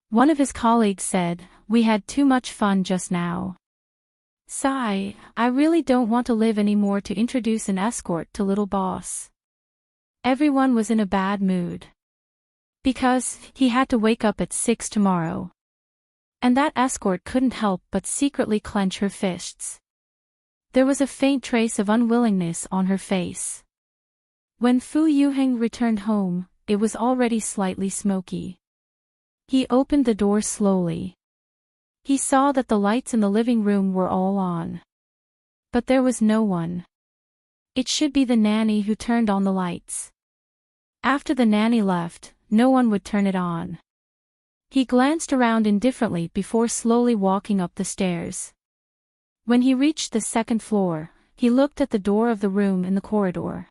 One of his colleagues said, "We had too much fun just now. Sigh, I really don't want to live anymore to introduce an escort to little boss." Everyone was in a bad mood. Because he had to wake up at 6 tomorrow. And that escort couldn't help but secretly clench her fists. There was a faint trace of unwillingness on her face. When Fu Yuheng returned home, it was already slightly smoky. He opened the door slowly. He saw that the lights in the living room were all on. But there was no one. It should be the nanny who turned on the lights. After the nanny left, no one would turn it on. He glanced around indifferently before slowly walking up the stairs. When he reached the second floor, he looked at the door of the room in the corridor.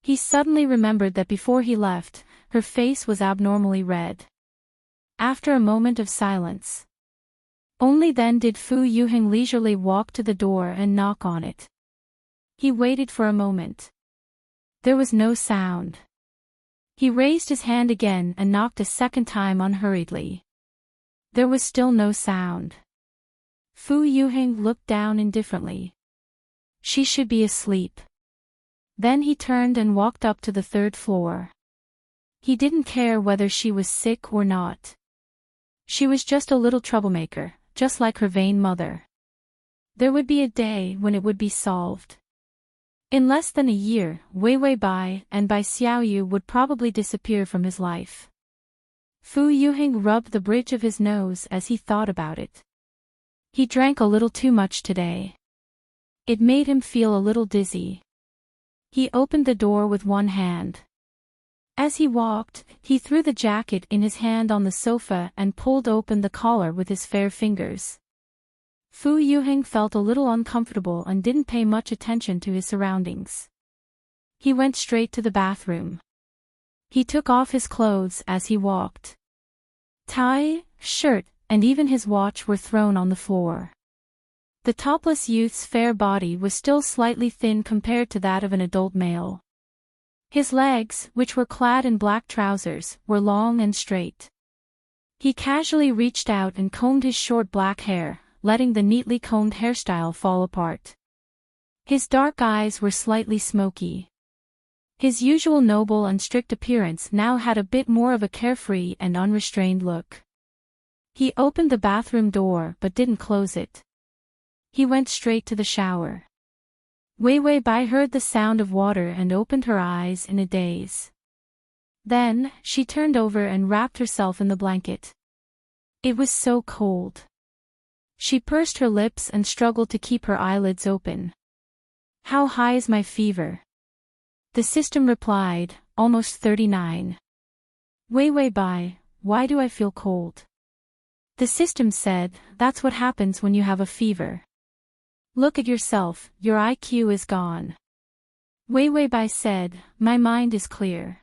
He suddenly remembered that before he left, her face was abnormally red. After a moment of silence. Only then did Fu Yuheng leisurely walk to the door and knock on it. He waited for a moment. There was no sound. He raised his hand again and knocked a second time unhurriedly. There was still no sound. Fu Yuheng looked down indifferently. She should be asleep. Then he turned and walked up to the third floor. He didn't care whether she was sick or not. She was just a little troublemaker, just like her vain mother. There would be a day when it would be solved. In less than a year, Wei Wei Bai and Bai Xiaoyu would probably disappear from his life. Fu Yuheng rubbed the bridge of his nose as he thought about it. He drank a little too much today. It made him feel a little dizzy. He opened the door with one hand. As he walked, he threw the jacket in his hand on the sofa and pulled open the collar with his fair fingers. Fu Yuheng felt a little uncomfortable and didn't pay much attention to his surroundings. He went straight to the bathroom. He took off his clothes as he walked. Tie, shirt, and even his watch were thrown on the floor. The topless youth's fair body was still slightly thin compared to that of an adult male. His legs, which were clad in black trousers, were long and straight. He casually reached out and combed his short black hair, letting the neatly combed hairstyle fall apart. His dark eyes were slightly smoky. His usual noble and strict appearance now had a bit more of a carefree and unrestrained look. He opened the bathroom door but didn't close it. He went straight to the shower. Wei Wei Bai heard the sound of water and opened her eyes in a daze. Then, she turned over and wrapped herself in the blanket. It was so cold. She pursed her lips and struggled to keep her eyelids open. How high is my fever? The system replied, almost 39. Wei Wei Bai, why do I feel cold? The system said, that's what happens when you have a fever. Look at yourself, your IQ is gone. Wei Wei Bai said, my mind is clear.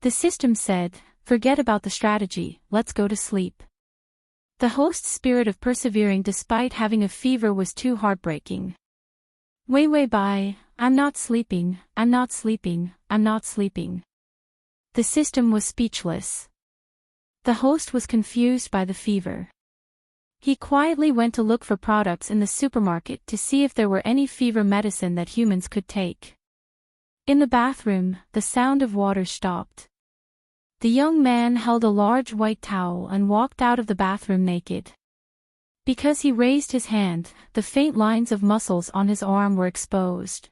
The system said, forget about the strategy, let's go to sleep. The host's spirit of persevering despite having a fever was too heartbreaking. Wei Wei Bai, I'm not sleeping, I'm not sleeping, I'm not sleeping. The system was speechless. The host was confused by the fever. He quietly went to look for products in the supermarket to see if there were any fever medicine that humans could take. In the bathroom, the sound of water stopped. The young man held a large white towel and walked out of the bathroom naked. Because he raised his hand, the faint lines of muscles on his arm were exposed.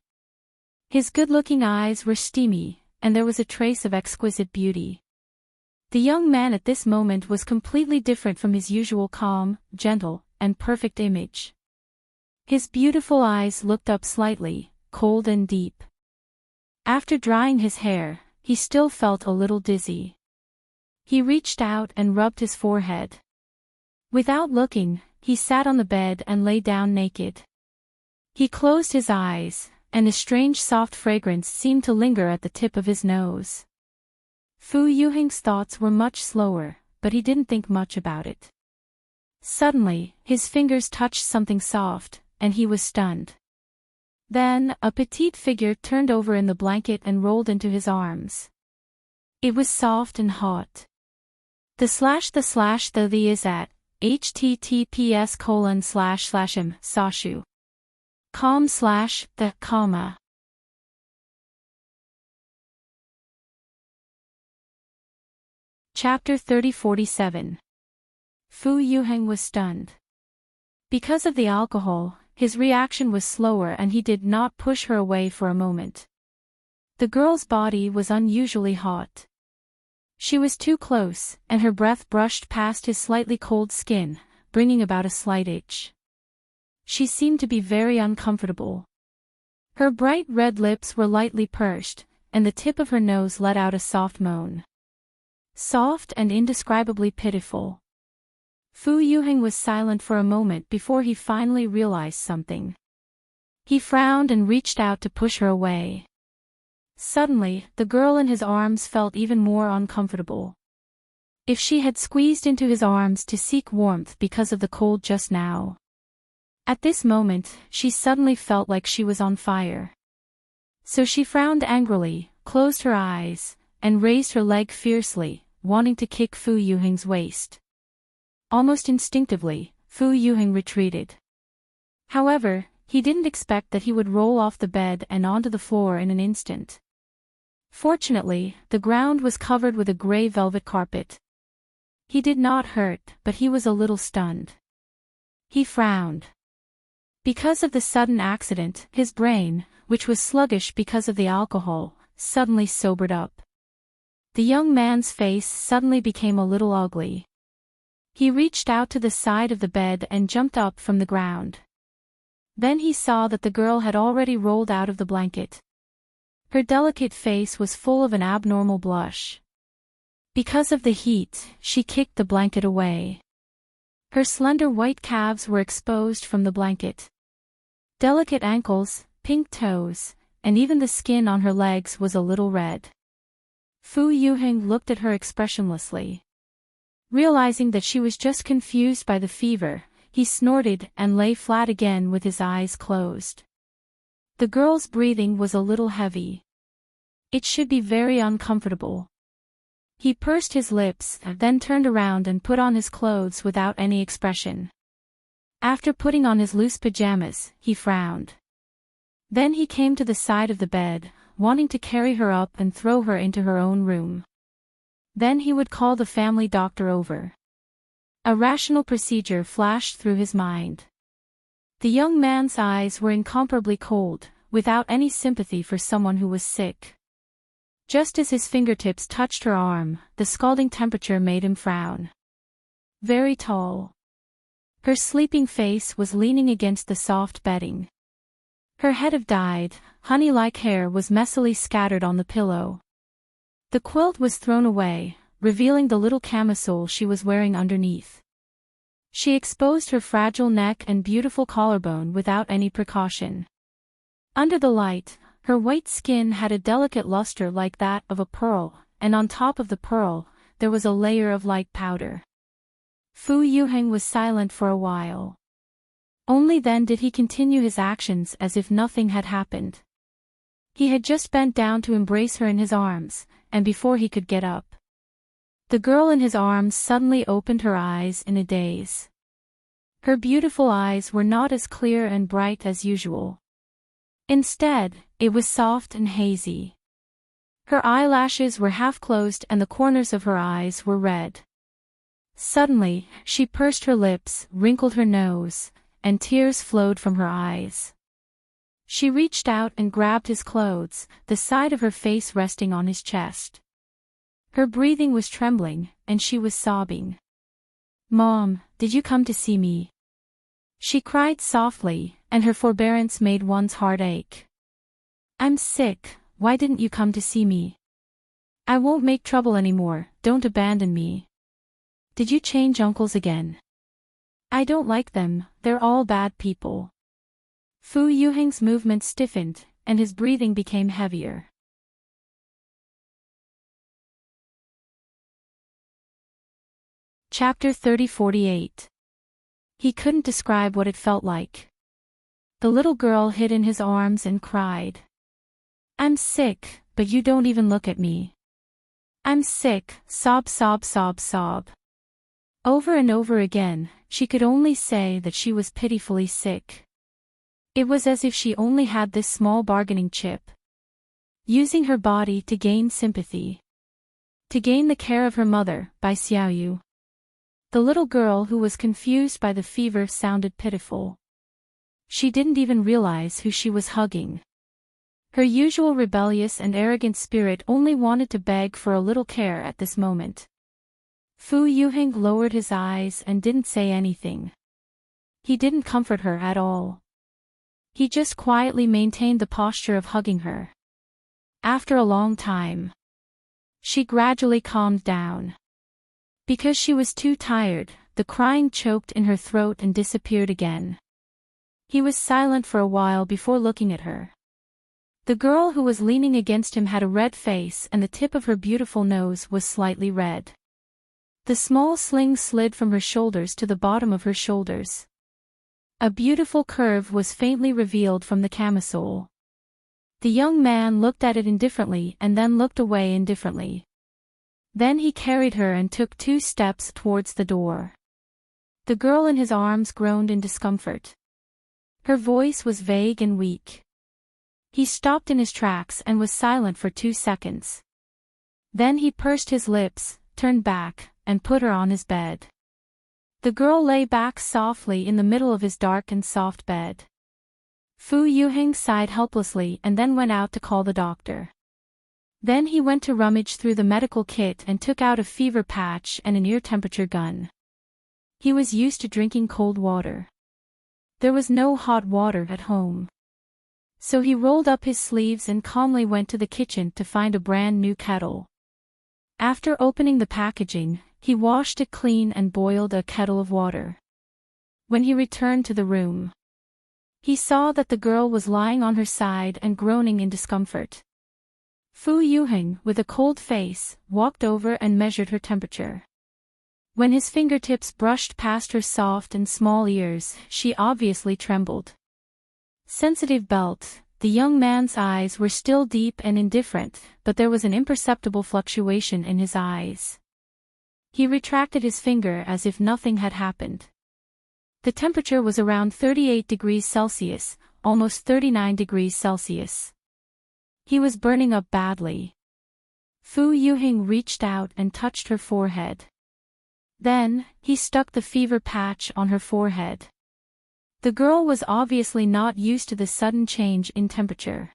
His good-looking eyes were steamy, and there was a trace of exquisite beauty. The young man at this moment was completely different from his usual calm, gentle, and perfect image. His beautiful eyes looked up slightly, cold and deep. After drying his hair, he still felt a little dizzy. He reached out and rubbed his forehead. Without looking, he sat on the bed and lay down naked. He closed his eyes, and a strange soft fragrance seemed to linger at the tip of his nose. Fu Yuheng's thoughts were much slower, but he didn't think much about it. Suddenly, his fingers touched something soft, and he was stunned. Then, a petite figure turned over in the blanket and rolled into his arms. It was soft and hot. The is at https://m sashu. .com/the, comma. Chapter 3047. Fu Yuheng was stunned. Because of the alcohol, his reaction was slower and he did not push her away for a moment. The girl's body was unusually hot. She was too close, and her breath brushed past his slightly cold skin, bringing about a slight itch. She seemed to be very uncomfortable. Her bright red lips were lightly pursed, and the tip of her nose let out a soft moan. Soft and indescribably pitiful. Fu Yuheng was silent for a moment before he finally realized something. He frowned and reached out to push her away. Suddenly, the girl in his arms felt even more uncomfortable. If she had squeezed into his arms to seek warmth because of the cold just now. At this moment, she suddenly felt like she was on fire. So she frowned angrily, closed her eyes, and raised her leg fiercely, wanting to kick Fu Yuheng's waist. Almost instinctively, Fu Yuheng retreated. However, he didn't expect that he would roll off the bed and onto the floor in an instant. Fortunately, the ground was covered with a gray velvet carpet. He did not hurt, but he was a little stunned. He frowned. Because of the sudden accident, his brain, which was sluggish because of the alcohol, suddenly sobered up. The young man's face suddenly became a little ugly. He reached out to the side of the bed and jumped up from the ground. Then he saw that the girl had already rolled out of the blanket. Her delicate face was full of an abnormal blush. Because of the heat, she kicked the blanket away. Her slender white calves were exposed from the blanket. Delicate ankles, pink toes, and even the skin on her legs was a little red. Fu Yuheng looked at her expressionlessly. Realizing that she was just confused by the fever, he snorted and lay flat again with his eyes closed. The girl's breathing was a little heavy. It should be very uncomfortable. He pursed his lips, then turned around and put on his clothes without any expression. After putting on his loose pajamas, he frowned. Then he came to the side of the bed, wanting to carry her up and throw her into her own room. Then he would call the family doctor over. A rational procedure flashed through his mind. The young man's eyes were incomparably cold, without any sympathy for someone who was sick. Just as his fingertips touched her arm, the scalding temperature made him frown. Very tall. Her sleeping face was leaning against the soft bedding. Her head of dyed, honey-like hair was messily scattered on the pillow. The quilt was thrown away, revealing the little camisole she was wearing underneath. She exposed her fragile neck and beautiful collarbone without any precaution. Under the light, her white skin had a delicate luster like that of a pearl, and on top of the pearl, there was a layer of light powder. Fu Yuheng was silent for a while. Only then did he continue his actions as if nothing had happened. He had just bent down to embrace her in his arms, and before he could get up, the girl in his arms suddenly opened her eyes in a daze. Her beautiful eyes were not as clear and bright as usual. Instead, it was soft and hazy. Her eyelashes were half closed and the corners of her eyes were red. Suddenly, she pursed her lips, wrinkled her nose, and tears flowed from her eyes. She reached out and grabbed his clothes, the side of her face resting on his chest. Her breathing was trembling, and she was sobbing. "Mom, did you come to see me?" She cried softly, and her forbearance made one's heart ache. "I'm sick, why didn't you come to see me? I won't make trouble anymore, don't abandon me. Did you change uncles again? I don't like them, they're all bad people." Fu Yuheng's movement stiffened, and his breathing became heavier. Chapter 30-48. He couldn't describe what it felt like. The little girl hid in his arms and cried. "I'm sick, but you don't even look at me. I'm sick," sob sob sob sob. Over and over again, she could only say that she was pitifully sick. It was as if she only had this small bargaining chip. Using her body to gain sympathy. To gain the care of her mother, by Xiaoyu. The little girl who was confused by the fever sounded pitiful. She didn't even realize who she was hugging. Her usual rebellious and arrogant spirit only wanted to beg for a little care at this moment. Fu Yuheng lowered his eyes and didn't say anything. He didn't comfort her at all. He just quietly maintained the posture of hugging her. After a long time, she gradually calmed down. Because she was too tired, the crying choked in her throat and disappeared again. He was silent for a while before looking at her. The girl who was leaning against him had a red face and the tip of her beautiful nose was slightly red. The small sling slid from her shoulders to the bottom of her shoulders. A beautiful curve was faintly revealed from the camisole. The young man looked at it indifferently and then looked away indifferently. Then he carried her and took 2 steps towards the door. The girl in his arms groaned in discomfort. Her voice was vague and weak. He stopped in his tracks and was silent for 2 seconds. Then he pursed his lips, turned back, and put her on his bed. The girl lay back softly in the middle of his dark and soft bed. Fu Yuheng sighed helplessly and then went out to call the doctor. Then he went to rummage through the medical kit and took out a fever patch and an ear temperature gun. He was used to drinking cold water. There was no hot water at home. So he rolled up his sleeves and calmly went to the kitchen to find a brand new kettle. After opening the packaging, he washed it clean and boiled a kettle of water. When he returned to the room, he saw that the girl was lying on her side and groaning in discomfort. Fu Yuheng, with a cold face, walked over and measured her temperature. When his fingertips brushed past her soft and small ears, she obviously trembled. Sensitive belt, the young man's eyes were still deep and indifferent, but there was an imperceptible fluctuation in his eyes. He retracted his finger as if nothing had happened. The temperature was around 38 degrees Celsius, almost 39 degrees Celsius. He was burning up badly. Fu Yuheng reached out and touched her forehead. Then, he stuck the fever patch on her forehead. The girl was obviously not used to the sudden change in temperature.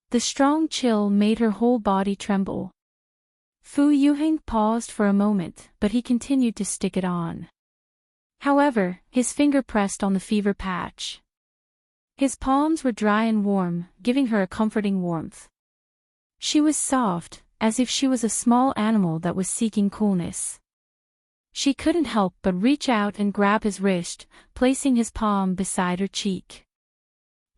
The strong chill made her whole body tremble. Fu Yuheng paused for a moment, but he continued to stick it on. However, his finger pressed on the fever patch. His palms were dry and warm, giving her a comforting warmth. She was soft, as if she was a small animal that was seeking coolness. She couldn't help but reach out and grab his wrist, placing his palm beside her cheek.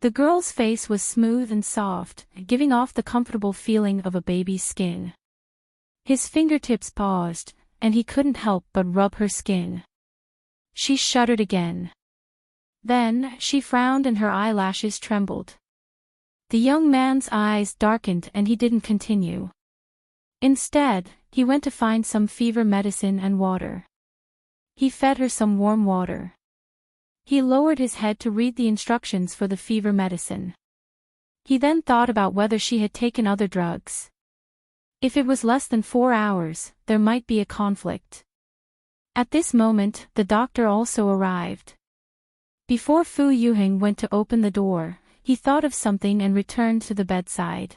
The girl's face was smooth and soft, giving off the comfortable feeling of a baby's skin. His fingertips paused, and he couldn't help but rub her skin. She shuddered again. Then, she frowned and her eyelashes trembled. The young man's eyes darkened and he didn't continue. Instead, he went to find some fever medicine and water. He fed her some warm water. He lowered his head to read the instructions for the fever medicine. He then thought about whether she had taken other drugs. If it was less than 4 hours, there might be a conflict. At this moment, the doctor also arrived. Before Fu Yuheng went to open the door, he thought of something and returned to the bedside.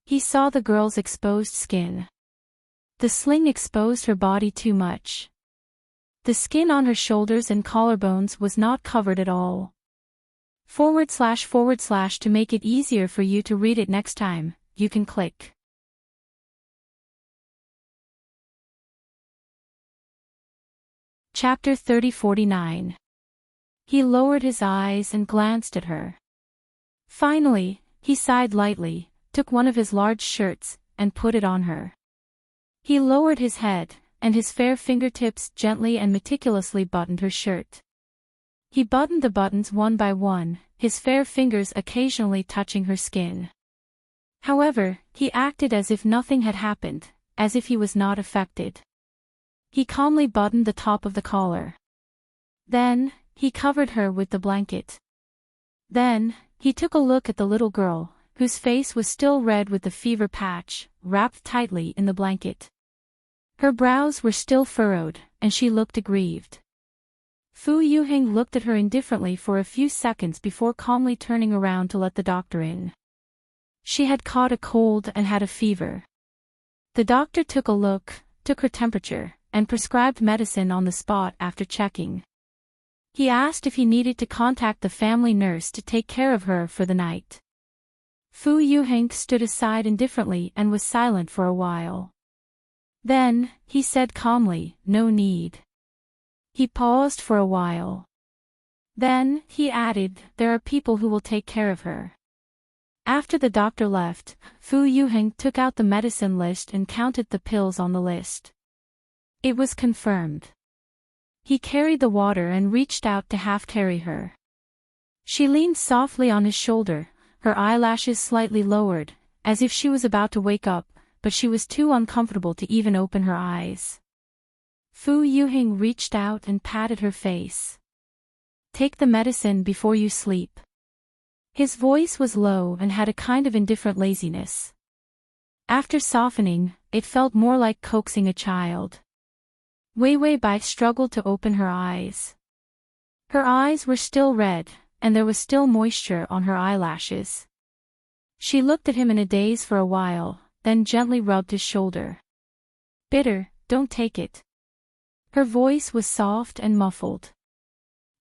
He saw the girl's exposed skin. The sling exposed her body too much. The skin on her shoulders and collarbones was not covered at all. / to make it easier for you to read it next time, you can click. Chapter 3049. He lowered his eyes and glanced at her. Finally, he sighed lightly, took one of his large shirts, and put it on her. He lowered his head, and his fair fingertips gently and meticulously buttoned her shirt. He buttoned the buttons one by one, his fair fingers occasionally touching her skin. However, he acted as if nothing had happened, as if he was not affected. He calmly buttoned the top of the collar. Then, he covered her with the blanket. Then, he took a look at the little girl, whose face was still red with the fever patch, wrapped tightly in the blanket. Her brows were still furrowed, and she looked aggrieved. Fu Yuheng looked at her indifferently for a few seconds before calmly turning around to let the doctor in. She had caught a cold and had a fever. The doctor took a look, took her temperature, and prescribed medicine on the spot after checking. He asked if he needed to contact the family nurse to take care of her for the night. Fu Yuheng stood aside indifferently and was silent for a while. Then, he said calmly, "No need." He paused for a while. Then, he added, "There are people who will take care of her." After the doctor left, Fu Yuheng took out the medicine list and counted the pills on the list. It was confirmed. He carried the water and reached out to half-carry her. She leaned softly on his shoulder, her eyelashes slightly lowered, as if she was about to wake up, but she was too uncomfortable to even open her eyes. Fu Yuheng reached out and patted her face. "Take the medicine before you sleep." His voice was low and had a kind of indifferent laziness. After softening, it felt more like coaxing a child. Wei Wei Bai struggled to open her eyes. Her eyes were still red, and there was still moisture on her eyelashes. She looked at him in a daze for a while, then gently rubbed his shoulder. "Bitter, don't take it." Her voice was soft and muffled.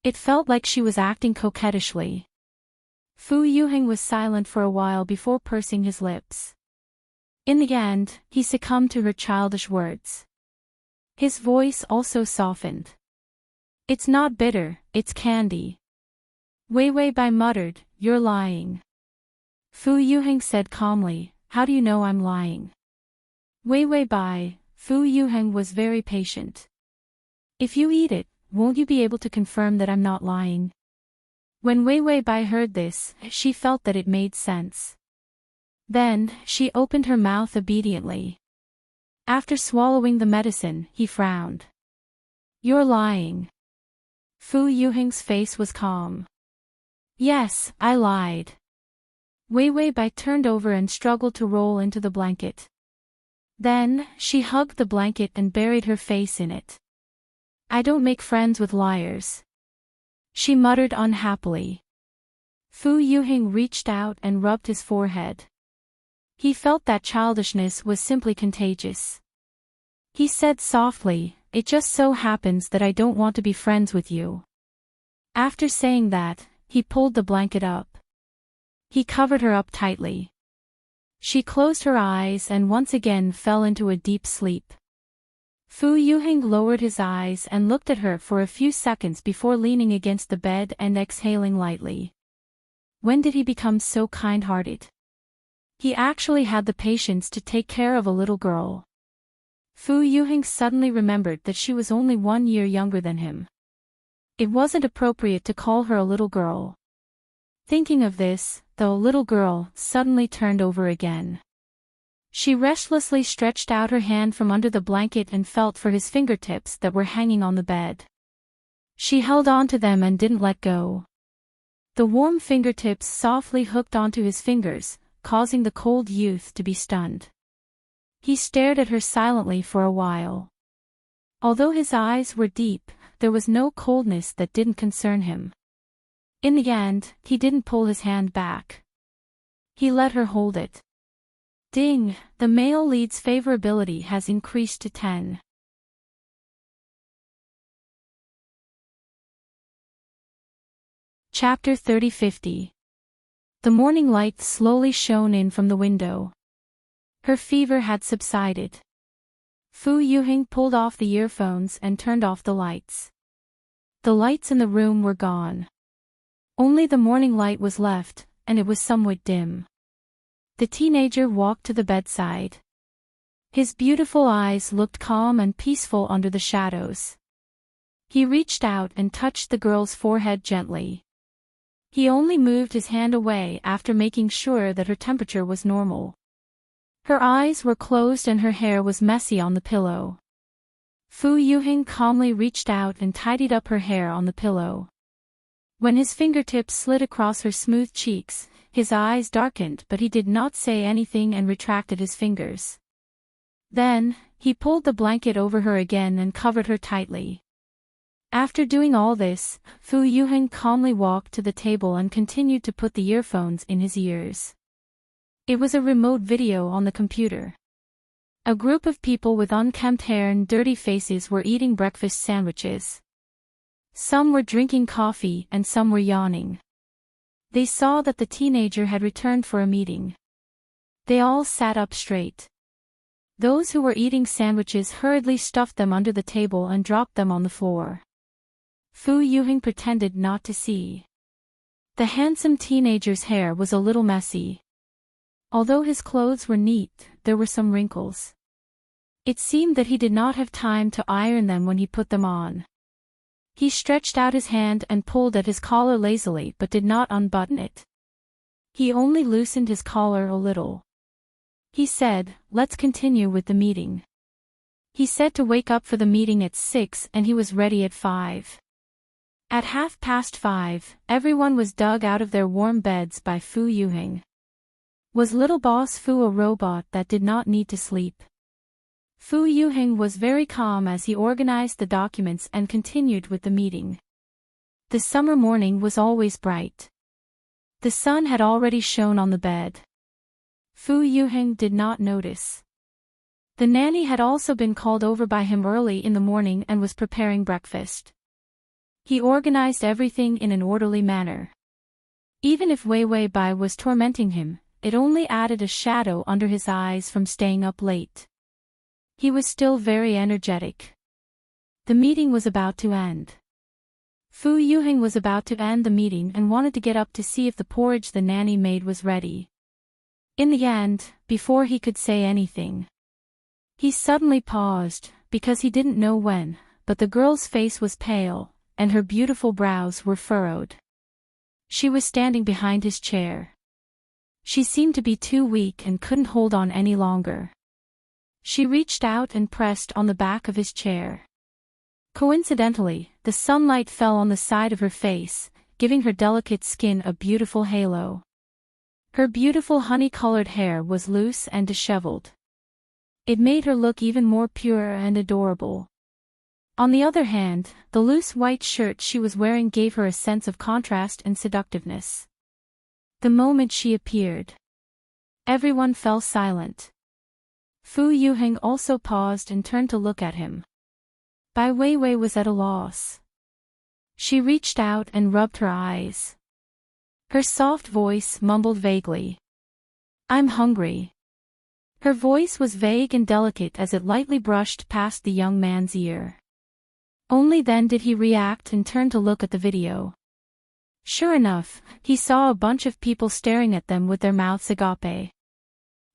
It felt like she was acting coquettishly. Fu Yuheng was silent for a while before pursing his lips. In the end, he succumbed to her childish words. His voice also softened. "It's not bitter, it's candy." Wei Wei Bai muttered, "You're lying." Fu Yuheng said calmly, "How do you know I'm lying?" Wei Wei Bai, Fu Yuheng was very patient. "If you eat it, won't you be able to confirm that I'm not lying?" When Wei Wei Bai heard this, she felt that it made sense. Then, she opened her mouth obediently. After swallowing the medicine, he frowned. "You're lying." Fu Yuheng's face was calm. "Yes, I lied." Wei Wei Bai turned over and struggled to roll into the blanket. Then, she hugged the blanket and buried her face in it. "I don't make friends with liars," she muttered unhappily. Fu Yuheng reached out and rubbed his forehead. He felt that childishness was simply contagious. He said softly, "It just so happens that I don't want to be friends with you." After saying that, he pulled the blanket up. He covered her up tightly. She closed her eyes and once again fell into a deep sleep. Fu Yuheng lowered his eyes and looked at her for a few seconds before leaning against the bed and exhaling lightly. When did he become so kind-hearted? He actually had the patience to take care of a little girl. Fu Yuheng suddenly remembered that she was only 1 year younger than him. It wasn't appropriate to call her a little girl. Thinking of this, the little girl suddenly turned over again. She restlessly stretched out her hand from under the blanket and felt for his fingertips that were hanging on the bed. She held on to them and didn't let go. The warm fingertips softly hooked onto his fingers, causing the cold youth to be stunned. He stared at her silently for a while. Although his eyes were deep, there was no coldness that didn't concern him. In the end, he didn't pull his hand back. He let her hold it. Ding, the male lead's favorability has increased to 10. Chapter 30-50. The morning light slowly shone in from the window. Her fever had subsided. Fu Yuheng pulled off the earphones and turned off the lights. The lights in the room were gone. Only the morning light was left, and it was somewhat dim. The teenager walked to the bedside. His beautiful eyes looked calm and peaceful under the shadows. He reached out and touched the girl's forehead gently. He only moved his hand away after making sure that her temperature was normal. Her eyes were closed and her hair was messy on the pillow. Fu Yuheng calmly reached out and tidied up her hair on the pillow. When his fingertips slid across her smooth cheeks, his eyes darkened, but he did not say anything and retracted his fingers. Then, he pulled the blanket over her again and covered her tightly. After doing all this, Fu Yuheng calmly walked to the table and continued to put the earphones in his ears. It was a remote video on the computer. A group of people with unkempt hair and dirty faces were eating breakfast sandwiches. Some were drinking coffee and some were yawning. They saw that the teenager had returned for a meeting. They all sat up straight. Those who were eating sandwiches hurriedly stuffed them under the table and dropped them on the floor. Fu Yuheng pretended not to see. The handsome teenager's hair was a little messy. Although his clothes were neat, there were some wrinkles. It seemed that he did not have time to iron them when he put them on. He stretched out his hand and pulled at his collar lazily but did not unbutton it. He only loosened his collar a little. He said, "Let's continue with the meeting." He said to wake up for the meeting at 6 and he was ready at 5. At 5:30, everyone was dug out of their warm beds by Fu Yuheng. Was little boss Fu a robot that did not need to sleep? Fu Yuheng was very calm as he organized the documents and continued with the meeting. The summer morning was always bright. The sun had already shone on the bed. Fu Yuheng did not notice. The nanny had also been called over by him early in the morning and was preparing breakfast. He organized everything in an orderly manner. Even if Wei Wei Bai was tormenting him, it only added a shadow under his eyes from staying up late. He was still very energetic. The meeting was about to end. Fu Yuheng was about to end the meeting and wanted to get up to see if the porridge the nanny made was ready. In the end, before he could say anything, he suddenly paused, because he didn't know when, but the girl's face was pale, and her beautiful brows were furrowed. She was standing behind his chair. She seemed to be too weak and couldn't hold on any longer. She reached out and pressed on the back of his chair. Coincidentally, the sunlight fell on the side of her face, giving her delicate skin a beautiful halo. Her beautiful honey-colored hair was loose and disheveled. It made her look even more pure and adorable. On the other hand, the loose white shirt she was wearing gave her a sense of contrast and seductiveness. The moment she appeared, everyone fell silent. Fu Yuheng also paused and turned to look at him. Bai Weiwei was at a loss. She reached out and rubbed her eyes. Her soft voice mumbled vaguely, "I'm hungry." Her voice was vague and delicate as it lightly brushed past the young man's ear. Only then did he react and turn to look at the video. Sure enough, he saw a bunch of people staring at them with their mouths agape.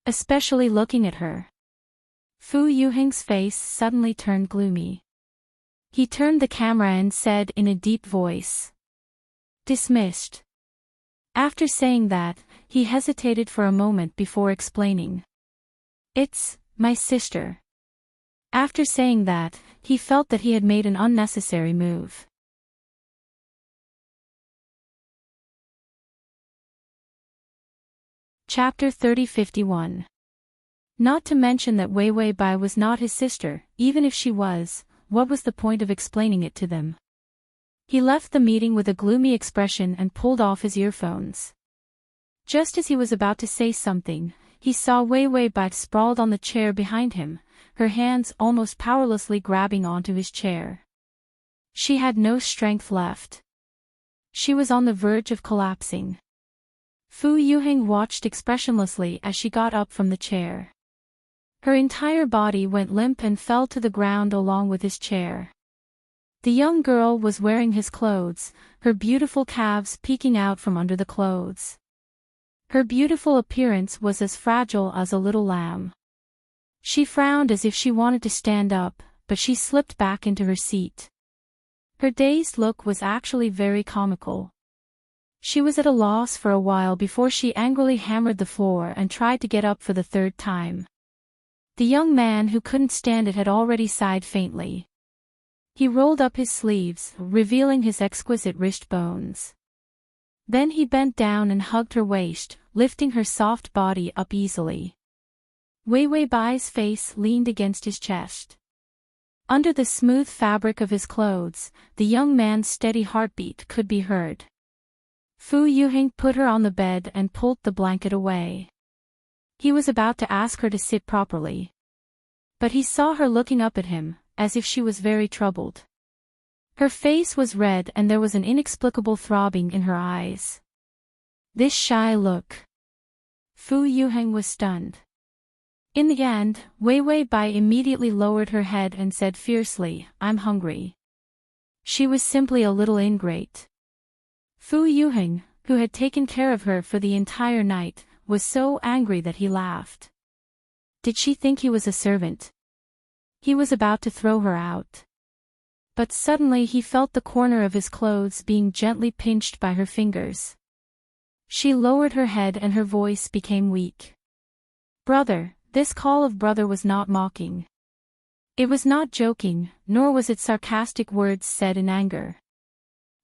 Especially looking at her. Fu Yuheng's face suddenly turned gloomy. He turned the camera and said in a deep voice, "Dismissed." After saying that, he hesitated for a moment before explaining, "It's my sister." After saying that, he felt that he had made an unnecessary move. Chapter 3051. Not to mention that Wei Wei Bai was not his sister, even if she was, what was the point of explaining it to them? He left the meeting with a gloomy expression and pulled off his earphones. Just as he was about to say something, he saw Wei Wei Bai sprawled on the chair behind him, her hands almost powerlessly grabbing onto his chair. She had no strength left. She was on the verge of collapsing. Fu Yuheng watched expressionlessly as she got up from the chair. Her entire body went limp and fell to the ground along with his chair. The young girl was wearing his clothes, her beautiful calves peeking out from under the clothes. Her beautiful appearance was as fragile as a little lamb. She frowned as if she wanted to stand up, but she slipped back into her seat. Her dazed look was actually very comical. She was at a loss for a while before she angrily hammered the floor and tried to get up for the third time. The young man who couldn't stand it had already sighed faintly. He rolled up his sleeves, revealing his exquisite wrist bones. Then he bent down and hugged her waist, lifting her soft body up easily. Wei Wei Bai's face leaned against his chest. Under the smooth fabric of his clothes, the young man's steady heartbeat could be heard. Fu Yuheng put her on the bed and pulled the blanket away. He was about to ask her to sit properly. But he saw her looking up at him, as if she was very troubled. Her face was red and there was an inexplicable throbbing in her eyes. This shy look. Fu Yuheng was stunned. In the end, Wei Bai immediately lowered her head and said fiercely, "I'm hungry." She was simply a little ingrate. Fu Yuheng, who had taken care of her for the entire night, was so angry that he laughed. Did she think he was a servant? He was about to throw her out. But suddenly he felt the corner of his clothes being gently pinched by her fingers. She lowered her head and her voice became weak. "Brother." This call of brother was not mocking. It was not joking, nor was it sarcastic words said in anger.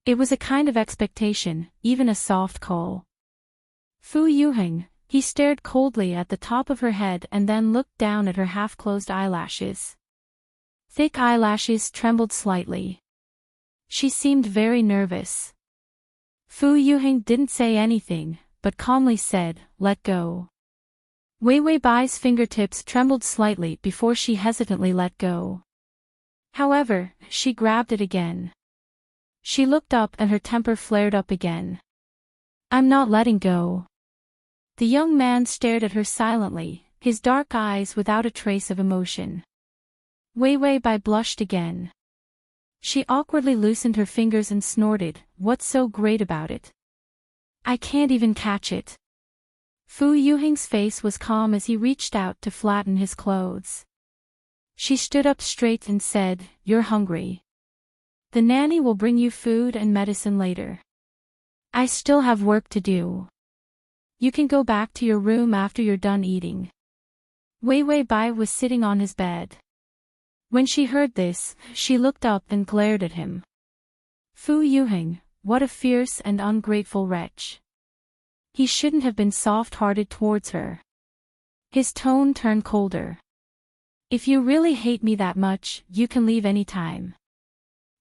It was a kind of expectation, even a soft call. Fu Yuheng, he stared coldly at the top of her head and then looked down at her half-closed eyelashes. Thick eyelashes trembled slightly. She seemed very nervous. Fu Yuheng didn't say anything, but calmly said, "Let go." Wei Bai's fingertips trembled slightly before she hesitantly let go. However, she grabbed it again. She looked up and her temper flared up again. "I'm not letting go." The young man stared at her silently, his dark eyes without a trace of emotion. Wei Bai blushed again. She awkwardly loosened her fingers and snorted, "What's so great about it? I can't even catch it." Fu Yuheng's face was calm as he reached out to flatten his clothes. She stood up straight and said, "You're hungry. The nanny will bring you food and medicine later. I still have work to do. You can go back to your room after you're done eating." Wei Bai was sitting on his bed. When she heard this, she looked up and glared at him. Fu Yuheng, what a fierce and ungrateful wretch. He shouldn't have been soft-hearted towards her. His tone turned colder. "If you really hate me that much, you can leave any time.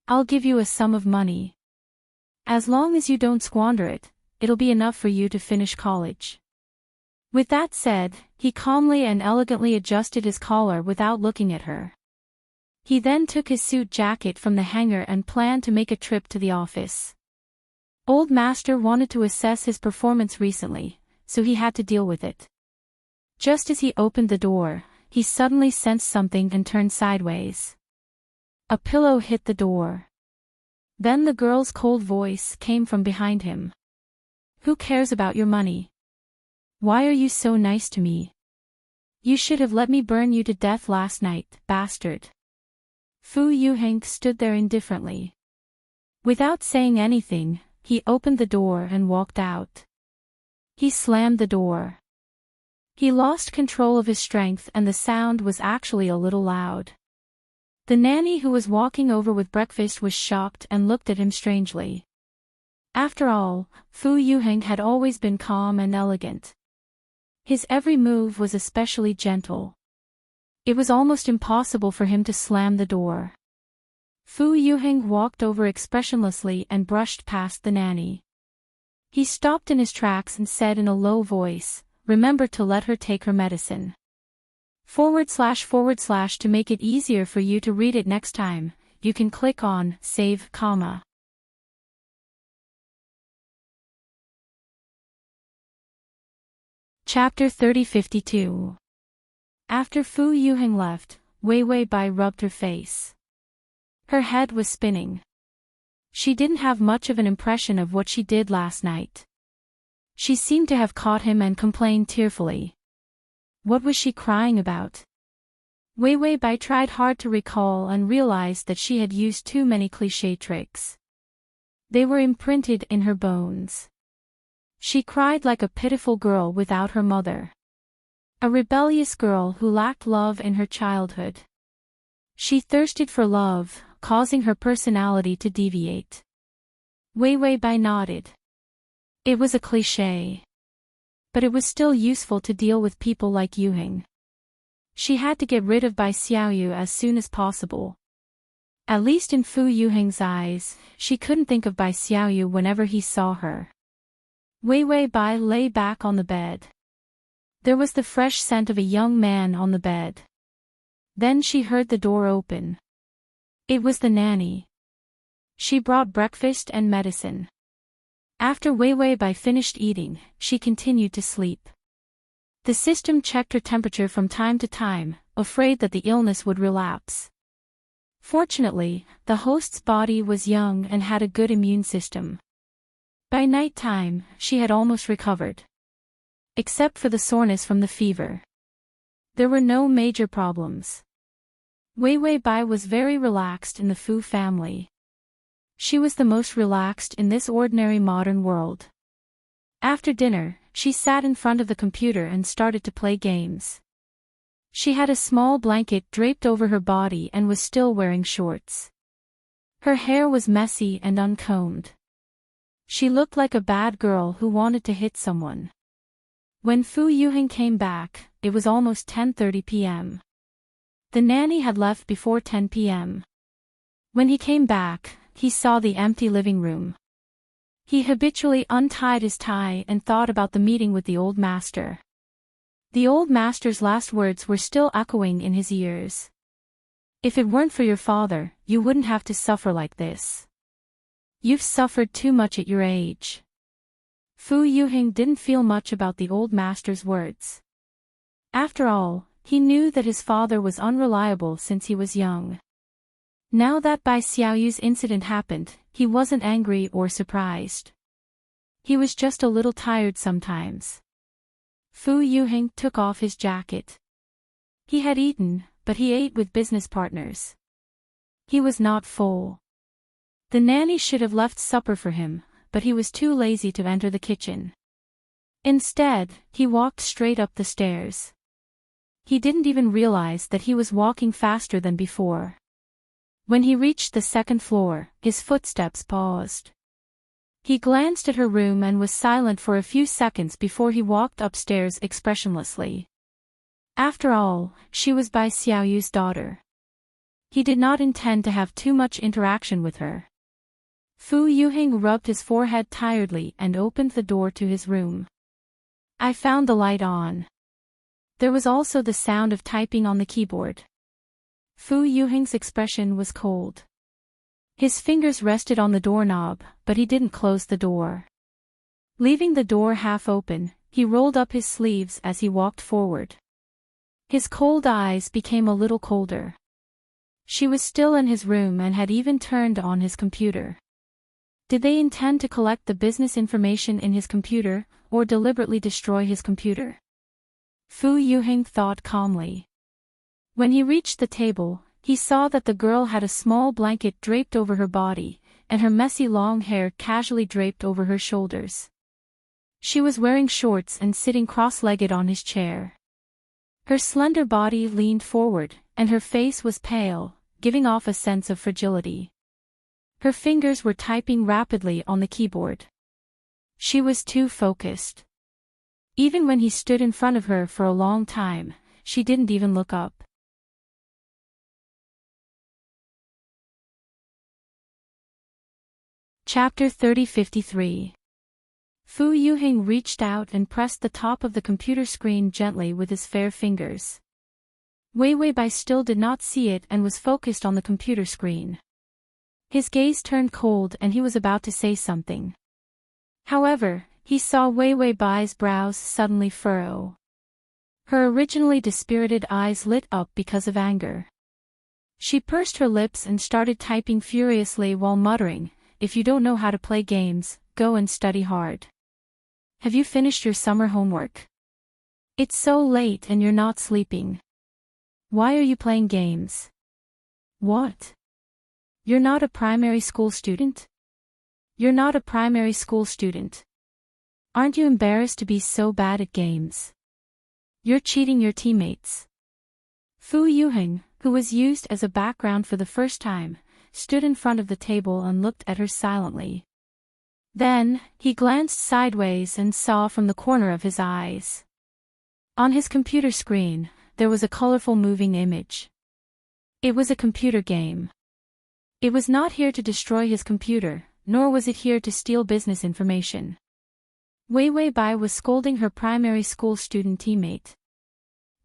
I'll give you a sum of money. As long as you don't squander it, it'll be enough for you to finish college." With that said, he calmly and elegantly adjusted his collar without looking at her. He then took his suit jacket from the hanger and planned to make a trip to the office. Old Master wanted to assess his performance recently, so he had to deal with it. Just as he opened the door, he suddenly sensed something and turned sideways. A pillow hit the door. Then the girl's cold voice came from behind him. "Who cares about your money? Why are you so nice to me? You should have let me burn you to death last night, bastard." Fu Yuheng stood there indifferently. Without saying anything, he opened the door and walked out. He slammed the door. He lost control of his strength and the sound was actually a little loud. The nanny who was walking over with breakfast was shocked and looked at him strangely. After all, Fu Yuheng had always been calm and elegant. His every move was especially gentle. It was almost impossible for him to slam the door. Fu Yuheng walked over expressionlessly and brushed past the nanny. He stopped in his tracks and said in a low voice, "Remember to let her take her medicine." // To make it easier for you to read it next time, you can click on Save, comma. Chapter 3052. After Fu Yuheng left, Wei Bai rubbed her face. Her head was spinning. She didn't have much of an impression of what she did last night. She seemed to have caught him and complained tearfully. What was she crying about? Wei Bai tried hard to recall and realized that she had used too many cliché tricks. They were imprinted in her bones. She cried like a pitiful girl without her mother. A rebellious girl who lacked love in her childhood. She thirsted for love, causing her personality to deviate. Wei Bai nodded. It was a cliché. But it was still useful to deal with people like Yuheng. She had to get rid of Bai Xiaoyu as soon as possible. At least in Fu Yuheng's eyes, she couldn't think of Bai Xiaoyu whenever he saw her. Wei Wei Bai lay back on the bed. There was the fresh scent of a young man on the bed. Then she heard the door open. It was the nanny. She brought breakfast and medicine. After Wei Wei Bai finished eating, she continued to sleep. The system checked her temperature from time to time, afraid that the illness would relapse. Fortunately, the host's body was young and had a good immune system. By night time, she had almost recovered. Except for the soreness from the fever. There were no major problems. Wei Wei Bai was very relaxed in the Fu family. She was the most relaxed in this ordinary modern world. After dinner, she sat in front of the computer and started to play games. She had a small blanket draped over her body and was still wearing shorts. Her hair was messy and uncombed. She looked like a bad girl who wanted to hit someone. When Fu Yuheng came back, it was almost 10:30 p.m. The nanny had left before 10 p.m. When he came back, he saw the empty living room. He habitually untied his tie and thought about the meeting with the old master. The old master's last words were still echoing in his ears. If it weren't for your father, you wouldn't have to suffer like this. You've suffered too much at your age. Fu Yuheng didn't feel much about the old master's words. After all, he knew that his father was unreliable since he was young. Now that Bai Xiaoyu's incident happened, he wasn't angry or surprised. He was just a little tired sometimes. Fu Yuheng took off his jacket. He had eaten, but he ate with business partners. He was not full. The nanny should have left supper for him, but he was too lazy to enter the kitchen. Instead, he walked straight up the stairs. He didn't even realize that he was walking faster than before. When he reached the second floor, his footsteps paused. He glanced at her room and was silent for a few seconds before he walked upstairs expressionlessly. After all, she was Bai Xiaoyu's daughter. He did not intend to have too much interaction with her. Fu Yuheng rubbed his forehead tiredly and opened the door to his room. I found the light on. There was also the sound of typing on the keyboard. Fu Yuheng's expression was cold. His fingers rested on the doorknob, but he didn't close the door. Leaving the door half open, he rolled up his sleeves as he walked forward. His cold eyes became a little colder. She was still in his room and had even turned on his computer. Did they intend to collect the business information in his computer, or deliberately destroy his computer? Fu Yuheng thought calmly. When he reached the table, he saw that the girl had a small blanket draped over her body, and her messy long hair casually draped over her shoulders. She was wearing shorts and sitting cross-legged on his chair. Her slender body leaned forward, and her face was pale, giving off a sense of fragility. Her fingers were typing rapidly on the keyboard. She was too focused. Even when he stood in front of her for a long time, she didn't even look up. Chapter 3053. Fu Yuheng reached out and pressed the top of the computer screen gently with his fair fingers. Wei Wei Bai still did not see it and was focused on the computer screen. His gaze turned cold and he was about to say something. However, he saw Wei Wei Bai's brows suddenly furrow. Her originally dispirited eyes lit up because of anger. She pursed her lips and started typing furiously while muttering, "If you don't know how to play games, go and study hard. Have you finished your summer homework? It's so late and you're not sleeping. Why are you playing games? What? You're not a primary school student? You're not a primary school student. Aren't you embarrassed to be so bad at games? You're cheating your teammates." Fu Yuheng, who was used as a background for the first time, stood in front of the table and looked at her silently. Then, he glanced sideways and saw from the corner of his eyes. On his computer screen, there was a colorful moving image. It was a computer game. It was not here to destroy his computer, nor was it here to steal business information. Wei Wei Bai was scolding her primary school student teammate.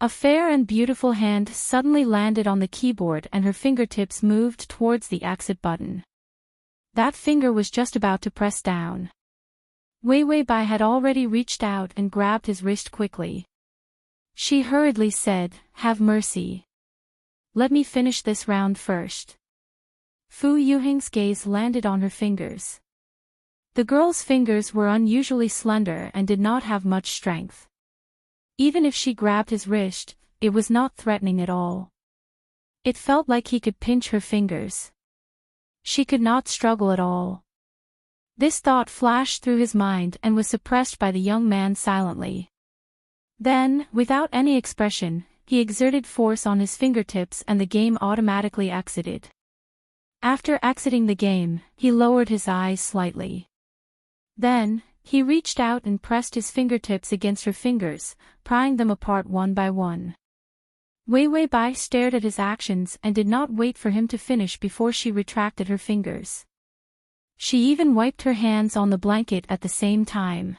A fair and beautiful hand suddenly landed on the keyboard and her fingertips moved towards the exit button. That finger was just about to press down. Wei Wei Bai had already reached out and grabbed his wrist quickly. She hurriedly said, "Have mercy. Let me finish this round first." Fu Yuheng's gaze landed on her fingers. The girl's fingers were unusually slender and did not have much strength. Even if she grabbed his wrist, it was not threatening at all. It felt like he could pinch her fingers. She could not struggle at all. This thought flashed through his mind and was suppressed by the young man silently. Then, without any expression, he exerted force on his fingertips and the game automatically exited. After exiting the game, he lowered his eyes slightly. Then, he reached out and pressed his fingertips against her fingers, prying them apart one by one. Wei Wei Bai stared at his actions and did not wait for him to finish before she retracted her fingers. She even wiped her hands on the blanket at the same time.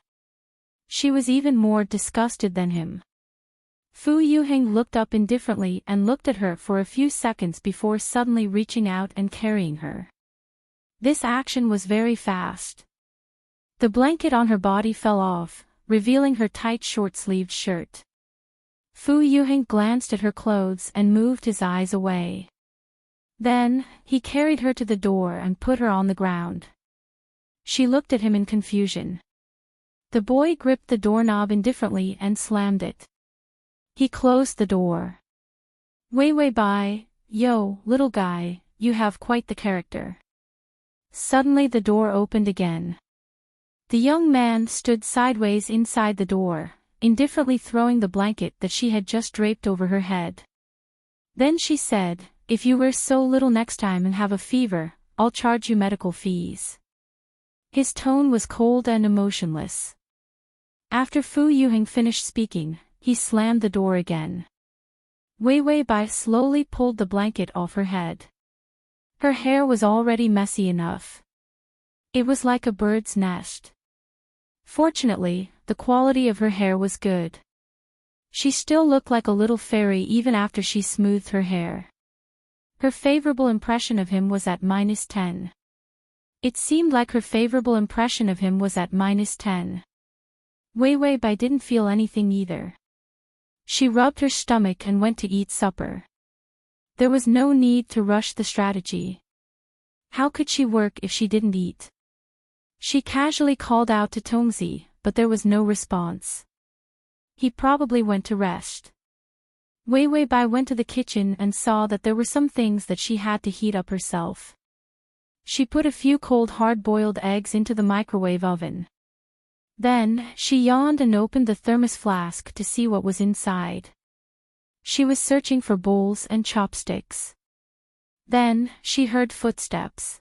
She was even more disgusted than him. Fu Yuheng looked up indifferently and looked at her for a few seconds before suddenly reaching out and carrying her. This action was very fast. The blanket on her body fell off, revealing her tight short-sleeved shirt. Fu Yuheng glanced at her clothes and moved his eyes away. Then, he carried her to the door and put her on the ground. She looked at him in confusion. The boy gripped the doorknob indifferently and slammed it. He closed the door. "Wei Wei Bai, yo, little guy, you have quite the character." Suddenly the door opened again. The young man stood sideways inside the door, indifferently throwing the blanket that she had just draped over her head. Then she said, "If you wear so little next time and have a fever, I'll charge you medical fees." His tone was cold and emotionless. After Fu Yuheng finished speaking, he slammed the door again. Wei Wei Bai slowly pulled the blanket off her head. Her hair was already messy enough. It was like a bird's nest. Fortunately, the quality of her hair was good. She still looked like a little fairy even after she smoothed her hair. Her favorable impression of him was at -10. It seemed like her favorable impression of him was at -10. Wei Wei Bai didn't feel anything either. She rubbed her stomach and went to eat supper. There was no need to rush the strategy. How could she work if she didn't eat? She casually called out to Tongzi, but there was no response. He probably went to rest. Wei Wei Bai went to the kitchen and saw that there were some things that she had to heat up herself. She put a few cold hard-boiled eggs into the microwave oven. Then, she yawned and opened the thermos flask to see what was inside. She was searching for bowls and chopsticks. Then, she heard footsteps.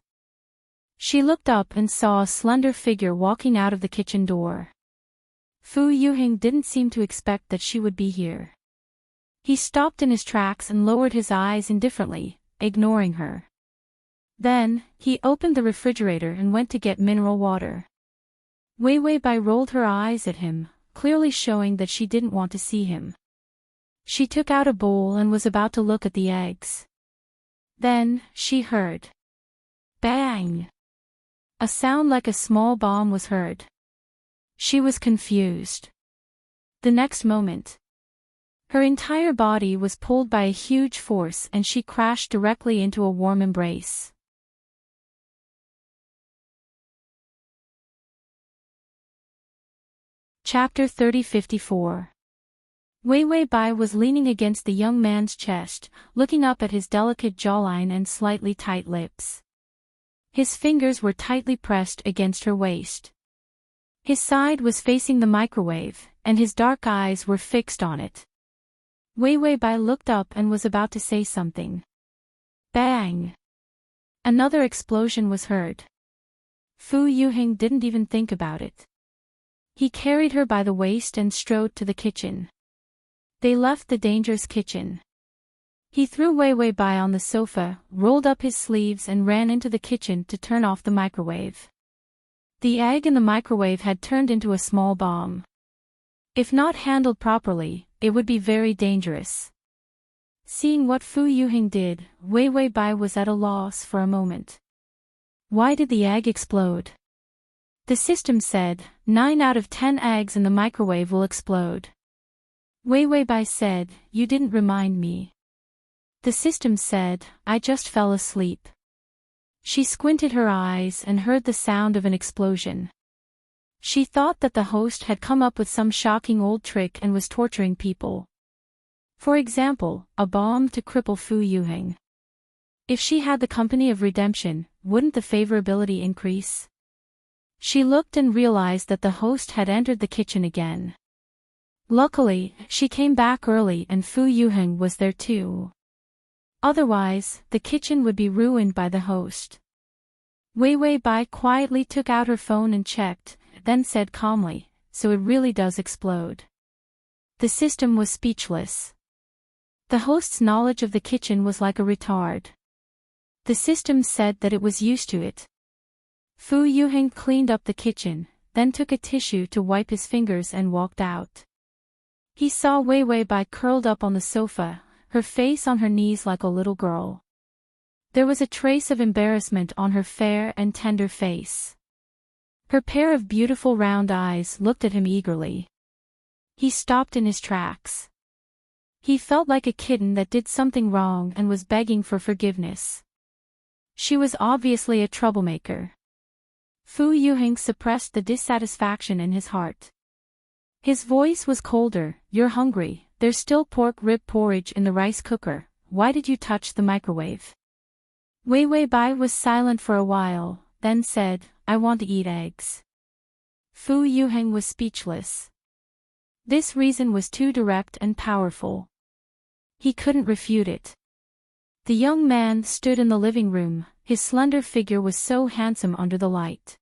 She looked up and saw a slender figure walking out of the kitchen door. Fu Yuheng didn't seem to expect that she would be here. He stopped in his tracks and lowered his eyes indifferently, ignoring her. Then, he opened the refrigerator and went to get mineral water. Wei Wei Bai rolled her eyes at him, clearly showing that she didn't want to see him. She took out a bowl and was about to look at the eggs. Then, she heard bang! A sound like a small bomb was heard. She was confused. The next moment, her entire body was pulled by a huge force and she crashed directly into a warm embrace. Chapter 3054. Wei Wei Bai was leaning against the young man's chest, looking up at his delicate jawline and slightly tight lips. His fingers were tightly pressed against her waist. His side was facing the microwave, and his dark eyes were fixed on it. Wei Wei Bai looked up and was about to say something. Bang! Another explosion was heard. Fu Yuheng didn't even think about it. He carried her by the waist and strode to the kitchen. They left the dangerous kitchen. He threw Wei Wei Bai on the sofa, rolled up his sleeves and ran into the kitchen to turn off the microwave. The egg in the microwave had turned into a small bomb. If not handled properly, it would be very dangerous. Seeing what Fu Yuheng did, Wei Wei Bai was at a loss for a moment. Why did the egg explode? The system said, 9 out of 10 eggs in the microwave will explode. Wei Wei Bai said, you didn't remind me. The system said, I just fell asleep. She squinted her eyes and heard the sound of an explosion. She thought that the host had come up with some shocking old trick and was torturing people. For example, a bomb to cripple Fu Yuheng. If she had the company of redemption, wouldn't the favorability increase? She looked and realized that the host had entered the kitchen again. Luckily, she came back early and Fu Yuheng was there too. Otherwise, the kitchen would be ruined by the host. Wei Wei Bai quietly took out her phone and checked, then said calmly, so it really does explode. The system was speechless. The host's knowledge of the kitchen was like a retard. The system said that it was used to it. Fu Yuheng cleaned up the kitchen, then took a tissue to wipe his fingers and walked out. He saw Wei Wei Bai curled up on the sofa, her face on her knees like a little girl. There was a trace of embarrassment on her fair and tender face. Her pair of beautiful round eyes looked at him eagerly. He stopped in his tracks. He felt like a kitten that did something wrong and was begging for forgiveness. She was obviously a troublemaker. Fu Yuheng suppressed the dissatisfaction in his heart. His voice was colder, you're hungry, there's still pork rib porridge in the rice cooker, why did you touch the microwave? Wei Wei Bai was silent for a while, then said, I want to eat eggs. Fu Yuheng was speechless. This reason was too direct and powerful. He couldn't refute it. The young man stood in the living room, his slender figure was so handsome under the light.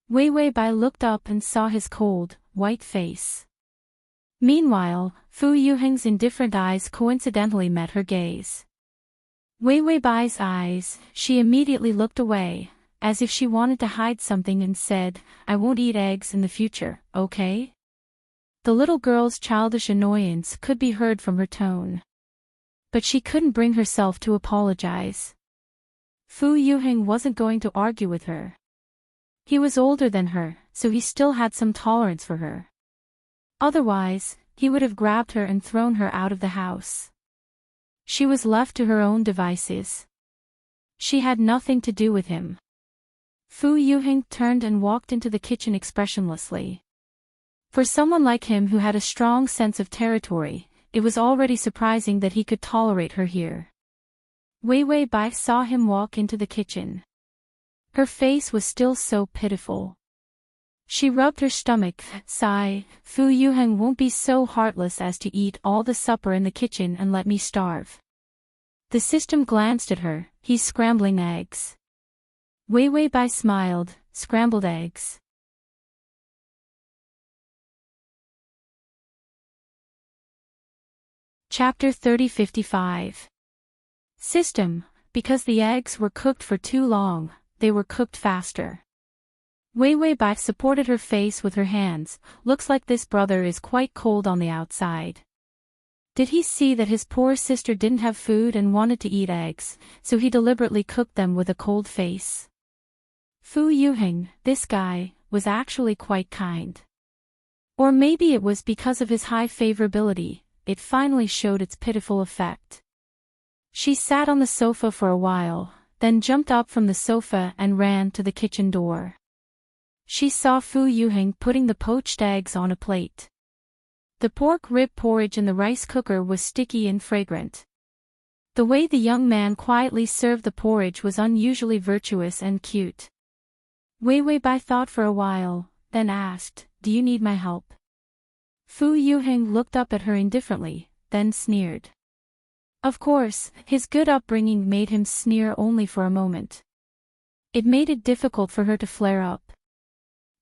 Wei Wei Bai looked up and saw his cold, white face. Meanwhile, Fu Yuheng's indifferent eyes coincidentally met her gaze. Wei Wei Bai's eyes, she immediately looked away, as if she wanted to hide something and said, I won't eat eggs in the future, okay? The little girl's childish annoyance could be heard from her tone. But she couldn't bring herself to apologize. Fu Yuheng wasn't going to argue with her. He was older than her, so he still had some tolerance for her. Otherwise, he would have grabbed her and thrown her out of the house. She was left to her own devices. She had nothing to do with him. Fu Yuheng turned and walked into the kitchen expressionlessly. For someone like him who had a strong sense of territory, it was already surprising that he could tolerate her here. Wei Wei Bai saw him walk into the kitchen. Her face was still so pitiful. She rubbed her stomach, sigh, Fu Yuheng won't be so heartless as to eat all the supper in the kitchen and let me starve. The system glanced at her, he's scrambling eggs. Wei Wei Bai smiled, scrambled eggs. Chapter 3055. System, because the eggs were cooked for too long, they were cooked faster. Wei Wei Bai supported her face with her hands, looks like this brother is quite cold on the outside. Did he see that his poor sister didn't have food and wanted to eat eggs, so he deliberately cooked them with a cold face? Fu Yuheng, this guy, was actually quite kind. Or maybe it was because of his high favorability, it finally showed its pitiful effect. She sat on the sofa for a while, then jumped up from the sofa and ran to the kitchen door. She saw Fu Yuheng putting the poached eggs on a plate. The pork rib porridge in the rice cooker was sticky and fragrant. The way the young man quietly served the porridge was unusually virtuous and cute. Wei Wei Bai thought for a while, then asked, do you need my help? Fu Yuheng looked up at her indifferently, then sneered. Of course, his good upbringing made him sneer only for a moment. It made it difficult for her to flare up.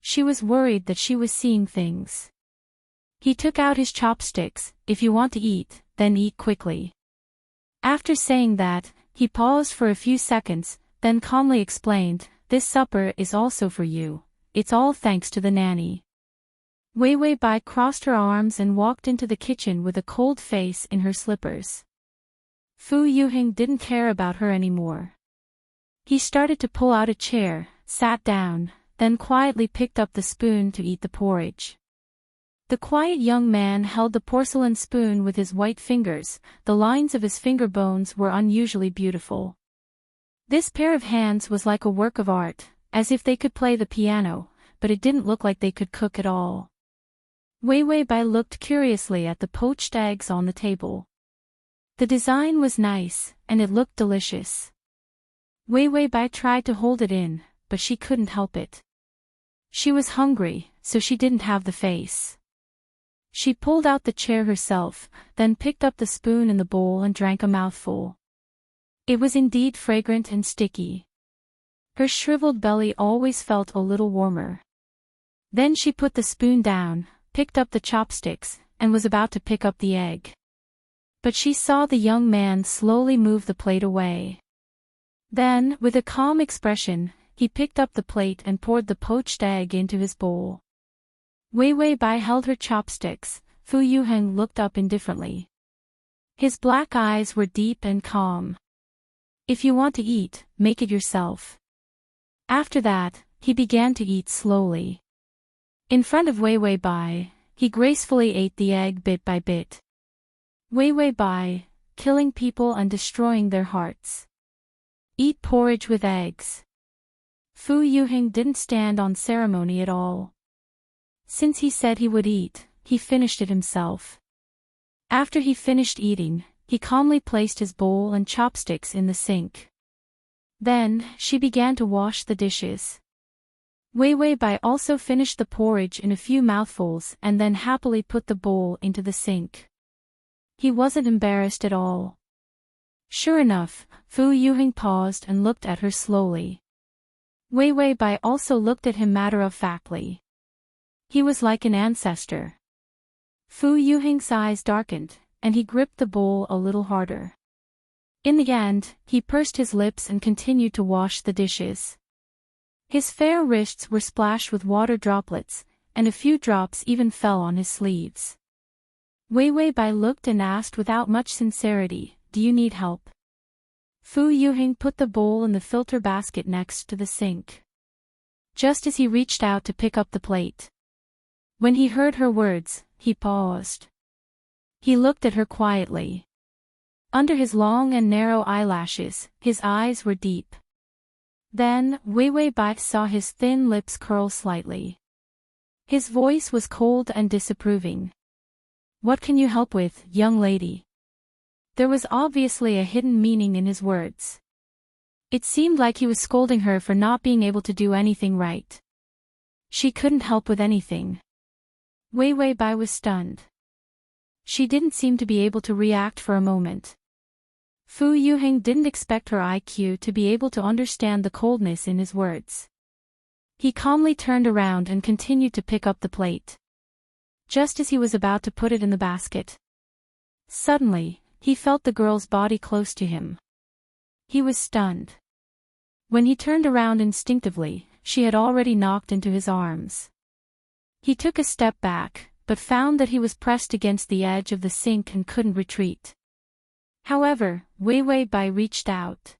She was worried that she was seeing things. He took out his chopsticks, if you want to eat, then eat quickly. After saying that, he paused for a few seconds, then calmly explained, "This supper is also for you. It's all thanks to the nanny." Wei Wei Bai crossed her arms and walked into the kitchen with a cold face in her slippers. Fu Yuheng didn't care about her anymore. He started to pull out a chair, sat down, then quietly picked up the spoon to eat the porridge. The quiet young man held the porcelain spoon with his white fingers. The lines of his finger bones were unusually beautiful. This pair of hands was like a work of art, as if they could play the piano, but it didn't look like they could cook at all. Wei Wei Bai looked curiously at the poached eggs on the table. The design was nice, and it looked delicious. Wei Wei Bai tried to hold it in, but she couldn't help it. She was hungry, so she didn't have the face. She pulled out the chair herself, then picked up the spoon and the bowl and drank a mouthful. It was indeed fragrant and sticky. Her shriveled belly always felt a little warmer. Then she put the spoon down, picked up the chopsticks, and was about to pick up the egg. But she saw the young man slowly move the plate away. Then, with a calm expression, he picked up the plate and poured the poached egg into his bowl. Wei Wei Bai held her chopsticks. Fu Yuheng looked up indifferently. His black eyes were deep and calm. "If you want to eat, make it yourself." After that, he began to eat slowly. In front of Wei Wei Bai, he gracefully ate the egg bit by bit. Wei Wei Bai, killing people and destroying their hearts. Eat porridge with eggs. Fu Yuheng didn't stand on ceremony at all. Since he said he would eat, he finished it himself. After he finished eating, he calmly placed his bowl and chopsticks in the sink. Then, she began to wash the dishes. Wei Wei Bai also finished the porridge in a few mouthfuls and then happily put the bowl into the sink. He wasn't embarrassed at all. Sure enough, Fu Yuheng paused and looked at her slowly. Wei Wei Bai also looked at him matter-of-factly. He was like an ancestor. Fu Yuheng's eyes darkened, and he gripped the bowl a little harder. In the end, he pursed his lips and continued to wash the dishes. His fair wrists were splashed with water droplets, and a few drops even fell on his sleeves. Wei Wei Bai looked and asked without much sincerity, "Do you need help?" Fu Yuheng put the bowl in the filter basket next to the sink. Just as he reached out to pick up the plate. When he heard her words, he paused. He looked at her quietly. Under his long and narrow eyelashes, his eyes were deep. Then, Wei Wei Bai saw his thin lips curl slightly. His voice was cold and disapproving. "What can you help with, young lady?" There was obviously a hidden meaning in his words. It seemed like he was scolding her for not being able to do anything right. She couldn't help with anything. Wei Wei Bai was stunned. She didn't seem to be able to react for a moment. Fu Yuheng didn't expect her IQ to be able to understand the coldness in his words. He calmly turned around and continued to pick up the plate. Just as he was about to put it in the basket. Suddenly, he felt the girl's body close to him. He was stunned. When he turned around instinctively, she had already knocked into his arms. He took a step back, but found that he was pressed against the edge of the sink and couldn't retreat. However, Wei Wei Bai reached out.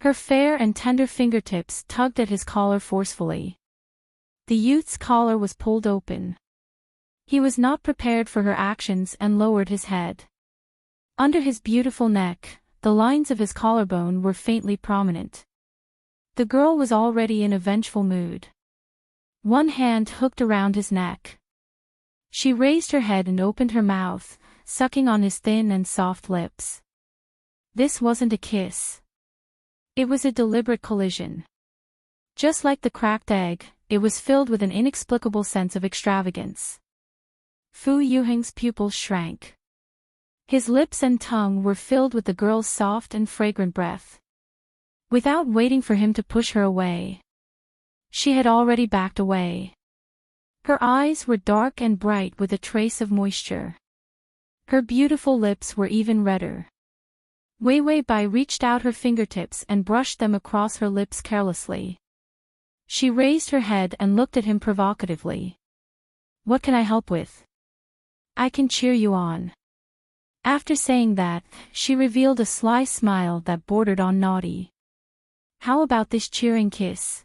Her fair and tender fingertips tugged at his collar forcefully. The youth's collar was pulled open. He was not prepared for her actions and lowered his head. Under his beautiful neck, the lines of his collarbone were faintly prominent. The girl was already in a vengeful mood. One hand hooked around his neck. She raised her head and opened her mouth, sucking on his thin and soft lips. This wasn't a kiss. It was a deliberate collision. Just like the cracked egg, it was filled with an inexplicable sense of extravagance. Fu Yuheng's pupils shrank. His lips and tongue were filled with the girl's soft and fragrant breath. Without waiting for him to push her away, she had already backed away. Her eyes were dark and bright with a trace of moisture. Her beautiful lips were even redder. Wei Wei Bai reached out her fingertips and brushed them across her lips carelessly. She raised her head and looked at him provocatively. What can I help with? I can cheer you on. After saying that, she revealed a sly smile that bordered on naughty. How about this cheering kiss?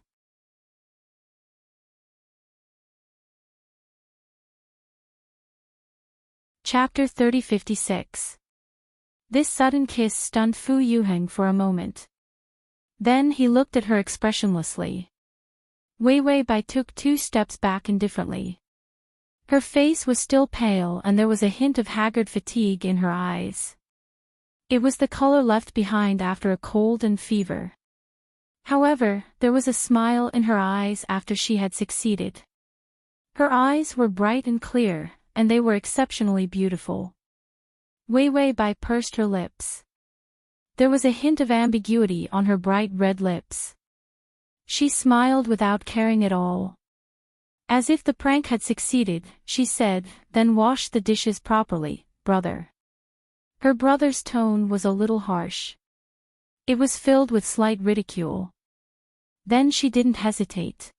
Chapter 3056. This sudden kiss stunned Fu Yuheng for a moment. Then he looked at her expressionlessly. Wei Wei Bai took 2 steps back indifferently. Her face was still pale and there was a hint of haggard fatigue in her eyes. It was the color left behind after a cold and fever. However, there was a smile in her eyes after she had succeeded. Her eyes were bright and clear, and they were exceptionally beautiful. Wei Wei Bai pursed her lips. There was a hint of ambiguity on her bright red lips. She smiled without caring at all. As if the prank had succeeded, she said, then wash the dishes properly, brother. Her brother's tone was a little harsh. It was filled with slight ridicule. Then she didn't hesitate.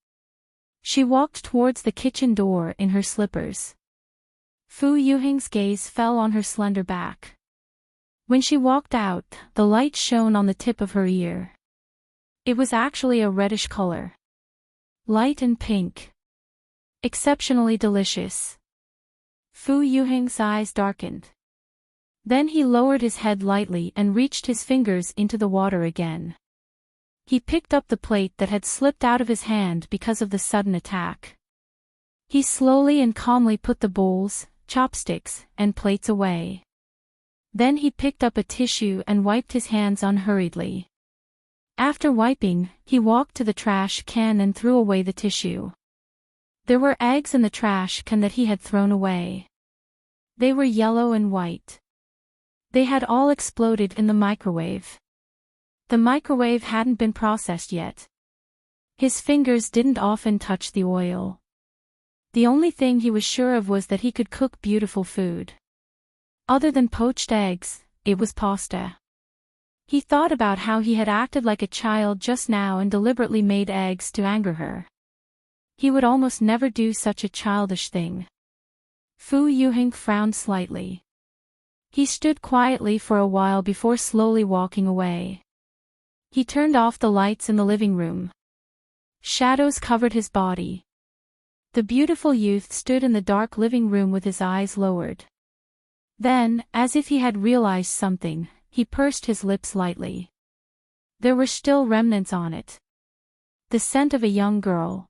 She walked towards the kitchen door in her slippers. Fu Yuheng's gaze fell on her slender back. When she walked out, the light shone on the tip of her ear. It was actually a reddish color. Light and pink. Exceptionally delicious. Fu Yuheng's eyes darkened. Then he lowered his head lightly and reached his fingers into the water again. He picked up the plate that had slipped out of his hand because of the sudden attack. He slowly and calmly put the bowls, chopsticks, and plates away. Then he picked up a tissue and wiped his hands unhurriedly. After wiping, he walked to the trash can and threw away the tissue. There were eggs in the trash can that he had thrown away. They were yellow and white. They had all exploded in the microwave. The microwave hadn't been processed yet. His fingers didn't often touch the oil. The only thing he was sure of was that he could cook beautiful food. Other than poached eggs, it was pasta. He thought about how he had acted like a child just now and deliberately made eggs to anger her. He would almost never do such a childish thing. Fu Yuheng frowned slightly. He stood quietly for a while before slowly walking away. He turned off the lights in the living room. Shadows covered his body. The beautiful youth stood in the dark living room with his eyes lowered. Then, as if he had realized something, he pursed his lips lightly. There were still remnants on it. The scent of a young girl.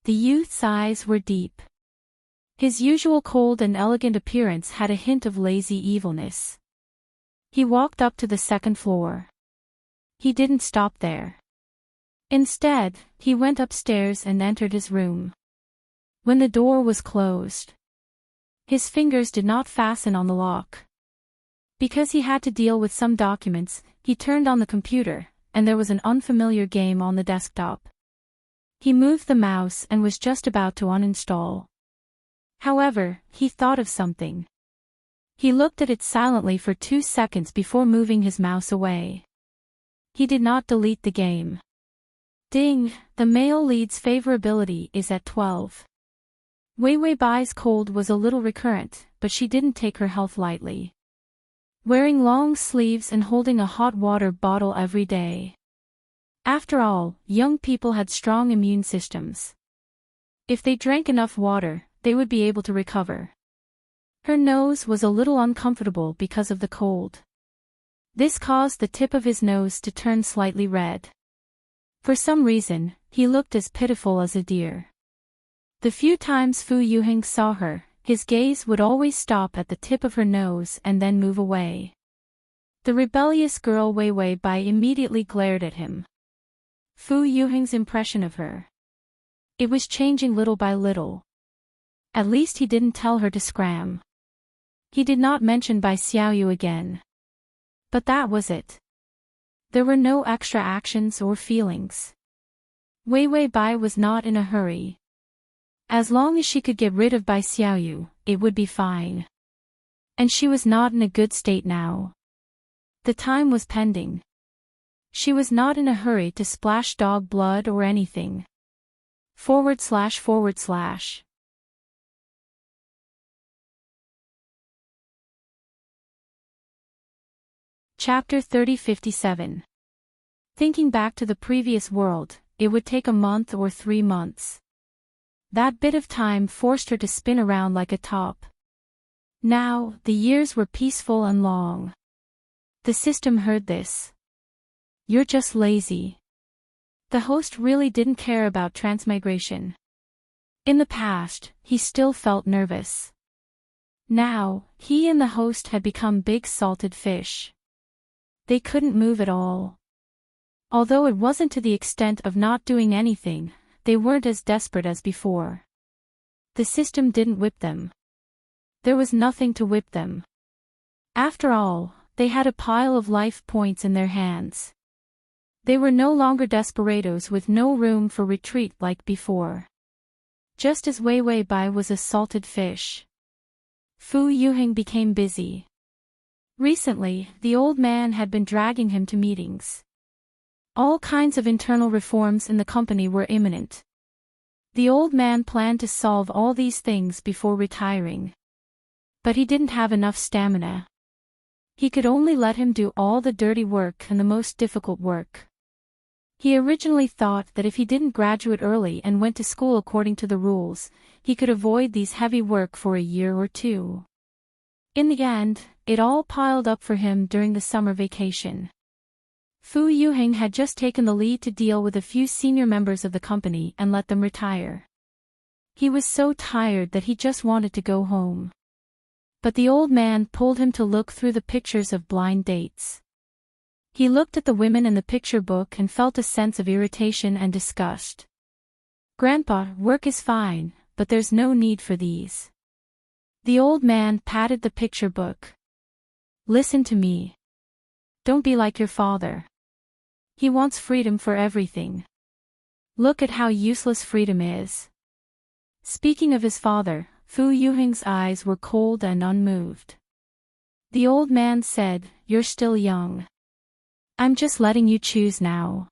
The youth's eyes were deep. His usual cold and elegant appearance had a hint of lazy evilness. He walked up to the 2nd floor. He didn't stop there. Instead, he went upstairs and entered his room. When the door was closed, his fingers did not fasten on the lock. Because he had to deal with some documents, he turned on the computer, and there was an unfamiliar game on the desktop. He moved the mouse and was just about to uninstall. However, he thought of something. He looked at it silently for 2 seconds before moving his mouse away. He did not delete the game. Ding, the male lead's favorability is at 12. Wei Wei Bai's cold was a little recurrent, but she didn't take her health lightly. Wearing long sleeves and holding a hot water bottle every day. After all, young people had strong immune systems. If they drank enough water, they would be able to recover. Her nose was a little uncomfortable because of the cold. This caused the tip of his nose to turn slightly red. For some reason, he looked as pitiful as a deer. The few times Fu Yuheng saw her, his gaze would always stop at the tip of her nose and then move away. The rebellious girl Wei Wei Bai immediately glared at him. Fu Yuheng's impression of her. It was changing little by little. At least he didn't tell her to scram. He did not mention Bai Xiaoyu again. But that was it. There were no extra actions or feelings. Wei Wei Bai was not in a hurry. As long as she could get rid of Bai Xiaoyu, it would be fine. And she was not in a good state now. The time was pending. She was not in a hurry to splash dog blood or anything. // Chapter 3057. Thinking back to the previous world, it would take a month or 3 months. That bit of time forced her to spin around like a top. Now, the years were peaceful and long. The system heard this. You're just lazy. The host really didn't care about transmigration. In the past, he still felt nervous. Now, he and the host had become big salted fish. They couldn't move at all. Although it wasn't to the extent of not doing anything, they weren't as desperate as before. The system didn't whip them. There was nothing to whip them. After all, they had a pile of life points in their hands. They were no longer desperados with no room for retreat like before. Just as Wei Wei Bai was a salted fish. Fu Yuheng became busy. Recently, the old man had been dragging him to meetings. All kinds of internal reforms in the company were imminent. The old man planned to solve all these things before retiring. But he didn't have enough stamina. He could only let him do all the dirty work and the most difficult work. He originally thought that if he didn't graduate early and went to school according to the rules, he could avoid these heavy work for a year or 2. In the end, it all piled up for him during the summer vacation. Fu Yuheng had just taken the lead to deal with a few senior members of the company and let them retire. He was so tired that he just wanted to go home. But the old man pulled him to look through the pictures of blind dates. He looked at the women in the picture book and felt a sense of irritation and disgust. Grandpa, work is fine, but there's no need for these. The old man patted the picture book. Listen to me. Don't be like your father. He wants freedom for everything. Look at how useless freedom is. Speaking of his father, Fu Yuheng's eyes were cold and unmoved. The old man said, "You're still young. I'm just letting you choose now.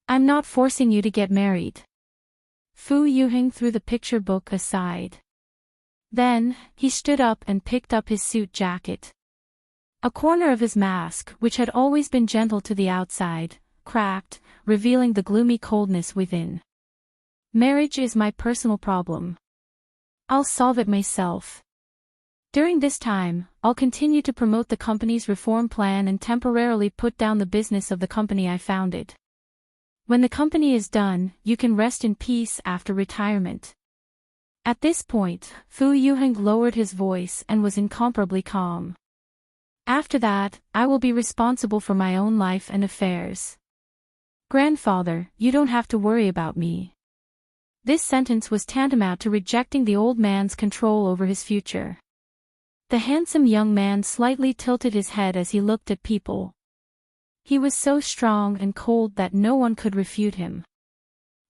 I'm not forcing you to get married." Fu Yuheng threw the picture book aside. Then, he stood up and picked up his suit jacket. A corner of his mask, which had always been gentle to the outside, cracked, revealing the gloomy coldness within. Marriage is my personal problem. I'll solve it myself. During this time, I'll continue to promote the company's reform plan and temporarily put down the business of the company I founded. When the company is done, you can rest in peace after retirement. At this point, Fu Yuheng lowered his voice and was incomparably calm. After that, I will be responsible for my own life and affairs. Grandfather, you don't have to worry about me. This sentence was tantamount to rejecting the old man's control over his future. The handsome young man slightly tilted his head as he looked at people. He was so strong and cold that no one could refute him.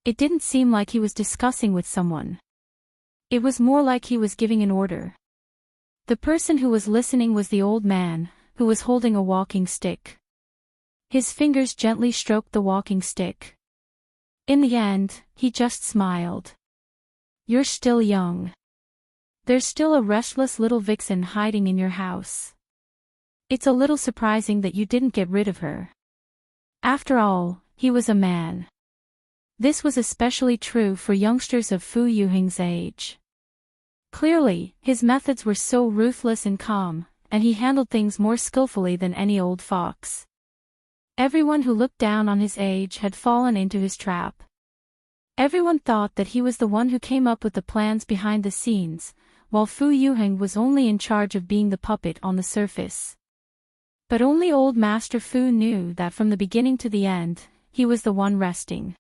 It didn't seem like he was discussing with someone. It was more like he was giving an order. The person who was listening was the old man, who was holding a walking stick. His fingers gently stroked the walking stick. In the end, he just smiled. You're still young. There's still a restless little vixen hiding in your house. It's a little surprising that you didn't get rid of her. After all, he was a man. This was especially true for youngsters of Fu Yuheng's age. Clearly, his methods were so ruthless and calm, and he handled things more skillfully than any old fox. Everyone who looked down on his age had fallen into his trap. Everyone thought that he was the one who came up with the plans behind the scenes, while Fu Yuheng was only in charge of being the puppet on the surface. But only old Master Fu knew that from the beginning to the end, he was the one resting.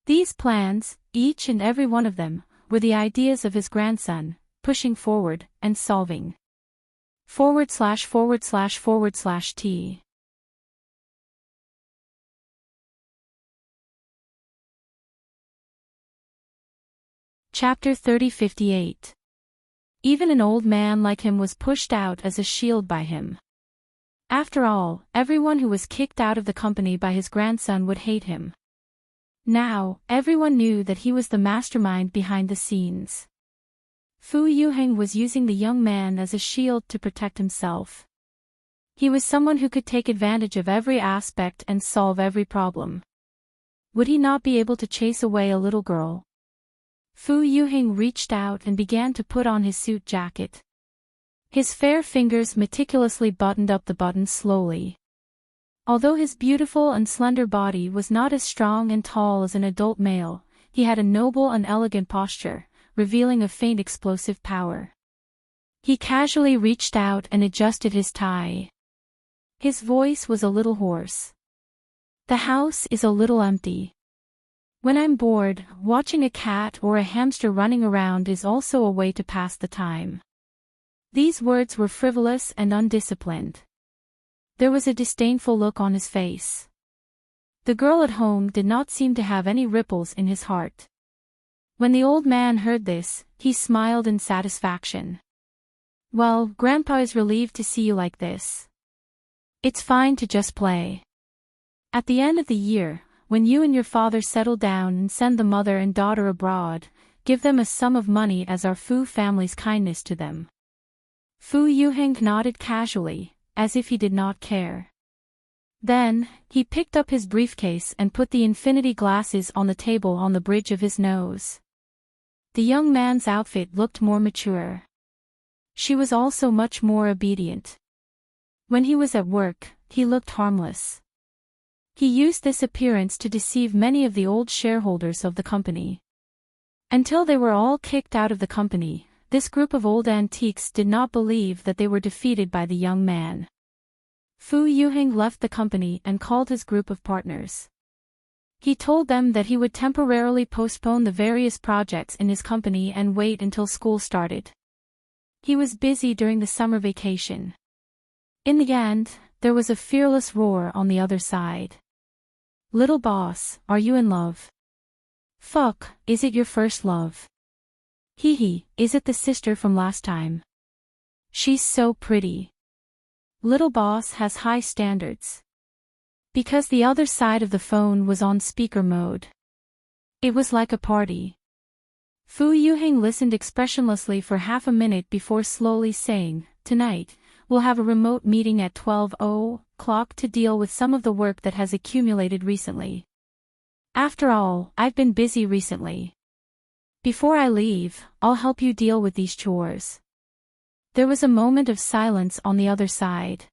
These plans, each and every one of them, were the ideas of his grandson, pushing forward and solving. // T. Chapter 3058. Even an old man like him was pushed out as a shield by him. After all, everyone who was kicked out of the company by his grandson would hate him. Now, everyone knew that he was the mastermind behind the scenes. Fu Yuheng was using the young man as a shield to protect himself. He was someone who could take advantage of every aspect and solve every problem. Would he not be able to chase away a little girl? Fu Yuheng reached out and began to put on his suit jacket. His fair fingers meticulously buttoned up the buttons slowly. Although his beautiful and slender body was not as strong and tall as an adult male, he had a noble and elegant posture, revealing a faint explosive power. He casually reached out and adjusted his tie. His voice was a little hoarse. The house is a little empty. When I'm bored, watching a cat or a hamster running around is also a way to pass the time. These words were frivolous and undisciplined. There was a disdainful look on his face. The girl at home did not seem to have any ripples in his heart. When the old man heard this, he smiled in satisfaction. Well, Grandpa is relieved to see you like this. It's fine to just play. At the end of the year, when you and your father settle down and send the mother and daughter abroad, give them a sum of money as our Fu family's kindness to them. Fu Yuheng nodded casually, as if he did not care. Then, he picked up his briefcase and put the infinity glasses on the table on the bridge of his nose. The young man's outfit looked more mature. She was also much more obedient. When he was at work, he looked harmless. He used this appearance to deceive many of the old shareholders of the company. Until they were all kicked out of the company, this group of old antiques did not believe that they were defeated by the young man. Fu Yuheng left the company and called his group of partners. He told them that he would temporarily postpone the various projects in his company and wait until school started. He was busy during the summer vacation. In the end, there was a fearless roar on the other side. Little boss, are you in love? Fuck, is it your first love? Hee hee, is it the sister from last time? She's so pretty. Little boss has high standards. Because the other side of the phone was on speaker mode. It was like a party. Fu Yuheng listened expressionlessly for half a minute before slowly saying, "Tonight, we'll have a remote meeting at 12:00 to deal with some of the work that has accumulated recently. After all, I've been busy recently. Before I leave, I'll help you deal with these chores." There was a moment of silence on the other side.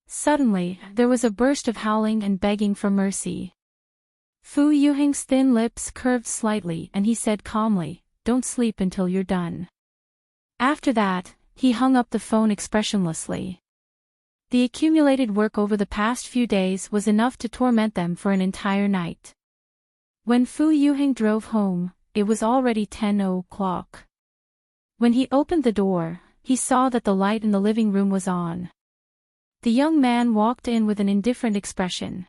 Suddenly, there was a burst of howling and begging for mercy. Fu Yuheng's thin lips curved slightly and he said calmly, "Don't sleep until you're done." After that, he hung up the phone expressionlessly. The accumulated work over the past few days was enough to torment them for an entire night. When Fu Yuheng drove home, it was already 10:00. When he opened the door, he saw that the light in the living room was on. The young man walked in with an indifferent expression.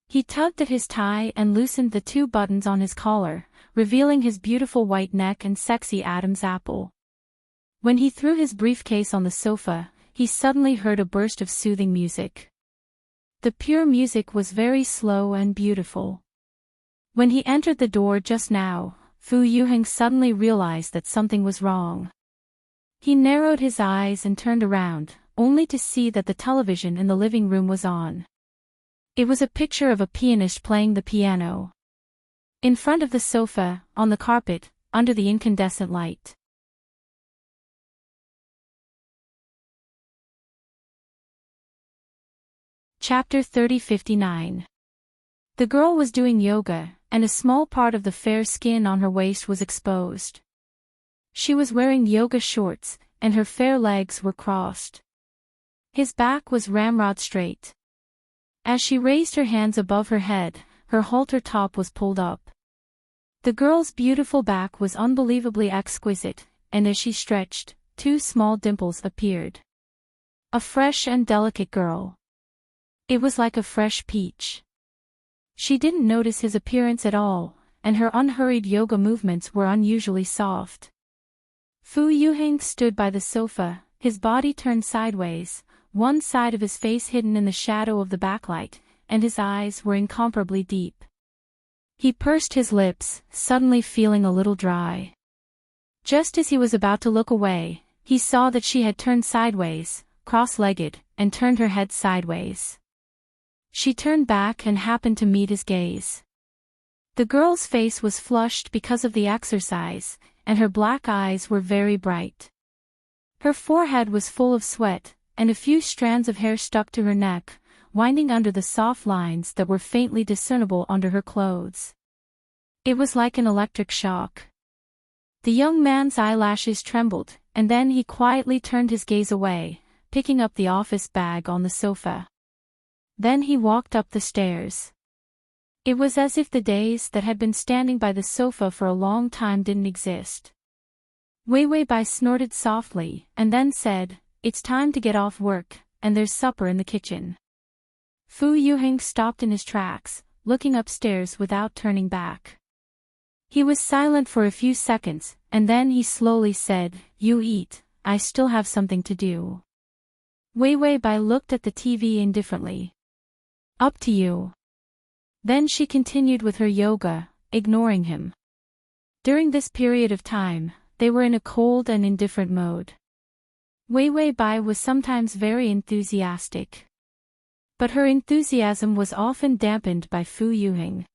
He tugged at his tie and loosened the 2 buttons on his collar, revealing his beautiful white neck and sexy Adam's apple. When he threw his briefcase on the sofa, he suddenly heard a burst of soothing music. The pure music was very slow and beautiful. When he entered the door just now, Fu Yuheng suddenly realized that something was wrong. He narrowed his eyes and turned around, only to see that the television in the living room was on. It was a picture of a pianist playing the piano. In front of the sofa, on the carpet, under the incandescent light. Chapter 30:59. The girl was doing yoga, and a small part of the fair skin on her waist was exposed. She was wearing yoga shorts, and her fair legs were crossed. His back was ramrod straight. As she raised her hands above her head, her halter top was pulled up. The girl's beautiful back was unbelievably exquisite, and as she stretched, 2 small dimples appeared. A fresh and delicate girl. It was like a fresh peach. She didn't notice his appearance at all, and her unhurried yoga movements were unusually soft. Fu Yuheng stood by the sofa, his body turned sideways, one side of his face hidden in the shadow of the backlight, and his eyes were incomparably deep. He pursed his lips, suddenly feeling a little dry. Just as he was about to look away, he saw that she had turned sideways, cross-legged, and turned her head sideways. She turned back and happened to meet his gaze. The girl's face was flushed because of the exercise, and her black eyes were very bright. Her forehead was full of sweat, and a few strands of hair stuck to her neck, winding under the soft lines that were faintly discernible under her clothes. It was like an electric shock. The young man's eyelashes trembled, and then he quietly turned his gaze away, picking up the office bag on the sofa. Then he walked up the stairs. It was as if the days that had been standing by the sofa for a long time didn't exist. Wei Wei Bai snorted softly, and then said, "It's time to get off work, and there's supper in the kitchen." Fu Yuheng stopped in his tracks, looking upstairs without turning back. He was silent for a few seconds, and then he slowly said, "You eat, I still have something to do." Wei Wei Bai looked at the TV indifferently. "Up to you." Then she continued with her yoga, ignoring him. During this period of time, they were in a cold and indifferent mode. Wei Wei Bai was sometimes very enthusiastic. But her enthusiasm was often dampened by Fu Yuheng.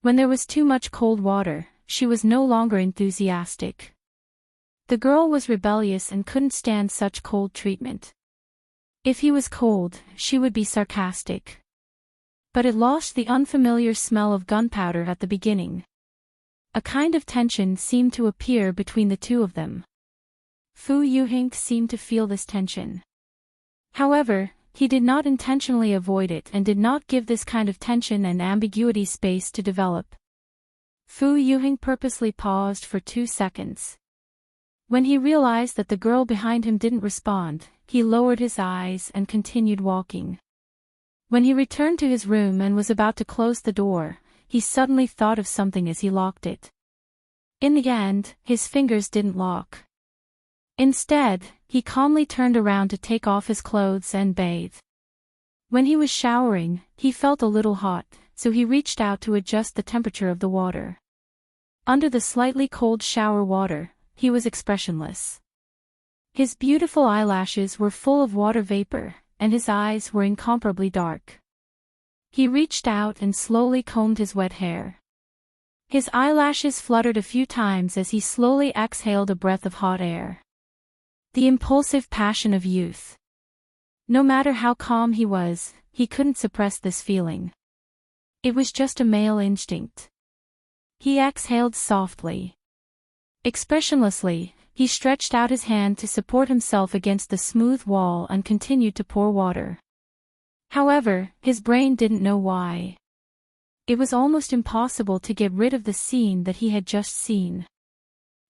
When there was too much cold water, she was no longer enthusiastic. The girl was rebellious and couldn't stand such cold treatment. If he was cold, she would be sarcastic. But it lost the unfamiliar smell of gunpowder at the beginning. A kind of tension seemed to appear between the two of them. Fu Yuheng seemed to feel this tension. However, he did not intentionally avoid it and did not give this kind of tension and ambiguity space to develop. Fu Yuheng purposely paused for 2 seconds. When he realized that the girl behind him didn't respond, he lowered his eyes and continued walking. When he returned to his room and was about to close the door, he suddenly thought of something as he locked it. In the end, his fingers didn't lock. Instead, he calmly turned around to take off his clothes and bathe. When he was showering, he felt a little hot, so he reached out to adjust the temperature of the water. Under the slightly cold shower water, he was expressionless. His beautiful eyelashes were full of water vapor, and his eyes were incomparably dark. He reached out and slowly combed his wet hair. His eyelashes fluttered a few times as he slowly exhaled a breath of hot air. The impulsive passion of youth. No matter how calm he was, he couldn't suppress this feeling. It was just a male instinct. He exhaled softly. Expressionlessly, he stretched out his hand to support himself against the smooth wall and continued to pour water. However, his brain didn't know why. It was almost impossible to get rid of the scene that he had just seen.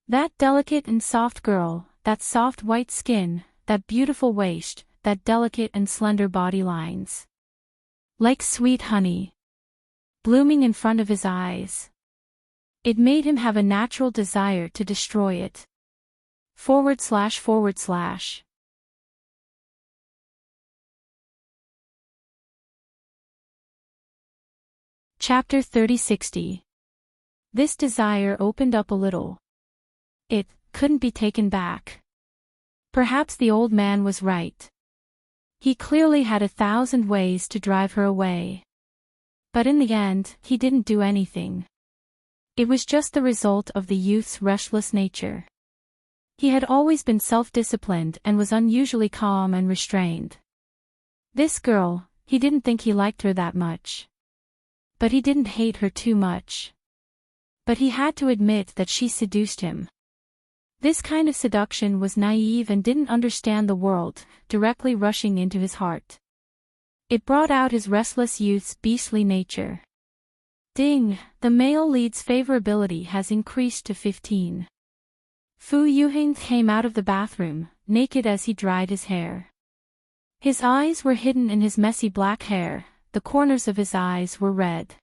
That delicate and soft girl, that soft white skin, that beautiful waist, that delicate and slender body lines. Like sweet honey. Blooming in front of his eyes. It made him have a natural desire to destroy it. // Chapter 3060. This desire opened up a little. It couldn't be taken back. Perhaps the old man was right. He clearly had 1,000 ways to drive her away. But in the end, he didn't do anything. It was just the result of the youth's restless nature. He had always been self-disciplined and was unusually calm and restrained. This girl, he didn't think he liked her that much. But he didn't hate her too much. But he had to admit that she seduced him. This kind of seduction was naive and didn't understand the world, directly rushing into his heart. It brought out his restless youth's beastly nature. Ding, the male lead's favorability has increased to 15. Fu Yuheng came out of the bathroom, naked as he dried his hair. His eyes were hidden in his messy black hair, the corners of his eyes were red.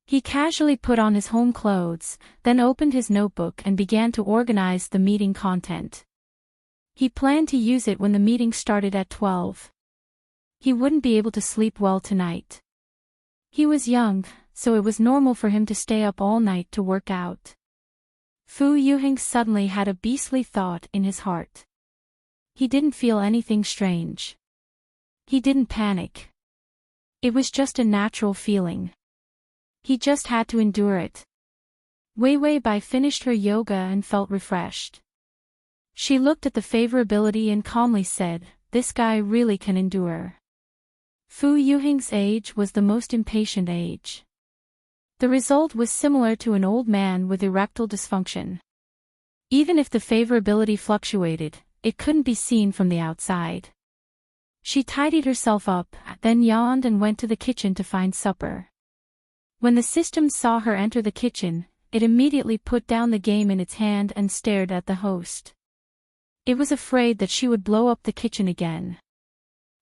He casually put on his home clothes, then opened his notebook and began to organize the meeting content. He planned to use it when the meeting started at 12. He wouldn't be able to sleep well tonight. He was young, so it was normal for him to stay up all night to work out. Fu Yuheng suddenly had a beastly thought in his heart. He didn't feel anything strange. He didn't panic. It was just a natural feeling. He just had to endure it. Wei Wei Bai finished her yoga and felt refreshed. She looked at the favorability and calmly said, "This guy really can endure." Fu Yuheng's age was the most impatient age. The result was similar to an old man with erectile dysfunction. Even if the favorability fluctuated, it couldn't be seen from the outside. She tidied herself up, then yawned and went to the kitchen to find supper. When the system saw her enter the kitchen, it immediately put down the game in its hand and stared at the host. It was afraid that she would blow up the kitchen again.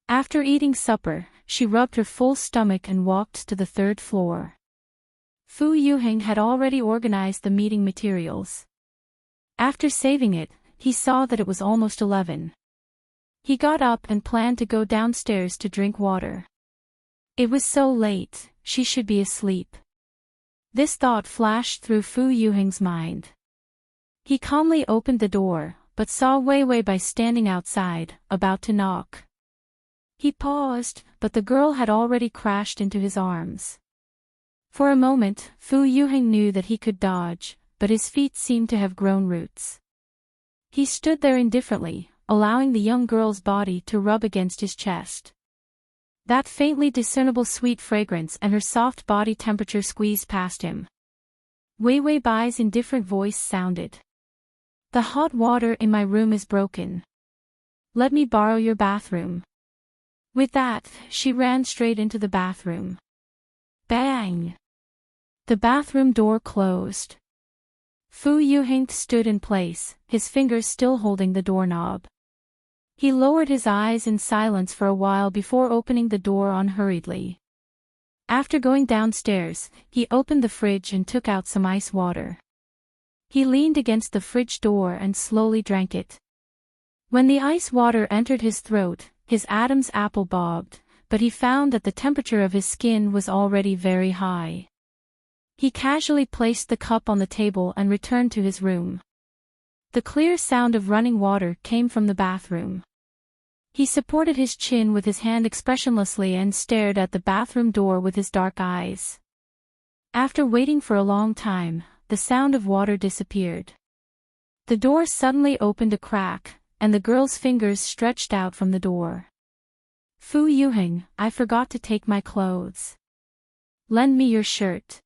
After eating supper, she rubbed her full stomach and walked to the third floor. Fu Yuheng had already organized the meeting materials. After saving it, he saw that it was almost 11. He got up and planned to go downstairs to drink water. It was so late, she should be asleep. This thought flashed through Fu Yuheng's mind. He calmly opened the door, but saw Wei Wei Bai standing outside, about to knock. He paused, but the girl had already crashed into his arms. For a moment, Fu Yuheng knew that he could dodge, but his feet seemed to have grown roots. He stood there indifferently, allowing the young girl's body to rub against his chest. That faintly discernible sweet fragrance and her soft body temperature squeezed past him. Wei Wei Bai's indifferent voice sounded. "The hot water in my room is broken. Let me borrow your bathroom." With that, she ran straight into the bathroom. Bang! The bathroom door closed. Fu Yuheng stood in place, his fingers still holding the doorknob. He lowered his eyes in silence for a while before opening the door unhurriedly. After going downstairs, he opened the fridge and took out some ice water. He leaned against the fridge door and slowly drank it. When the ice water entered his throat, his Adam's apple bobbed, but he found that the temperature of his skin was already very high. He casually placed the cup on the table and returned to his room. The clear sound of running water came from the bathroom. He supported his chin with his hand expressionlessly and stared at the bathroom door with his dark eyes. After waiting for a long time, the sound of water disappeared. The door suddenly opened a crack, and the girl's fingers stretched out from the door. "Fu Yuheng, I forgot to take my clothes. Lend me your shirt."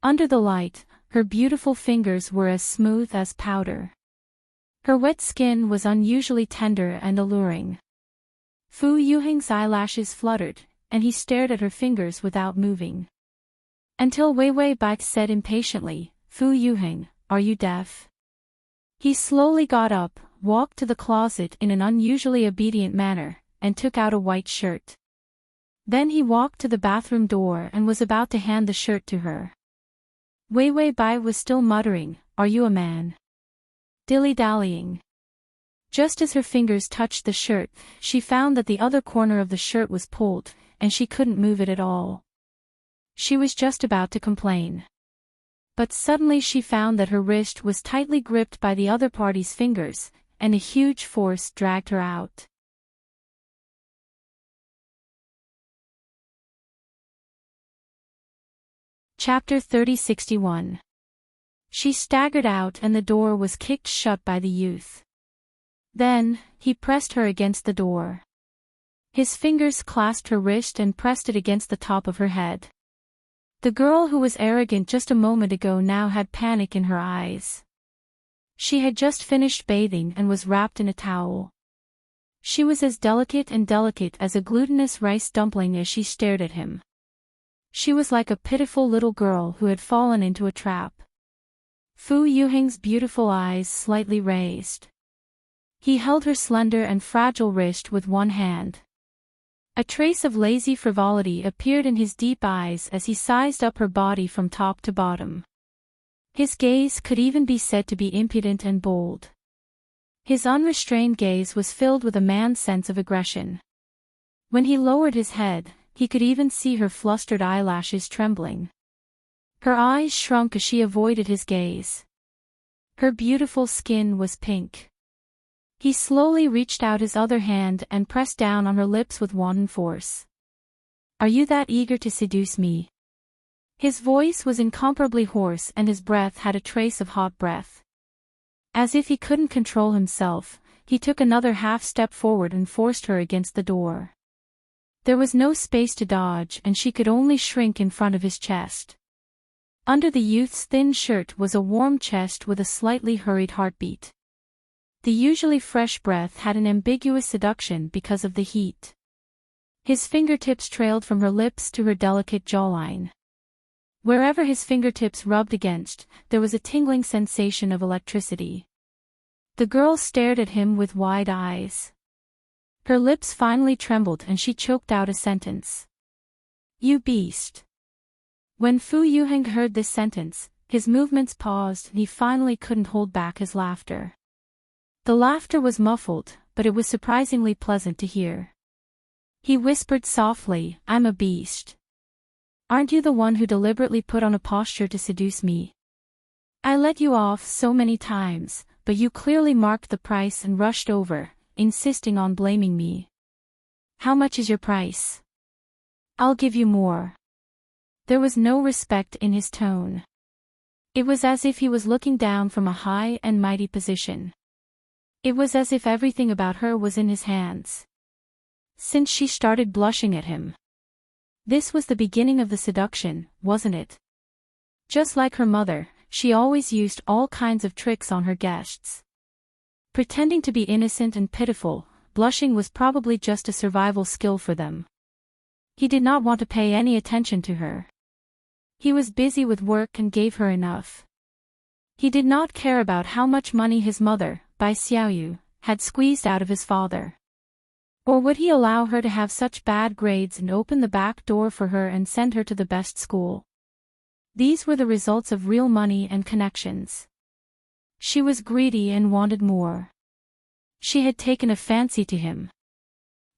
Under the light, her beautiful fingers were as smooth as powder. Her wet skin was unusually tender and alluring. Fu Yuheng's eyelashes fluttered, and he stared at her fingers without moving. Until Wei Wei Bai said impatiently, "Fu Yuheng, are you deaf?" He slowly got up, walked to the closet in an unusually obedient manner, and took out a white shirt. Then he walked to the bathroom door and was about to hand the shirt to her. Wei Wei Bai was still muttering, "Are you a man?" Dilly-dallying. Just as her fingers touched the shirt, she found that the other corner of the shirt was pulled, and she couldn't move it at all. She was just about to complain. But suddenly she found that her wrist was tightly gripped by the other party's fingers, and a huge force dragged her out. Chapter 3061. She staggered out and the door was kicked shut by the youth. Then, he pressed her against the door. His fingers clasped her wrist and pressed it against the top of her head. The girl who was arrogant just a moment ago now had panic in her eyes. She had just finished bathing and was wrapped in a towel. She was as delicate as a glutinous rice dumpling as she stared at him. She was like a pitiful little girl who had fallen into a trap. Fu Yuheng's beautiful eyes slightly raised. He held her slender and fragile wrist with one hand. A trace of lazy frivolity appeared in his deep eyes as he sized up her body from top to bottom. His gaze could even be said to be impudent and bold. His unrestrained gaze was filled with a man's sense of aggression. When he lowered his head, he could even see her flustered eyelashes trembling. Her eyes shrunk as she avoided his gaze. Her beautiful skin was pink. He slowly reached out his other hand and pressed down on her lips with wanton force. "Are you that eager to seduce me?" His voice was incomparably hoarse and his breath had a trace of hot breath. As if he couldn't control himself, he took another half-step forward and forced her against the door. There was no space to dodge and she could only shrink in front of his chest. Under the youth's thin shirt was a warm chest with a slightly hurried heartbeat. The usually fresh breath had an ambiguous seduction because of the heat. His fingertips trailed from her lips to her delicate jawline. Wherever his fingertips rubbed against, there was a tingling sensation of electricity. The girl stared at him with wide eyes. Her lips finally trembled and she choked out a sentence. "You beast." When Fu Yuheng heard this sentence, his movements paused and he finally couldn't hold back his laughter. The laughter was muffled, but it was surprisingly pleasant to hear. He whispered softly, "I'm a beast. Aren't you the one who deliberately put on a posture to seduce me? I let you off so many times, but you clearly marked the price and rushed over, insisting on blaming me. How much is your price? I'll give you more." There was no respect in his tone. It was as if he was looking down from a high and mighty position. It was as if everything about her was in his hands. Since she started blushing at him. This was the beginning of the seduction, wasn't it? Just like her mother, she always used all kinds of tricks on her guests. Pretending to be innocent and pitiful, blushing was probably just a survival skill for them. He did not want to pay any attention to her. He was busy with work and gave her enough. He did not care about how much money his mother, Bai Xiaoyu, had squeezed out of his father. Or would he allow her to have such bad grades and open the back door for her and send her to the best school? These were the results of real money and connections. She was greedy and wanted more. She had taken a fancy to him.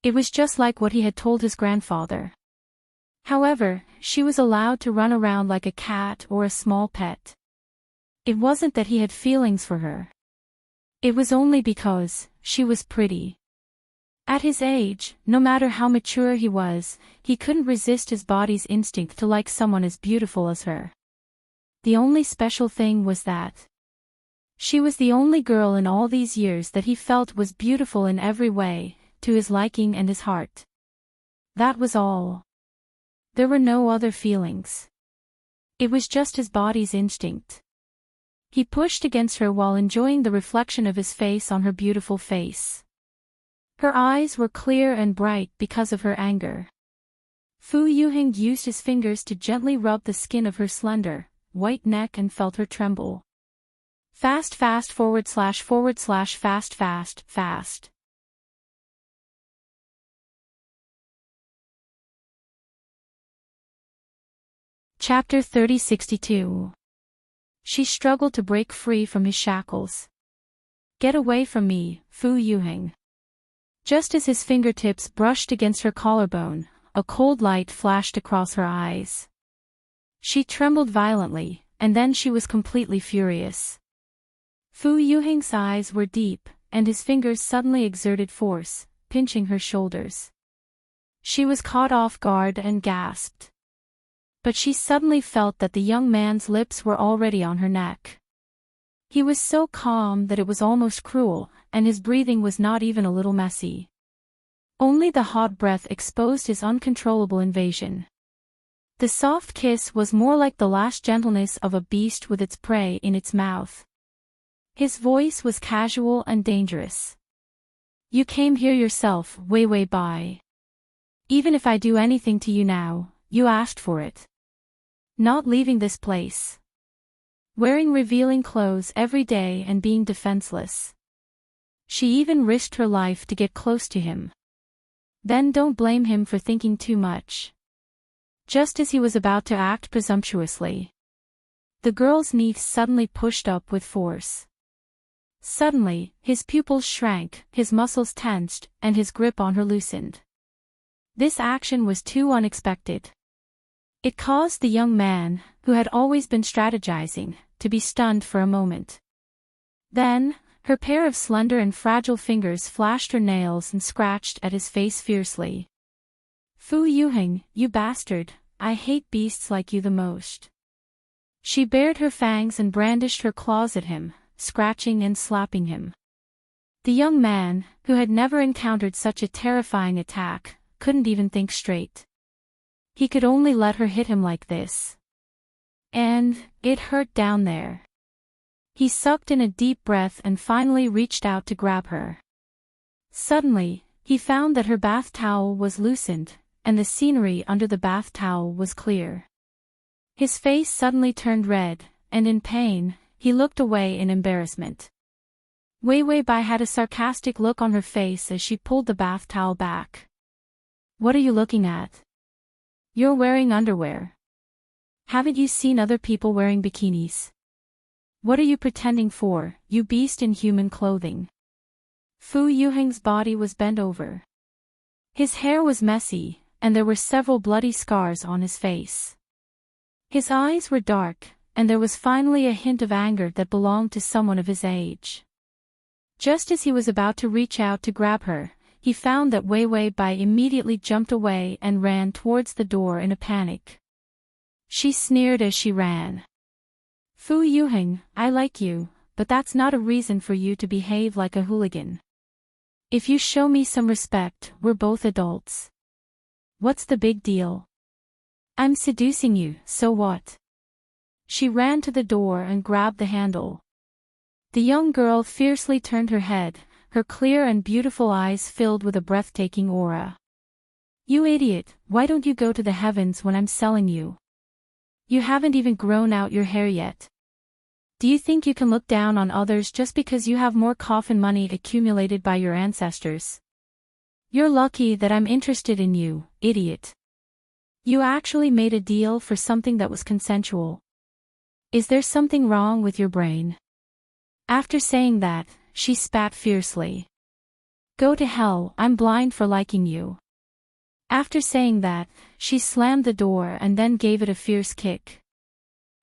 It was just like what he had told his grandfather. However, she was allowed to run around like a cat or a small pet. It wasn't that he had feelings for her. It was only because she was pretty. At his age, no matter how mature he was, he couldn't resist his body's instinct to like someone as beautiful as her. The only special thing was that she was the only girl in all these years that he felt was beautiful in every way, to his liking and his heart. That was all. There were no other feelings. It was just his body's instinct. He pushed against her while enjoying the reflection of his face on her beautiful face. Her eyes were clear and bright because of her anger. Fu Yuheng used his fingers to gently rub the skin of her slender, white neck and felt her tremble. Fast fast // fast fast fast. Chapter 3062. She struggled to break free from his shackles. "Get away from me, Fu Yuheng." Just as his fingertips brushed against her collarbone, a cold light flashed across her eyes. She trembled violently, and then she was completely furious. Fu Yuheng's eyes were deep, and his fingers suddenly exerted force, pinching her shoulders. She was caught off guard and gasped. But she suddenly felt that the young man's lips were already on her neck. He was so calm that it was almost cruel, and his breathing was not even a little messy. Only the hot breath exposed his uncontrollable invasion. The soft kiss was more like the last gentleness of a beast with its prey in its mouth. His voice was casual and dangerous. "You came here yourself, Wei Bai. Even if I do anything to you now, you asked for it. Not leaving this place. Wearing revealing clothes every day and being defenseless. She even risked her life to get close to him. Then don't blame him for thinking too much." Just as he was about to act presumptuously, the girl's knees suddenly pushed up with force. Suddenly, his pupils shrank, his muscles tensed, and his grip on her loosened. This action was too unexpected. It caused the young man, who had always been strategizing, to be stunned for a moment. Then, her pair of slender and fragile fingers flashed her nails and scratched at his face fiercely. Fu Yuheng, you bastard, I hate beasts like you the most. She bared her fangs and brandished her claws at him, scratching and slapping him. The young man, who had never encountered such a terrifying attack, couldn't even think straight. He could only let her hit him like this. And it hurt down there. He sucked in a deep breath and finally reached out to grab her. Suddenly, he found that her bath towel was loosened, and the scenery under the bath towel was clear. His face suddenly turned red, and in pain, he looked away in embarrassment. Wei Wei Bai had a sarcastic look on her face as she pulled the bath towel back. What are you looking at? You're wearing underwear. Haven't you seen other people wearing bikinis? What are you pretending for, you beast in human clothing? Fu Yuheng's body was bent over. His hair was messy, and there were several bloody scars on his face. His eyes were dark, and there was finally a hint of anger that belonged to someone of his age. Just as he was about to reach out to grab her, he found that Wei Wei Bai immediately jumped away and ran towards the door in a panic. She sneered as she ran. Fu Yuheng, I like you, but that's not a reason for you to behave like a hooligan. If you show me some respect, we're both adults. What's the big deal? I'm seducing you, so what? She ran to the door and grabbed the handle. The young girl fiercely turned her head, her clear and beautiful eyes filled with a breathtaking aura. You idiot, why don't you go to the heavens when I'm selling you? You haven't even grown out your hair yet. Do you think you can look down on others just because you have more coffin money accumulated by your ancestors? You're lucky that I'm interested in you, idiot. You actually made a deal for something that was consensual. Is there something wrong with your brain? After saying that, she spat fiercely. Go to hell, I'm blind for liking you. After saying that, she slammed the door and then gave it a fierce kick.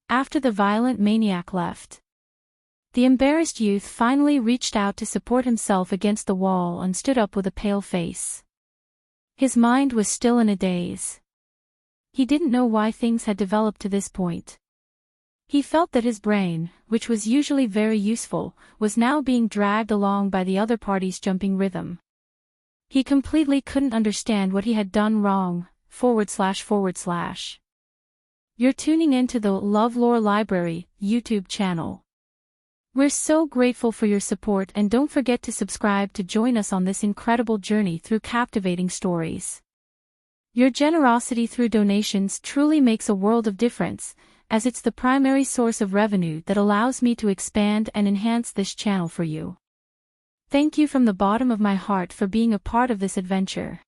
After the violent maniac left, the embarrassed youth finally reached out to support himself against the wall and stood up with a pale face. His mind was still in a daze. He didn't know why things had developed to this point. He felt that his brain, which was usually very useful, was now being dragged along by the other party's jumping rhythm. He completely couldn't understand what he had done wrong, .. You're tuning into the LoveLore Library YouTube channel. We're so grateful for your support, and don't forget to subscribe to join us on this incredible journey through captivating stories. Your generosity through donations truly makes a world of difference, as it's the primary source of revenue that allows me to expand and enhance this channel for you. Thank you from the bottom of my heart for being a part of this adventure.